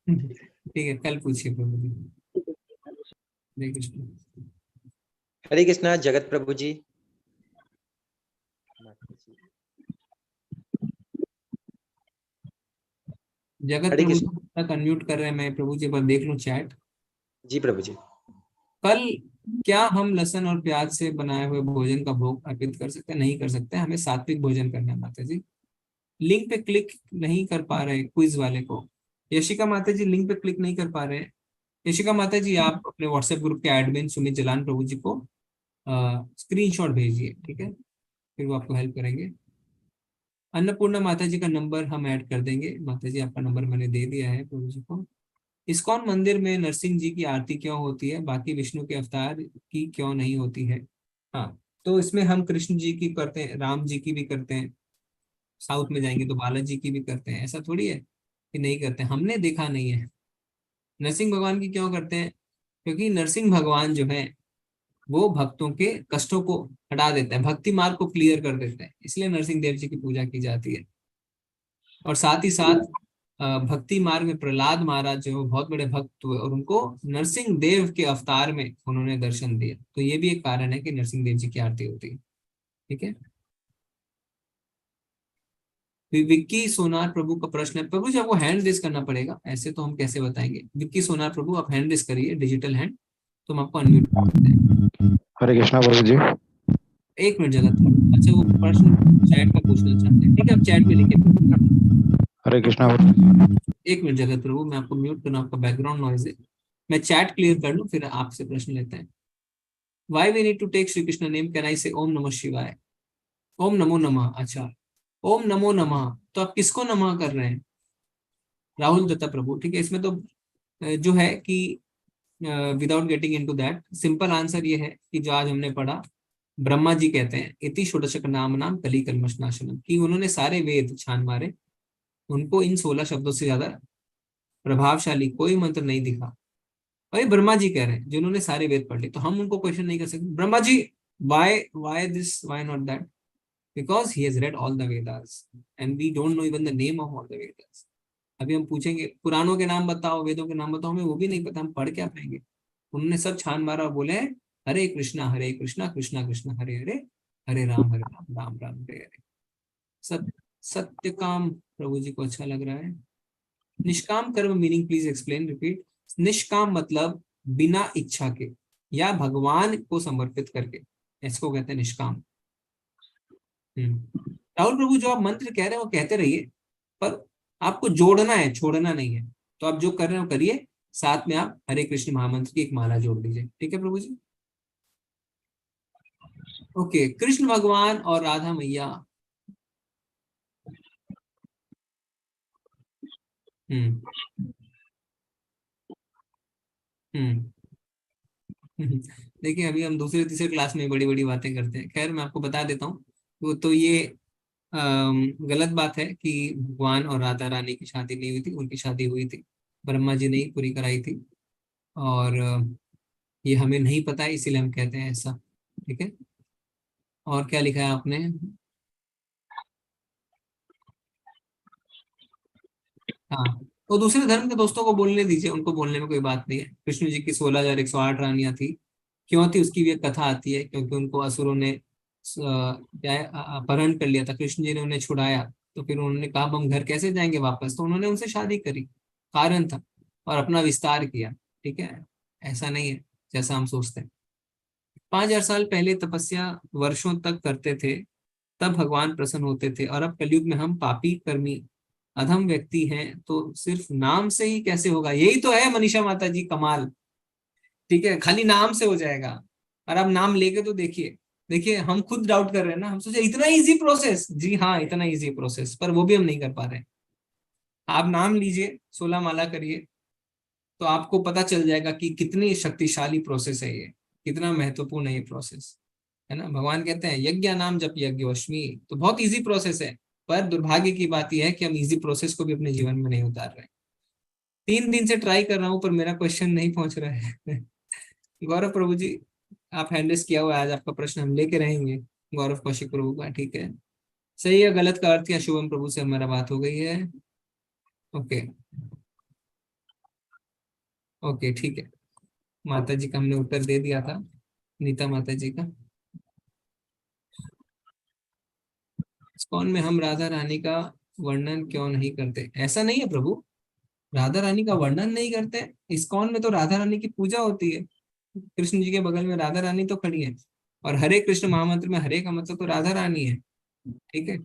ठीक है, कल पूछिए प्रभु जी। हरे कृष्ण। हरे कृष्णा जगत प्रभु जी। जगत हरे प्रभु कृष्ण। जी तक अनम्यूट कर रहे हैं, मैं प्रभु जी पर देख लूं चैट। जी प्रभु जी। कल क्या हम लहसुन और प्याज से बनाए हुए भोजन का भोग अर्पित कर सकते हैं? नहीं कर सकते, हमें सात्विक भोजन करना है माता जी। लिंक पे क्लिक नहीं कर पा रहे क्विज वाले को, यशिका माता जी लिंक पे क्लिक नहीं कर पा रहे हैं। यशिका माता जी आप अपने व्हाट्सएप ग्रुप के एडमिन सुमित जलान प्रभु जी को स्क्रीनशॉट भेजिए, ठीक है, फिर वो आपको हेल्प करेंगे। अन्नपूर्णा माता जी का नंबर हम ऐड कर देंगे, माता जी आपका नंबर मैंने दे दिया है प्रभु जी को। इस्कॉन मंदिर में नरसिंह जी की आरती क्यों होती है, बाकी विष्णु के अवतार की क्यों नहीं होती है? हाँ, तो इसमें हम कृष्ण जी की करते हैं, राम जी की भी करते हैं, साउथ में जाएंगे तो बालाजी की भी करते हैं, ऐसा थोड़ी है कि नहीं करते, हमने देखा नहीं है। नरसिंह भगवान की क्यों करते हैं? क्योंकि नरसिंह भगवान जो है वो भक्तों के कष्टों को हटा देते हैं, भक्ति मार्ग को क्लियर कर देते हैं, इसलिए नरसिंह देव जी की पूजा की जाती है। और साथ ही साथ भक्ति मार्ग में प्रहलाद महाराज जो बहुत बड़े भक्त हुए और उनको नरसिंह देव के अवतार में उन्होंने दर्शन दिए, तो ये भी एक कारण है कि नरसिंह देव जी की आरती होती है। ठीक है, विक्की सोनार प्रभु का प्रश्न है, प्रभु जब वो हैंड रेस करना पड़ेगा, ऐसे तो हम कैसे बताएंगे? विक्की सोनार प्रभु आप हैंड रेस करिए, डिजिटल हैंड, तो हम आपको अनम्यूट करते हैं। हरे कृष्णा प्रभु जी। एक मिनट जगत प्रभु, अच्छा वो प्रश्न चैट का पूछना चाहते हैं, ठीक है, आप चैट में लिखिए। हरे कृष्णा प्रभु जी। एक मिनट जगत प्रभु, मैं आपको म्यूट करना, आपका बैकग्राउंड नॉइज है, मैं चैट क्लियर कर लूं फिर आपसे प्रश्न लेते हैं। Why we need to take Shri Krishna name, can I say Om नमः शिवाय, ओम नमो नमः? अच्छा, ओम नमो नमः, तो आप किसको नमः कर रहे हैं? राहुल दत्ता प्रभु, ठीक है, इसमें तो जो है कि without getting into that, simple answer ये है कि जो आज हमने पढ़ा, ब्रह्मा जी कहते हैं इति षोडशक नाम नाम कली कल्मष नाशनम, कि उन्होंने सारे वेद छान मारे, उनको इन 16 शब्दों से ज्यादा प्रभावशाली कोई मंत्र नहीं दिखा। और ये ब्रह्मा जी कह रहे हैं जिन्होंने सारे वेद पढ़ लिए, तो हम उनको क्वेश्चन नहीं कर सकते Brahma ji why this why not that, because he has read all the Vedas and we don't know even the name of all the Vedas. अभी हम पूछेंगे पुराणों के नाम बताओ, वेदों के नाम बताओ, हमें वो भी नहीं पता, हम पढ़ क्या पाएंगे। उन्होंने सब छान मारा और बोले हरे कृष्णा कृष्णा कृष्णा हरे हरे, हरे राम राम राम हरे हरे। सत्य काम प्रभु जी को अच्छा लग रहा है। निष्काम कर्म मीनिंग प्लीज एक्सप्लेन, रिपीट। निष्काम मतलब बिना इच्छा के या भगवान को समर्पित करके, इसको कहते हैं निष्काम। राहुल प्रभु जो आप मंत्र कह रहे हैं वो कहते रहिए, पर आपको जोड़ना है, छोड़ना नहीं है। तो आप जो कर रहे हो करिए, साथ में आप हरे कृष्ण महामंत्र की एक माला जोड़ दीजिए, ठीक है प्रभु जी। ओके, कृष्ण भगवान और राधा मैया। देखिए अभी हम दूसरे तीसरे क्लास में बड़ी बड़ी बातें करते हैं। खैर मैं आपको बता देता हूँ, तो ये गलत बात है कि भगवान और राधा रानी की शादी नहीं हुई थी। उनकी शादी हुई थी, ब्रह्मा जी ने ही पूरी कराई थी, और ये हमें नहीं पता है, इसीलिए हम कहते हैं ऐसा, ठीक है। और क्या लिखा है आपने? हाँ, तो दूसरे धर्म के दोस्तों को बोलने दीजिए, उनको बोलने में कोई बात नहीं है। कृष्ण जी की 16,108 रानियां थी, क्यों थी उसकी भी एक कथा आती है, क्योंकि उनको असुरों ने अपहरण कर लिया था। कृष्ण जी ने उन्हें छुड़ाया, तो फिर उन्होंने कहा हम घर कैसे जाएंगे वापस, तो उन्होंने उनसे शादी करी, कारण था, और अपना विस्तार किया, ठीक है। ऐसा नहीं है जैसा हम सोचते हैं। 5,000 साल पहले तपस्या वर्षों तक करते थे, तब भगवान प्रसन्न होते थे, और अब कलयुग में हम पापी कर्मी अधम व्यक्ति हैं, तो सिर्फ नाम से ही कैसे होगा? यही तो है मनीषा माता जी कमाल, ठीक है। खाली नाम से हो जाएगा, और अब नाम लेके तो देखिए, देखिए हम खुद डाउट कर रहे हैं ना, हम सोचे इतना इजी प्रोसेस, जी हाँ इतना इजी प्रोसेस, पर वो भी हम नहीं कर पा रहे हैं। आप नाम लीजिए, 16 माला करिए, तो आपको पता चल जाएगा कि कितनी शक्तिशाली प्रोसेस है ये, कितना महत्वपूर्ण है ये प्रोसेस, है ना। भगवान कहते हैं यज्ञ नाम जप यज्ञोश्मी, तो बहुत इजी प्रोसेस है, पर दुर्भाग्य की बात यह है कि हम इजी प्रोसेस को भी अपने जीवन में नहीं उतार रहे। 3 दिन से ट्राई कर रहा हूं, पर मेरा क्वेश्चन नहीं पहुंच रहा है। गौरव प्रभु जी आप हैंडल्स किया हुआ है, आज आपका प्रश्न हम लेके रहेंगे, गौरव कौशिक प्रभु का, ठीक है। सही है गलत का अर्थ, या शुभम प्रभु से हमारा बात हो गई है? ओके ओके ठीक है, माता जी का हमने उत्तर दे दिया था, नीता माता जी का। इस्कॉन में हम राधा रानी का वर्णन क्यों नहीं करते? ऐसा नहीं है प्रभु, राधा रानी का वर्णन नहीं करते। इस्कॉन में तो राधा रानी की पूजा होती है, कृष्ण जी के बगल में राधा रानी तो खड़ी है, और हरे कृष्ण महामंत्र में हरे का मतलब तो राधा रानी है, ठीक है।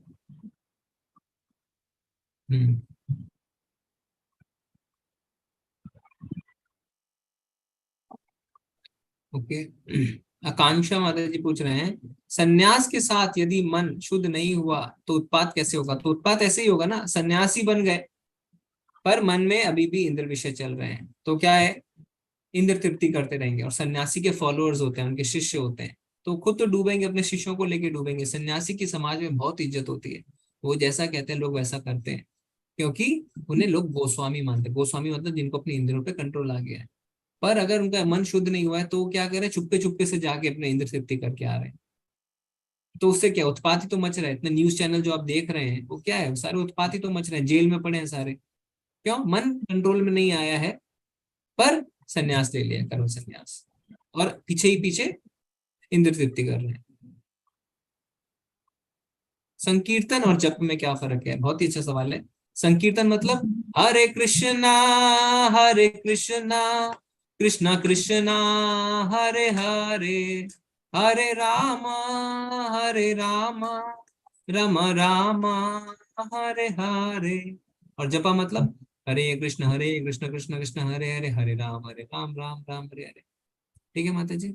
ओके, आकांक्षा माता जी पूछ रहे हैं सन्यास के साथ यदि मन शुद्ध नहीं हुआ तो उत्पात कैसे होगा? तो उत्पात ऐसे ही होगा ना, सन्यासी बन गए पर मन में अभी भी इंद्र विषय चल रहे हैं, तो क्या है, इंद्र तृप्ति करते रहेंगे। और सन्यासी के फॉलोअर्स होते हैं, उनके शिष्य होते हैं, तो खुद तो डूबेंगे, अपने शिष्यों को लेके डूबेंगे। सन्यासी की समाज में बहुत इज्जत होती है, वो जैसा कहते हैं लोग वैसा करते हैं, क्योंकि उन्हें लोग गोस्वामी मानते हैं। गोस्वामी मतलब जिनको अपने इंद्रियों पे कंट्रोल आ गया है। पर अगर उनका मन शुद्ध नहीं हुआ है तो क्या करे, चुपके चुपके से जाके अपने इंद्र तृप्ति करके आ रहे हैं, तो उससे क्या उत्पात ही तो मच रहा है। इतने न्यूज चैनल जो आप देख रहे हैं वो क्या है, सारे उत्पात ही तो मच रहे हैं, जेल में पड़े हैं सारे, क्यों? मन कंट्रोल में नहीं आया है, पर सन्यास ले लिया, कर्म सन्यास, और पीछे ही पीछे इंद्र तृप्ति कर रहे हैं। संकीर्तन और जप में क्या फर्क है? बहुत ही अच्छा सवाल है। संकीर्तन मतलब हरे कृष्णा कृष्णा कृष्णा हरे हरे, हरे राम राम राम हरे हरे। और जपा मतलब हरे कृष्ण कृष्ण कृष्ण हरे हरे, हरे राम राम राम हरे हरे, ठीक है माता जी।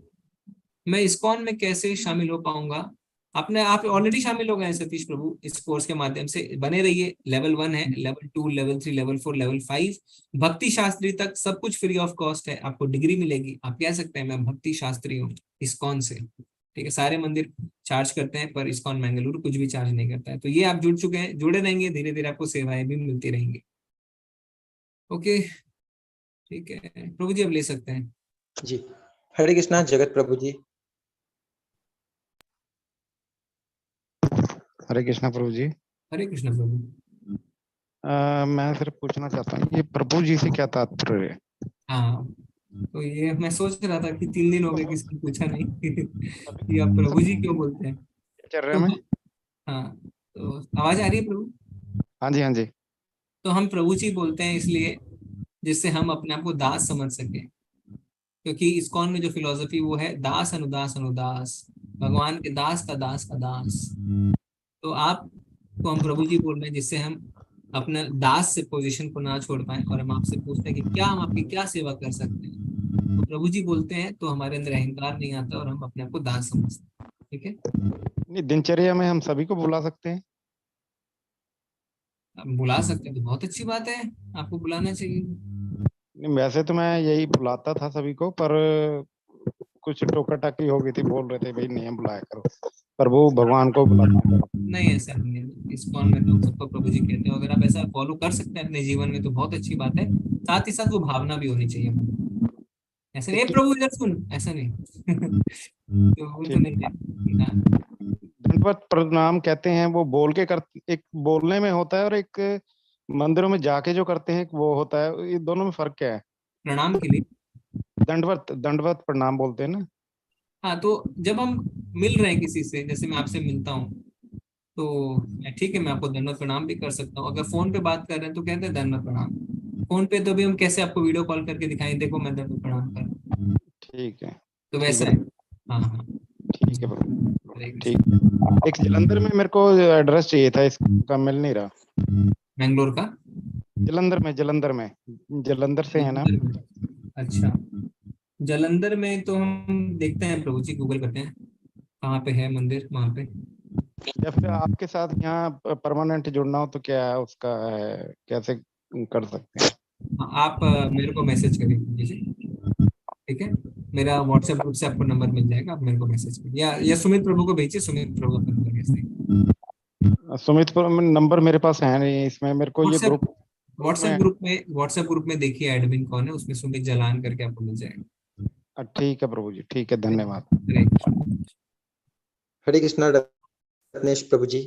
मैं इस्कॉन में कैसे शामिल हो पाऊंगा? आप ऑलरेडी शामिल हो गए हैं सतीश प्रभु, इस कोर्स के माध्यम से बने रहिए। लेवल 1 है, लेवल 2, लेवल 3, लेवल 4, लेवल 5, भक्ति शास्त्री तक सब कुछ फ्री ऑफ कॉस्ट है, आपको डिग्री मिलेगी। आप कह सकते हैं मैं भक्ति शास्त्री हूँ इस्कॉन से, ठीक है। सारे मंदिर चार्ज करते हैं, पर इस्कॉन बेंगलुरु कुछ भी चार्ज नहीं करता है। तो ये आप जुड़ चुके हैं, जुड़े रहेंगे, धीरे धीरे आपको सेवाएं भी मिलती रहेंगी। ओके ठीक है प्रभु जी, अब ले सकते हैं जी। हरे कृष्णा जगत प्रभु जी। हरे कृष्णा प्रभु जी। हरे कृष्ण प्रभु। मैं सिर्फ पूछना चाहता हूँ ये प्रभु जी से क्या तात्पर्य है? हाँ, तो ये मैं सोच रहा था कि 3 दिन हो गए किसी ने पूछा नहीं कि आप प्रभु जी क्यों बोलते हैं। चल रहे तो में? हाँ, तो आवाज आ रही है प्रभु? हाँ जी, हाँ जी। तो हम प्रभु जी बोलते हैं इसलिए जिससे हम अपने आप को दास समझ सके, क्योंकि इस्कॉन में जो फिलॉसफी वो है दास अनुदास अनुदास, भगवान के दास का दास का दास। तो आप तो हम प्रभु जी बोल रहे हैं जिससे हम अपना दास से पोजीशन को ना छोड़ पाए, और हम आपसे पूछते हैं कि क्या हम आपकी क्या सेवा कर सकते हैं। तो प्रभु जी बोलते हैं तो हमारे अंदर अहंकार नहीं आता और हम अपने आप को दास समझते हैं। ठीक है, नहीं, दिनचर्या में हम सभी को बुला सकते हैं? आप बुला सकते हैं तो बहुत अच्छी बात है, आपको बुलाना चाहिए। नहीं, वैसे तो मैं यही बुलाता था सभी को, पर कुछ टोका टाकी हो गई थी, बोल रहे थे भाई नहीं बुलाया करो, पर वो भगवान को बुलाता था। नहीं, ऐसा नहीं है, इस्कॉन में तो सबको प्रभु जी कहते हैं। अगर आप ऐसा फॉलो कर सकते हैं अपने जीवन में तो बहुत अच्छी बात है। साथ ही साथ वो भावना भी होनी चाहिए मन में। ऐसा नहीं "ए प्रभु इधर सुन", ऐसा नहीं तो वो तो नहीं है। हाँ, दंडवत प्रणाम कहते हैं, वो बोल के कर, एक बोलने में होता है और एक मंदिरों में जाके जो करते हैं वो होता है। ये दोनों में फर्क क्या है? प्रणाम के लिए। दंडवत दंडवत प्रणाम बोलते हैं ना? हाँ, तो जब हम मिल रहे हैं किसी से, जैसे मैं आपसे मिलता हूँ तो मैं ठीक है, मैं आपको दंडवत प्रणाम भी कर सकता हूँ। अगर फोन पे बात कर रहे हैं तो कहते हैं दंडवत प्रणाम। फोन पे तो भी हम कैसे आपको वीडियो कॉल करके दिखाएं, देखो मैं दंडवत प्रणाम कर रहा हूं। ठीक है, तो ठीक वैसा है, है। हाँ हाँ, ठीक है प्रभु, हरे कृष्ण। ठीक। एक जलंधर में मेरे को एड्रेस चाहिए था, इसका मिल नहीं रहा। मैंगलोर का? जलंधर से है ना? जलंधर में? अच्छा, जलंधर में तो हम देखते हैं प्रभु जी, गूगल करते हैं कहाँ पे है मंदिर वहां पे। या फिर आपके साथ यहाँ परमानेंट जुड़ना हो तो क्या उसका है, कैसे कर सकते हैं? हाँ, आप मेरे को मैसेज करिए कीजिए, ठीक है। मेरा व्हाट्सएप ग्रुप से आपको नंबर मिल जाएगा, आप मेरे को मैसेज करिए, या सुमित प्रभु को भेजिए, सुमित प्रभु का नंबर भेज देंगे। सुमित पर नंबर मेरे पास है नहीं, इसमें मेरे को ये व्हाट्सएप ग्रुप व्हाट्सएप ग्रुप में देखिए एडमिन कौन है, उसमें सुमित जलान करके आपको मिल जाएगा। ठीक है प्रभु जी, ठीक है, धन्यवाद। हरे कृष्ण। हरे कृष्णा रत्नेश प्रभु जी।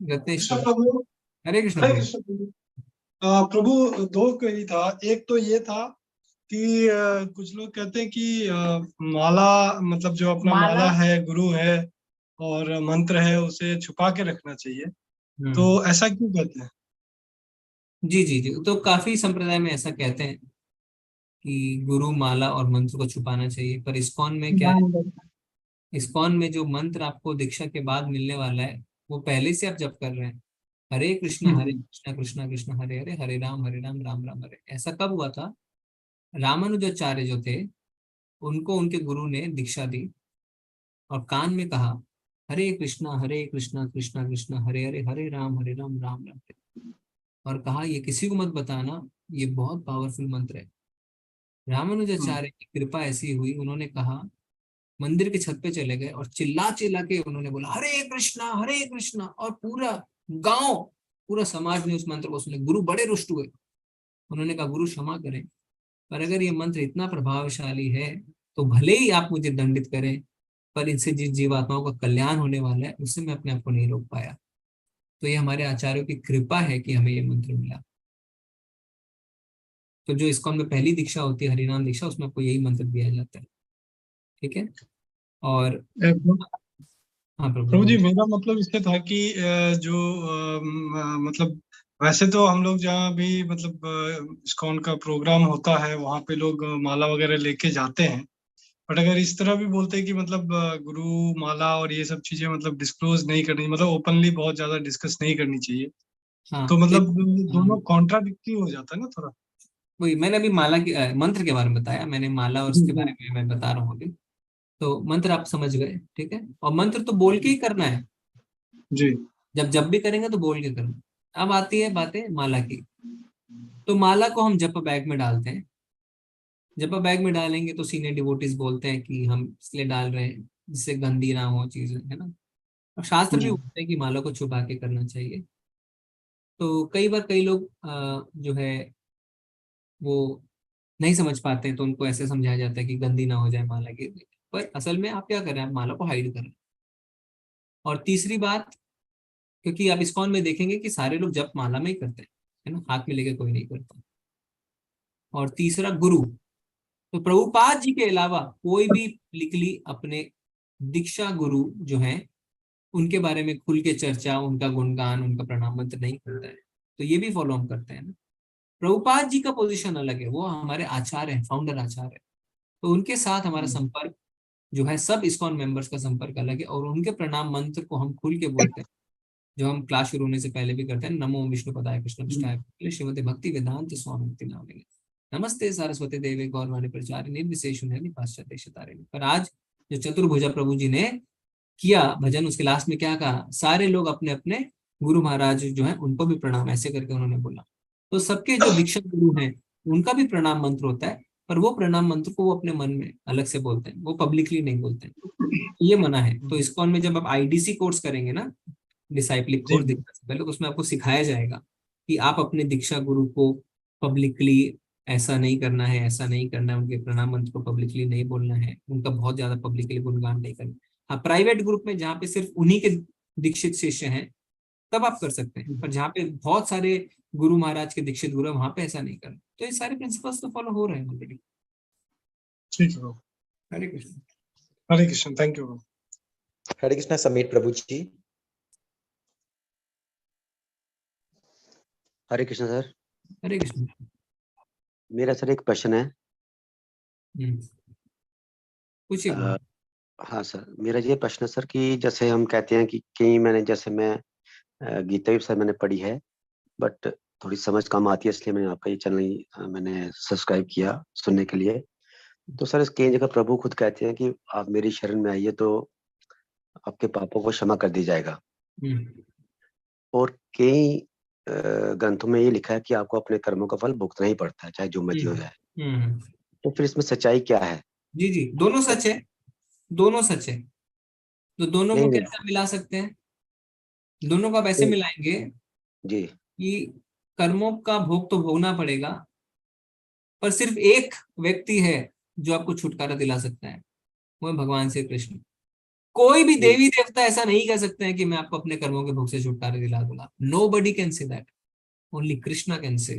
रत्नेश कृष्ण प्रभु। प्रभु। हरे कृष्ण हरे प्रभु। कृष्ण प्रभु। प्रभु दो ही था, एक तो ये था कि कुछ लोग कहते हैं कि माला मतलब जो अपना माला है, गुरु है और मंत्र है, उसे छुपा के रखना चाहिए, तो ऐसा क्यों कहते हैं? जी जी जी, तो काफी संप्रदाय में ऐसा कहते हैं कि गुरु माला और मंत्र को छुपाना चाहिए, पर इस्कॉन में क्या है, इस्कॉन में जो मंत्र आपको दीक्षा के बाद मिलने वाला है वो पहले से आप जप कर रहे हैं। हरे कृष्ण कृष्ण कृष्ण हरे हरे, हरे राम राम राम हरे। ऐसा कब हुआ था? रामानुजाचार्य जो थे उनको उनके गुरु ने दीक्षा दी और कान में कहा हरे कृष्ण कृष्ण कृष्ण हरे हरे, हरे राम राम राम हरे, और कहा ये किसी को मत बताना, ये बहुत पावरफुल मंत्र है। रामानुजाचार्य की कृपा ऐसी हुई, उन्होंने कहा, मंदिर के छत पे चले गए और चिल्ला चिल्ला के उन्होंने बोला हरे कृष्णा, और पूरा गांव, पूरा समाज ने उस मंत्र को सुने। गुरु बड़े रुष्ट हुए, उन्होंने कहा गुरु क्षमा करें, पर अगर ये मंत्र इतना प्रभावशाली है तो भले ही आप मुझे दंडित करें, पर इनसे जिस जीवात्माओं का कल्याण होने वाला है उससे मैं अपने आप को नहीं रोक पाया। तो ये हमारे आचार्यों की कृपा है कि हमें ये मंत्र मिला। तो जो इस्कॉन में पहली दीक्षा होती है हरिनाम दीक्षा, उसमें आपको यही मंत्र दिया जाता है, ठीक है। और हाँ प्रभु जी, मेरा मतलब इससे था कि जो मतलब वैसे तो हम लोग जहाँ भी मतलब इस्कॉन का प्रोग्राम होता है वहाँ पे लोग माला वगैरह लेके जाते हैं, बट अगर इस तरह भी बोलते हैं कि मतलब गुरु माला और ये सब चीजें मतलब डिस्क्लोज नहीं करनी, मतलब ओपनली बहुत ज्यादा डिस्कस नहीं करनी चाहिए, हाँ, तो मतलब दोनों कॉन्ट्राडिक्टरी हो जाता है ना थोड़ा। वही मैंने अभी माला की मंत्र के बारे में बताया, मैंने माला और उसके बारे में मैं बता रहा हूँ अभी। तो मंत्र आप समझ गए, ठीक है, और मंत्र तो बोल के ही करना है जी। जब भी करेंगे तो बोल के करना। अब आती है बातें माला की। तो माला को हम जप बैग में डालते हैं, जब बैग में डालेंगे तो सीनियर डिवोटीज बोलते हैं कि हम इसलिए डाल रहे हैं जिससे गंदी ना हो चीजें, है ना। और शास्त्र भी बोलते हैं कि माला को छुपा के करना चाहिए। तो कई बार कई लोग जो है वो नहीं समझ पाते हैं तो उनको ऐसे समझाया जाता है कि गंदी ना हो जाए माला की, पर असल में आप क्या कर रहे हैं, आप माला को हाइड कर रहे हैं। और तीसरी बात, क्योंकि आप इस्कॉन में देखेंगे कि सारे लोग जप माला में ही करते हैं, है ना, हाथ में लेके कोई नहीं करता। और तीसरा गुरु, तो प्रभुपाद जी के अलावा कोई भी पब्लिकली अपने दीक्षा गुरु जो हैं उनके बारे में खुल के चर्चा, उनका गुणगान, उनका प्रणाम मंत्र नहीं करता है। तो ये भी फॉलो हम करते हैं ना। प्रभुपाद जी का पोजीशन अलग है, वो हमारे आचार्य हैं, फाउंडर आचार्य है, तो उनके साथ हमारा संपर्क जो है सब इस्कॉन मेंबर्स का संपर्क अलग है। और उनके प्रणाम मंत्र को हम खुल के बोलते हैं, जो हम क्लास शुरू होने से पहले भी करते हैं। नमो विष्णु पदाय कृष्ण पृष्ठाय श्रीमते भक्ति वेदांत स्वामी नामिने नमस्ते सारस्वती देवी गौरवाणी प्रचारिणी निर्विशेष पाश्चात्य शतारिणी। पर आज जो चतुर्भुजा प्रभु जी ने किया भजन, उसके लास्ट में क्या कहा, सारे लोग अपने अपने गुरु महाराज जो है उनको भी प्रणाम, ऐसे करके उन्होंने बोला। तो सबके जो दीक्षा गुरु हैं उनका भी प्रणाम मंत्र होता है, पर वो प्रणाम मंत्र को वो अपने मन में अलग से बोलते हैं, वो पब्लिकली नहीं बोलते हैं, ये मना है। तो इस्कॉन में जब आप आईडीसी कोर्स करेंगे ना, डिसाइपलिक कोर्स दीक्षा से पहले, उसमें आपको सिखाया जाएगा कि आप अपने दीक्षा गुरु को पब्लिकली ऐसा नहीं करना है, ऐसा नहीं करना है, उनके प्रणाम मंत्र को पब्लिकली नहीं बोलना है, उनका बहुत ज्यादा पब्लिकली गुणगान नहीं करना। हाँ, प्राइवेट ग्रुप में जहाँ पे सिर्फ उन्हीं के दीक्षित शिष्य हैं तब आप कर सकते हैं, पर जहाँ पे बहुत सारे गुरु महाराज के दीक्षित गुरु वहां पे ऐसा नहीं करना। तो ये सारे प्रिंसिपल्स तो फॉलो हो रहे हैं ऑलरेडी। ठीक है प्रभु। हरे कृष्ण। हरे कृष्ण, थैंक यू प्रभु। हरे कृष्णा समीर प्रभु जी। हरे कृष्ण सर। हरे कृष्ण। मेरा सर एक प्रश्न है। पूछिए। हाँ सर, मेरा ये प्रश्न है सर कि जैसे हम कहते हैं कि कहीं मैं गीता भी सर मैंने पढ़ी है, बट थोड़ी समझ कम आती है, इसलिए मैंने आपका ये चैनल मैंने सब्सक्राइब किया सुनने के लिए। तो सर कई जगह प्रभु खुद कहते हैं कि आप मेरी शरण में आइए तो आपके पापों को क्षमा कर दिया जाएगा। और कई ग्रंथों में ये लिखा है कि आपको अपने कर्मों का फल भुगतना ही पड़ता है, चाहे जो मर्जी हो जाए। तो फिर इसमें सच्चाई क्या है? जी जी, दोनों सच है, दोनों सच है। तो दोनों को कैसे मिला सकते हैं? दोनों को आप ऐसे मिलाएंगे जी कि कर्मों का भोग तो भोगना पड़ेगा, पर सिर्फ एक व्यक्ति है जो आपको छुटकारा दिला सकता है, वो है भगवान श्री कृष्ण। कोई भी देवी देवता ऐसा नहीं कह सकते हैं कि मैं आपको अपने कर्मों के भोग से छुटकारा दिला दूंगा। Nobody can say that, only Krishna can say.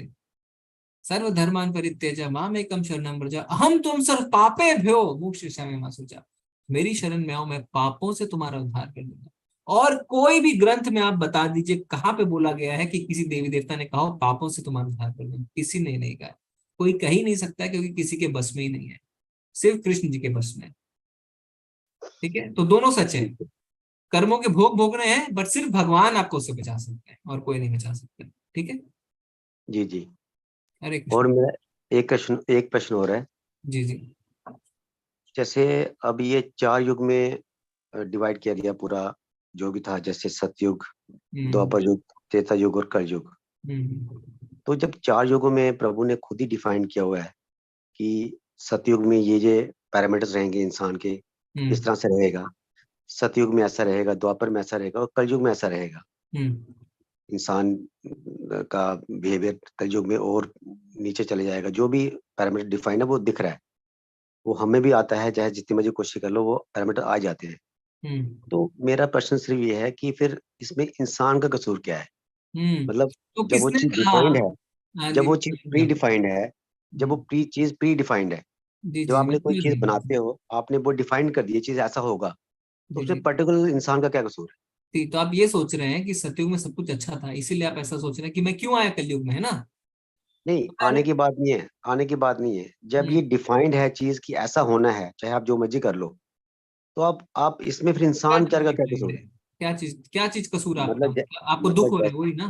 सर्वधर्मान परित्यज मामेकं शरणं व्रज अहम तुम सर्व पापे भ्यो मोक्षयिष्यामि मा शुचा। मेरी शरण में आओ, मैं पापों से तुम्हारा उद्धार कर दूंगा। और कोई भी ग्रंथ में आप बता दीजिए कहाँ पे बोला गया है कि किसी देवी देवता ने कहा पापों से तुम्हारा उद्धार कर दूंगा? किसी ने नहीं कहा, कोई कह ही नहीं सकता, क्योंकि किसी के बस में ही नहीं है, सिर्फ कृष्ण जी के बस में। ठीक है, तो दोनों सच है, कर्मों के भोग भोगने हैं, बट सिर्फ भगवान आपको उससे बचा सकते हैं और कोई नहीं बचा सकता। ठीक है जी जी। अरे और मेरा एक प्रश्न और है। जी जी। जैसे अब ये 4 युग में डिवाइड किया गया पूरा जो भी था, जैसे सतयुग, द्वापर युग, त्रेता युग और कलयुग। तो जब 4 युगों में प्रभु ने खुद ही डिफाइन किया हुआ है कि सतयुग में ये पैरामीटर्स रहेंगे इंसान के, इस तरह से रहेगा, सतयुग में ऐसा रहेगा, द्वापर में ऐसा रहेगा और कलयुग में ऐसा रहेगा। इंसान का बिहेवियर कलयुग में और नीचे चले जाएगा। जो भी पैरामीटर डिफाइन है वो दिख रहा है, वो हमें भी आता है, चाहे जितनी मर्जी कोशिश कर लो वो पैरामीटर आ जाते हैं। तो मेरा प्रश्न सिर्फ ये है कि फिर इसमें इंसान का कसूर क्या है? मतलब तो जब वो चीज डिफाइंड है, जब वो चीज प्री डिफाइंड है, जब वो चीज प्री डिफाइंड है, जब आपने कोई चीज बनाते हो, आपने वो डिफाइन कर दी चीज ऐसा होगा, तो उसमें पर्टिकुलर इंसान का क्या कसूर है? तो आप ये सोच रहे हैं कि सतयुग में सब कुछ अच्छा था, इसीलिए आप ऐसा सोच रहे हैं कि मैं क्यों आया कलयुग में, है ना? नहीं, आने की बात नहीं है, आने की बात नहीं है। जब ये डिफाइंड है चीज की ऐसा होना है, चाहे आप जो मर्जी कर लो, तो आप इसमें फिर इंसान क्या कसूर है? क्या चीज कसूर आपका? मतलब आपको दुख हो रहा है, वही ना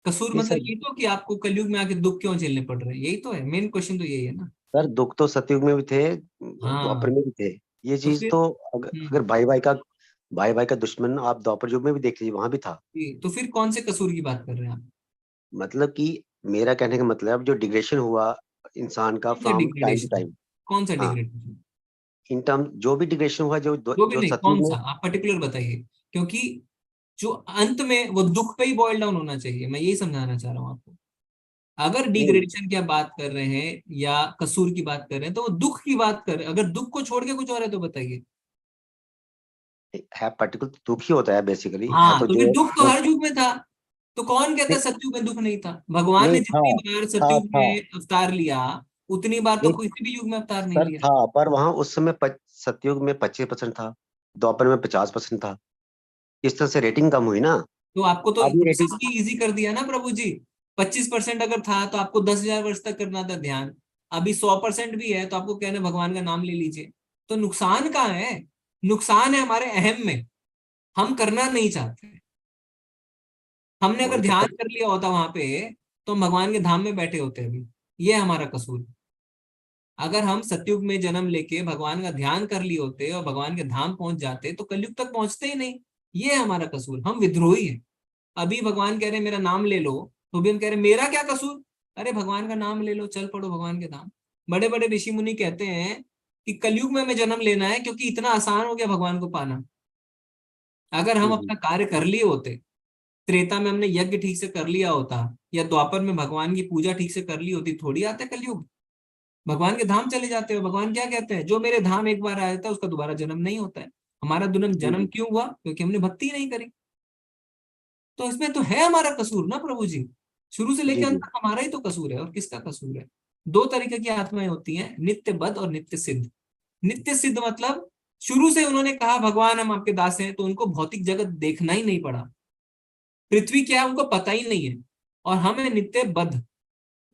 कसूर? नहीं मतलब सर, ये तो कि आपको कलयुग में आके दुख क्यों झेलने पड़ रहे हैं, यही तो है मेन क्वेश्चन, तो यही है ना। सर दुख तो सतयुग में भी थे, द्वापर में भी थे। ये चीज तो अगर भाई भाई का दुश्मन आप द्वापर युग में भी देख लीजिए, वहां भी था। तो फिर कौन से कसूर की बात कर रहे हैं आप? मतलब कि मेरा कहने का मतलब जो डिग्रेडेशन हुआ इंसान का फ्रॉम टाइम टू टाइम। कौन सा डिग्रेडेशन? इन टर्म जो भी डिग्रेडेशन हुआ, जो नहीं, सतयुग कौन में, सा आप पर्टिकुलर बताइए, क्योंकि जो अंत में वो दुख पे ही बॉयल डाउन होना चाहिए, मैं यही समझाना चाह रहा हूँ आपको। अगर डिग्रेडेशन की आप बात कर रहे हैं या कसूर की बात कर रहे हैं तो वो दुख की बात कर रहे हैं। अगर दुख को छोड़ के कुछ और है तो बताइए। है पर्टिकुलर दुख ही होता है बेसिकली, है हाँ, तो तो जो फिर दुख तो हर युग में था। तो कौन कहता है सतयुग में दुख नहीं था? भगवान ने नहीं था, जितनी बार था सतयुग था में अवतार लिया उतनी बार तो नहीं किसी भी युग में अवतार नहीं सर लिया। था, पर वहां उस समय सतयुग में 25% था, द्वापर में 50% था। इस तरह से रेटिंग कम हुई ना। तो आपको तो अब ये प्रोसेस रेटिंग भी इजी कर दिया ना प्रभु जी। 25% अगर था तो आपको 10,000 वर्ष तक करना था ध्यान। अभी 100% भी है तो आपको कहना भगवान का नाम ले लीजिए। तो नुकसान कहाँ है? नुकसान है हमारे अहम में, हम करना नहीं चाहते। हमने अगर वही तो ध्यान कर लिया होता वहां पे तो हम भगवान के धाम में बैठे होते अभी। ये है हमारा कसूर। अगर हम सतयुग में जन्म लेके भगवान का ध्यान कर लिए होते और भगवान के धाम पहुंच जाते तो कलयुग तक पहुंचते ही नहीं। ये है हमारा कसूर, हम विद्रोही हैं। अभी भगवान कह रहे हैं मेरा नाम ले लो तो भी हम कह रहे हैं मेरा क्या कसूर? अरे भगवान का नाम ले लो, चल पड़ो भगवान के धाम। बड़े बड़े ऋषि मुनि कहते हैं कि कलयुग में हमें जन्म लेना है क्योंकि इतना आसान हो गया भगवान को पाना। अगर हम अपना कार्य कर लिए होते, त्रेता में हमने यज्ञ ठीक से कर लिया होता या द्वापर में भगवान की पूजा ठीक से कर ली होती, थोड़ी आते कलयुग। भगवान के धाम चले जाते हो। भगवान क्या कहते हैं? जो मेरे धाम एक बार आया था उसका दोबारा जन्म नहीं होता है। हमारा जन्म क्यों हुआ? क्योंकि हमने भक्ति नहीं करी। तो इसमें तो है हमारा कसूर ना प्रभु जी। शुरू से लेकर जी अंत जी तक हमारा ही तो कसूर है, और किसका कसूर है? दो तरीके की आत्माएं होती हैं, नित्य बद्ध और नित्य सिद्ध। नित्य सिद्ध मतलब शुरू से उन्होंने कहा भगवान हम आपके दास हैं, तो उनको भौतिक जगत देखना ही नहीं पड़ा, पृथ्वी क्या है उनको पता ही नहीं है। और हम है नित्य बद्ध।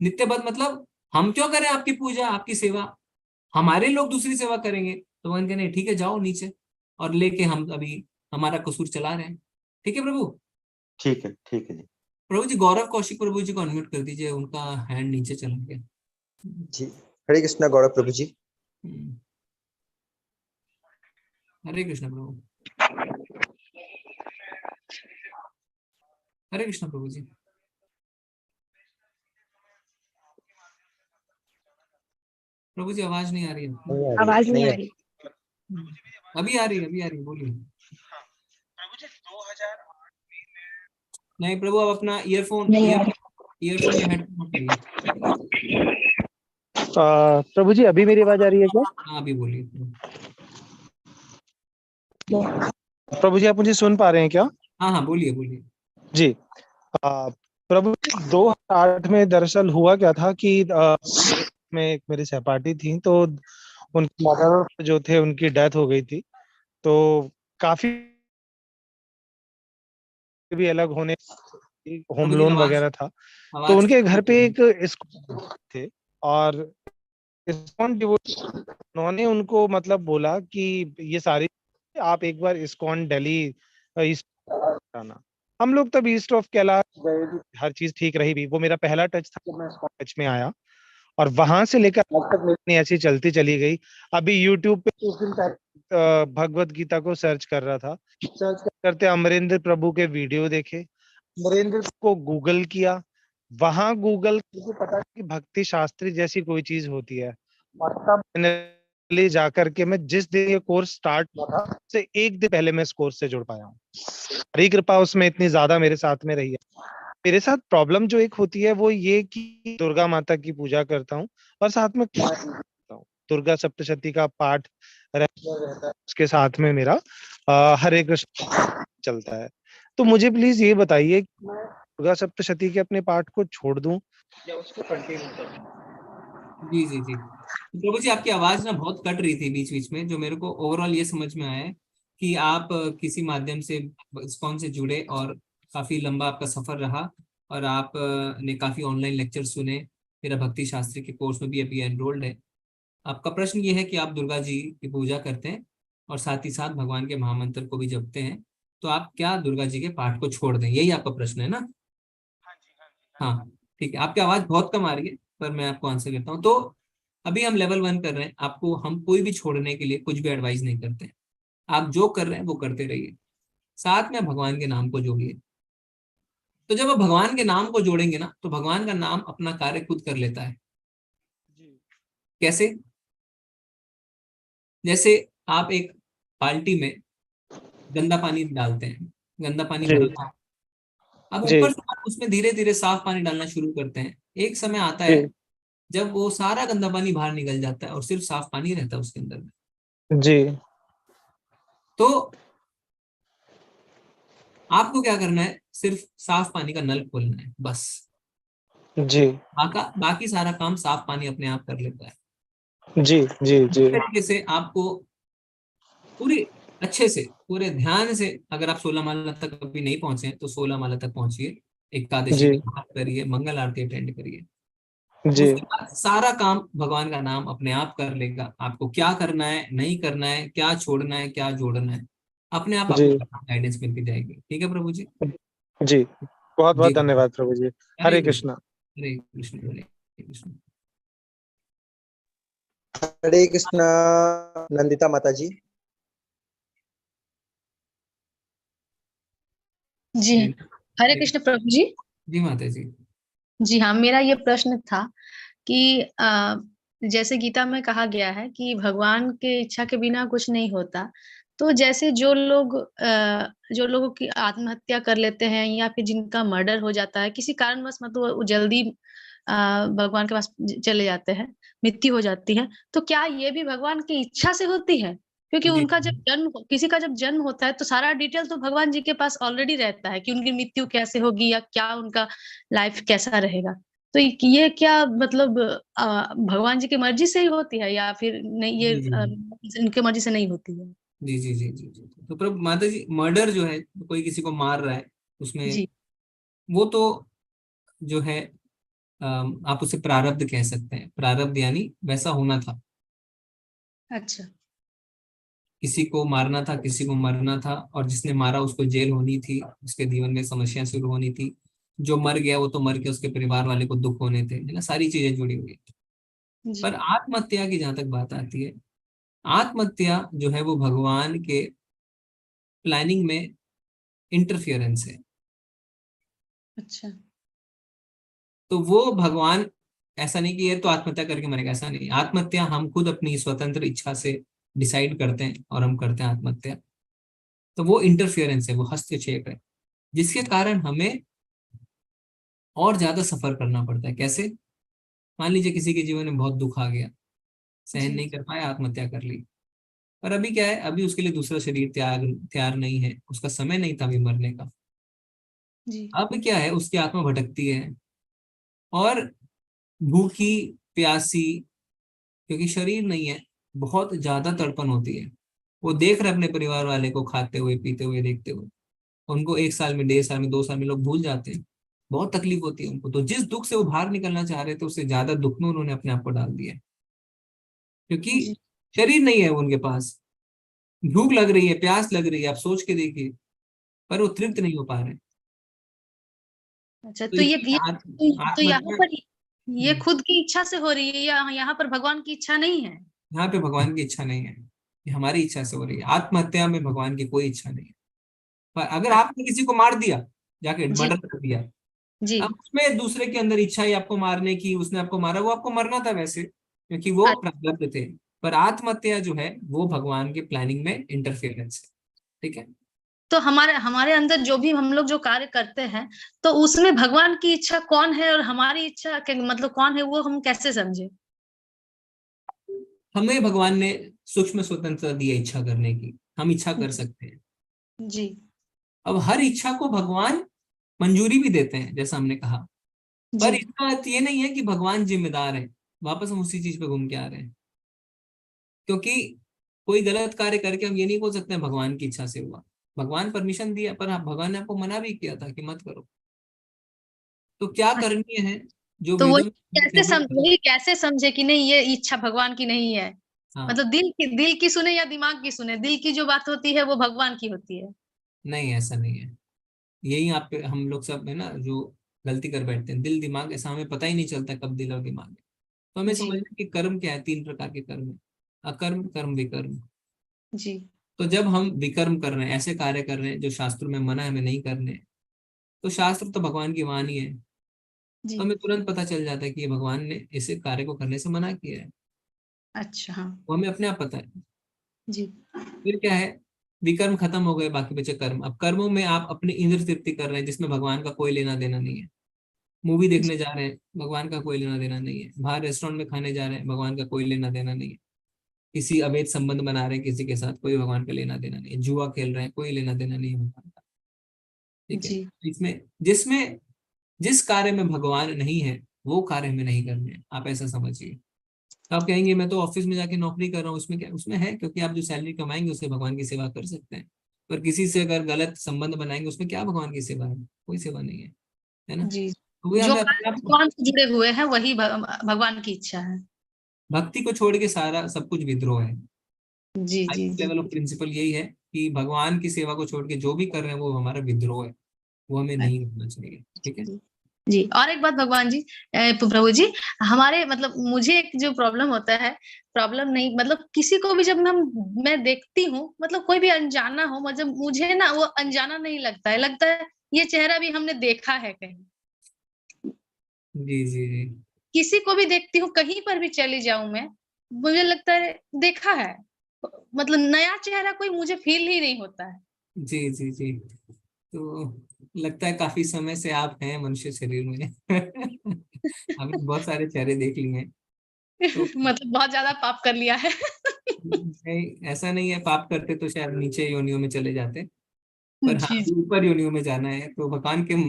नित्य बद्ध मतलब हम क्यों करें आपकी पूजा आपकी सेवा, हमारे लोग दूसरी सेवा करेंगे। तो भगवान कहने ठीक है जाओ नीचे, और लेके हम अभी हमारा कसूर चला रहे हैं। ठीक है प्रभु। ठीक है, ठीक है जी। प्रभु जी गौरव कौशिक प्रभु जी को अनम्यूट कर दीजिए, उनका हैंड नीचे चला गया। जी हरे कृष्णा गौरव प्रभु जी। हरे कृष्णा प्रभु। हरे कृष्णा प्रभु जी। प्रभु जी आवाज नहीं आ रही है। आवाज नहीं आ रही। अभी आ रही है, अभी आ रही है, बोलिए। नहीं प्रभु आप अपना ईयरफोन ईयरफोन या हेडफोन लगाइए। प्रभु जी अभी मेरी आवाज आ रही है क्या? हाँ अभी बोलिए। प्रभु जी आप मुझे सुन पा रहे हैं क्या? हाँ हाँ बोलिए बोलिए जी। प्रभु 2008 में दरअसल हुआ क्या था कि में एक मेरी सहपाठी थी, तो उनकी मदर जो थे उनकी डेथ हो गई थी। तो काफी भी अलग होने, होम लोन वगैरह था। तो उनके घर पे एक स्कूल थे और उन्होंने उनको मतलब बोला कि ये सारी आप एक बार इस्कॉन दिल्ली ईस्ट आना। हम लोग तब ईस्ट ऑफ कैलाश गए, हर चीज ठीक रही भी। वो मेरा पहला टच था जब मैं इस्कॉन टच में आया, और वहां से लेकर आज तक मेरी ऐसी चलती चली गई। अभी यूट्यूब पे कुछ दिन पहले भगवत गीता को सर्च कर रहा था, सर्च करते अमरेंद्र प्रभु के वीडियो देखे, अमरेंद्र को गूगल किया, वहां गूगल मुझे पता कि भक्ति शास्त्री जैसी कोई चीज होती है। और तब मैंने जाकर के मैं जिस दिन ये कोर्स स्टार्ट हुआ था से एक दिन पहले मैं इस कोर्स से जुड़ पाया हूँ। हरी कृपा उसमें इतनी ज्यादा मेरे साथ में रही है। मेरे साथ प्रॉब्लम जो एक होती है वो ये कि दुर्गा माता की पूजा करता हूँ और साथ में करता हूँ, दुर्गा सप्तशती का पाठ रहता है, उसके साथ में मेरा हरे कृष्ण चलता है। तो मुझे प्लीज ये बताइए कि मैं दुर्गा सप्तशती के अपने पाठ को छोड़ दूं या उसको कंटिन्यू करूं? जी जी जी प्रभु जी आपकी आवाज ना बहुत कट रही थी बीच बीच में। जो मेरे को ओवरऑल ये समझ में आया है कि आप किसी माध्यम से इस्कॉन से जुड़े और काफी लंबा आपका सफर रहा, और आप ने काफी ऑनलाइन लेक्चर सुने, मेरा भक्ति शास्त्री के कोर्स में भी अभी एनरोल्ड है। आपका प्रश्न ये है कि आप दुर्गा जी की पूजा करते हैं और साथ ही साथ भगवान के महामंत्र को भी जपते हैं, तो आप क्या दुर्गा जी के पाठ को छोड़ दें? यही आपका प्रश्न है ना? हाँ ठीक है। आपकी आवाज बहुत कम आ रही है पर मैं आपको आंसर करता हूँ। तो अभी हम लेवल 1 कर रहे हैं, आपको हम कोई भी छोड़ने के लिए कुछ भी एडवाइस नहीं करते हैं। आप जो कर रहे हैं वो करते रहिए, साथ में भगवान के नाम को जोड़िए। तो जब आप भगवान के नाम को जोड़ेंगे ना तो भगवान का नाम अपना कार्य खुद कर लेता है। कैसे? जैसे आप एक बाल्टी में गंदा पानी डालते हैं, गंदा पानी भरा है, अब ऊपर से आप उसमें धीरे धीरे साफ पानी डालना शुरू करते हैं, एक समय आता है जब वो सारा गंदा पानी बाहर निकल जाता है और सिर्फ साफ पानी रहता है उसके अंदर में। जी। तो आपको क्या करना है, सिर्फ साफ पानी का नल खोलना है बस। जी। बाकी सारा काम साफ पानी अपने आप कर लेता है। जी जी जी। इस तरीके से आपको पूरी अच्छे से पूरे ध्यान से, अगर आप 16 माला तक अभी नहीं पहुंचे हैं तो 16 माला तक पहुंचिए, एकादशी जी की पाठ करिए, मंगल आरती अटेंड करिए। जी उसके बाद सारा काम भगवान का नाम अपने आप कर लेगा। आपको क्या करना है, नहीं करना है, क्या छोड़ना है, क्या जोड़ना है, अपने आप जी आपको गाइडेंस मिलती जाएगी। ठीक है प्रभु जी? जी, बहुत बहुत जी धन्यवाद प्रभु जी। हरे कृष्णा। हरे कृष्ण हरे कृष्ण। हरे कृष्णा नंदिता माता जी। जी हरे कृष्ण प्रभु जी। जी माता जी। जी हाँ, मेरा ये प्रश्न था कि जैसे गीता में कहा गया है कि भगवान के इच्छा के बिना कुछ नहीं होता, तो जैसे जो लोगों की आत्महत्या कर लेते हैं या फिर जिनका मर्डर हो जाता है किसी कारणवश, मतलब वो जल्दी भगवान के पास चले जाते हैं, मृत्यु हो जाती है, तो क्या ये भी भगवान की इच्छा से होती है? क्योंकि उनका जब किसी का जब जन्म होता है तो सारा डिटेल तो भगवान जी के पास ऑलरेडी रहता है कि उनकी मृत्यु कैसे होगी या क्या उनका लाइफ कैसा रहेगा। तो ये क्या मतलब भगवान जी की मर्जी से ही होती है या फिर नहीं, ये इनके मर्जी से नहीं होती है? जी जी जी जी जी। तो प्रभु माता जी, मर्डर जो है, कोई किसी को मार रहा है उसमें जी। वो तो जो है आप उसे प्रारब्ध कह सकते हैं। प्रारब्ध यानी वैसा होना था। अच्छा। किसी को मारना था, किसी को मरना था, और जिसने मारा उसको जेल होनी थी, उसके जीवन में समस्या शुरू होनी थी। जो मर गया वो तो मर के उसके परिवार वाले को दुख होने थे, है ना, सारी चीजें जुड़ी हुई है। पर आत्महत्या की जहां तक बात आती है, आत्महत्या जो है वो भगवान के प्लानिंग में इंटरफियरेंस है। अच्छा। तो वो भगवान ऐसा नहीं कि ये तो आत्महत्या करके मरेगा, ऐसा नहीं। आत्महत्या हम खुद अपनी स्वतंत्र इच्छा से डिसाइड करते हैं और हम करते हैं आत्महत्या। तो वो इंटरफियरेंस है, वो हस्तक्षेप है, जिसके कारण हमें और ज्यादा सफर करना पड़ता है। कैसे? मान लीजिए किसी के जीवन में बहुत दुख आ गया, सहन नहीं कर पाया, आत्महत्या कर ली। पर अभी क्या है, अभी उसके लिए दूसरा शरीर तैयार नहीं है, उसका समय नहीं था अभी मरने का। अब क्या है, उसकी आत्मा भटकती है और भूखी प्यासी, क्योंकि शरीर नहीं है, बहुत ज्यादा तड़पन होती है। वो देख रहे अपने परिवार वाले को खाते हुए पीते हुए देखते हुए, उनको 1 साल में, 1.5 साल में, 2 साल में लोग भूल जाते हैं। बहुत तकलीफ होती है उनको। तो जिस दुख से वो बाहर निकलना चाह रहे थे उससे ज्यादा दुख में उन्होंने अपने आप को डाल दिया, क्योंकि शरीर नहीं है उनके पास। भूख लग रही है, प्यास लग रही है, आप सोच के देखिए, पर वो तृप्त नहीं हो पा रहे। अच्छा, तो तो यहाँ आत्महत्या पर ये खुद की इच्छा से हो रही है या यहाँ पर भगवान की इच्छा नहीं है? यहाँ पे भगवान की इच्छा नहीं है, ये हमारी इच्छा से हो रही है। आत्महत्या में भगवान की कोई इच्छा नहीं है। पर अगर आपने किसी को मार दिया, जाके मर्डर कर दिया, अब उसमें दूसरे के अंदर इच्छा है आपको मारने की, उसने आपको मारा, वो आपको मरना था वैसे, क्योंकि वो प्रारब्ध थे। पर आत्महत्या जो है वो भगवान के प्लानिंग में इंटरफेरेंस है। ठीक है? तो हमारे अंदर जो भी हम लोग जो कार्य करते हैं, तो उसमें भगवान की इच्छा कौन है और हमारी इच्छा मतलब कौन है, वो हम कैसे समझे? हमें भगवान ने सूक्ष्म स्वतंत्रता दी है इच्छा करने की, हम इच्छा कर सकते हैं। जी। अब हर इच्छा को भगवान मंजूरी भी देते हैं, जैसा हमने कहा, पर इसका अर्थ ये नहीं है कि भगवान जिम्मेदार है। वापस हम उसी चीज पे घूम के आ रहे हैं, क्योंकि कोई गलत कार्य करके हम ये नहीं बोल सकते हैं भगवान की इच्छा से हुआ। भगवान परमिशन दिया, पर भगवान ने आपको मना भी किया था कि मत करो। तो क्या करणीय है, जो तो वेदों में वही कैसे समझे कि नहीं ये इच्छा भगवान की नहीं है? मतलब दिल की सुने या दिमाग की सुने, दिल की जो बात होती है वो भगवान की होती है? नहीं, ऐसा नहीं है। यही आप पे हम लोग सब है ना जो गलती कर बैठते हैं, दिल दिमाग, ऐसा हमें पता ही नहीं चलता कब दिल और दिमाग है। तो हमें समझना कि कर्म क्या है। 3 प्रकार के कर्म है, अकर्म, कर्म, विकर्म। जी। तो जब हम विकर्म कर रहे हैं, ऐसे कार्य कर रहे हैं जो शास्त्रों में मना है हमें नहीं करने, तो शास्त्र तो भगवान की वाणी है, तो हमें तुरंत पता चल जाता है कि भगवान ने इसे कार्य को करने से मना किया है। अच्छा, हाँ। वो हमें अपने आप पता है। जी। फिर क्या है, विकर्म खत्म हो गए, बाकी बचे कर्म। अब कर्मों में आप अपनी इंद्र तृप्ति कर रहे हैं जिसमें भगवान का कोई लेना देना नहीं है। मूवी देखने जा रहे हैं, भगवान का कोई लेना देना नहीं है। बाहर रेस्टोरेंट में खाने जा रहे हैं, भगवान का कोई लेना देना नहीं है। किसी अवैध संबंध बना रहे हैं किसी के साथ, कोई भगवान का लेना देना नहीं है। जुआ खेल रहे हैं, कोई लेना देना नहीं है भगवान का, ठीक है। इसमें जिसमें जिस कार्य में भगवान नहीं है वो कार्य में नहीं करने हैं, आप ऐसा समझिए। तो आप कहेंगे मैं तो ऑफिस में जाके नौकरी कर रहा हूँ, उसमें क्या? उसमें है, क्योंकि आप जो सैलरी कमाएंगे उससे भगवान की सेवा कर सकते हैं। पर किसी से अगर गलत संबंध बनाएंगे उसमें क्या भगवान की सेवा है? कोई सेवा नहीं है ना। जी, तो जो भगवान से जुड़े हुए हैं वही भगवान की इच्छा है। भक्ति को छोड़ के सारा सब कुछ विद्रोह है। जी जी लेवल ऑफ प्रिंसिपल यही है कि भगवान की सेवा को छोड़ के जो भी कर रहे हैं वो हमारा विद्रोह है, वो हमें नहीं करना चाहिए, ठीक है जी। और एक बात भगवान जी, प्रभु जी, हमारे मतलब मुझे एक जो प्रॉब्लम होता है, प्रॉब्लम नहीं मतलब किसी को भी जब मैं देखती हूँ, मतलब कोई भी अनजाना हो, मतलब मुझे ना वो अनजाना नहीं लगता है, लगता है ये चेहरा भी हमने देखा है कहीं। जी जी जी। किसी को भी देखती हूँ, कहीं पर भी चली जाऊं मैं, मुझे लगता है देखा है, मतलब नया चेहरा कोई मुझे फील ही नहीं होता है। जी जी जी। तो लगता है काफी समय से आप हैं मनुष्य शरीर में। आपने बहुत सारे चेहरे देख लिए हैं। तो मतलब बहुत ज्यादा पाप कर लिया है। नहीं, ऐसा नहीं है, पाप करते तो शायद नीचे योनियों में चले जाते, पर हाँ जी ऊपर योनियों में जाना है तो भगवान के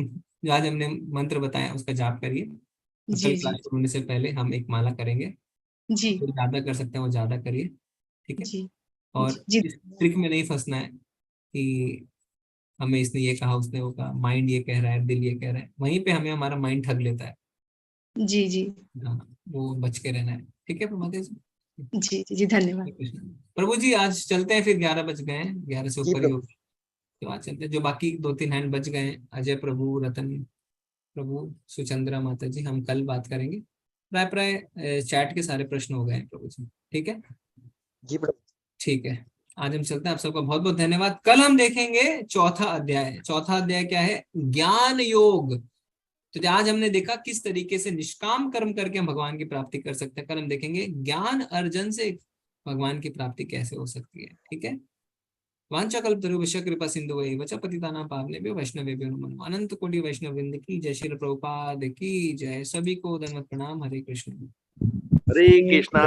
जो आज हमने मंत्र बताया उसका जाप करिए। तो जी कल क्लास शुरू होने से पहले हम एक माला करेंगे, जी जो ज्यादा कर सकते हैं वो ज्यादा करिए, ठीक है। जी और जी इस ट्रिक में नहीं फंसना है कि हमें इसने ये कहा उसने वो कहा, माइंड ये कह रहा है, दिल ये कह रहा है, वहीं पे हमें हमारा माइंड ठग लेता है। जी जी हाँ, वो बच के रहना है, ठीक है प्रभाते जी। जी जी धन्यवाद प्रभु जी। आज चलते हैं फिर, 11 बज गए हैं, 11 से जी ऊपर ही हो प्रभु। गए, तो आज चलते हैं। जो बाकी 2-3 हैंड बच गए हैं, अजय प्रभु, रतन प्रभु, सुचंद्रा माता जी, हम कल बात करेंगे। प्राय प्राय चैट के सारे प्रश्न हो गए हैं प्रभु जी, ठीक है जी प्रभु। ठीक है। आज हम चलते हैं, आप सबका बहुत बहुत धन्यवाद। कल हम देखेंगे चौथा अध्याय। चौथा अध्याय क्या है? ज्ञान योग। तो आज हमने देखा किस तरीके से निष्काम कर्म करके हम भगवान की प्राप्ति कर सकते हैं। कल हम देखेंगे ज्ञान अर्जन से भगवान की प्राप्ति कैसे हो सकती है, ठीक है। वांछाकल्पतरुभ्यश्च कृपा सिंधुभ्यैव च पतितानां पावनेभ्यो वैष्णवेभ्यो नमो नमः। अनंत कोटि वैष्णव वृंद की जय, श्री प्रभुपाद की जय। सभी को धन्यवाद, प्रणाम। हरे कृष्ण। हरे कृष्णा।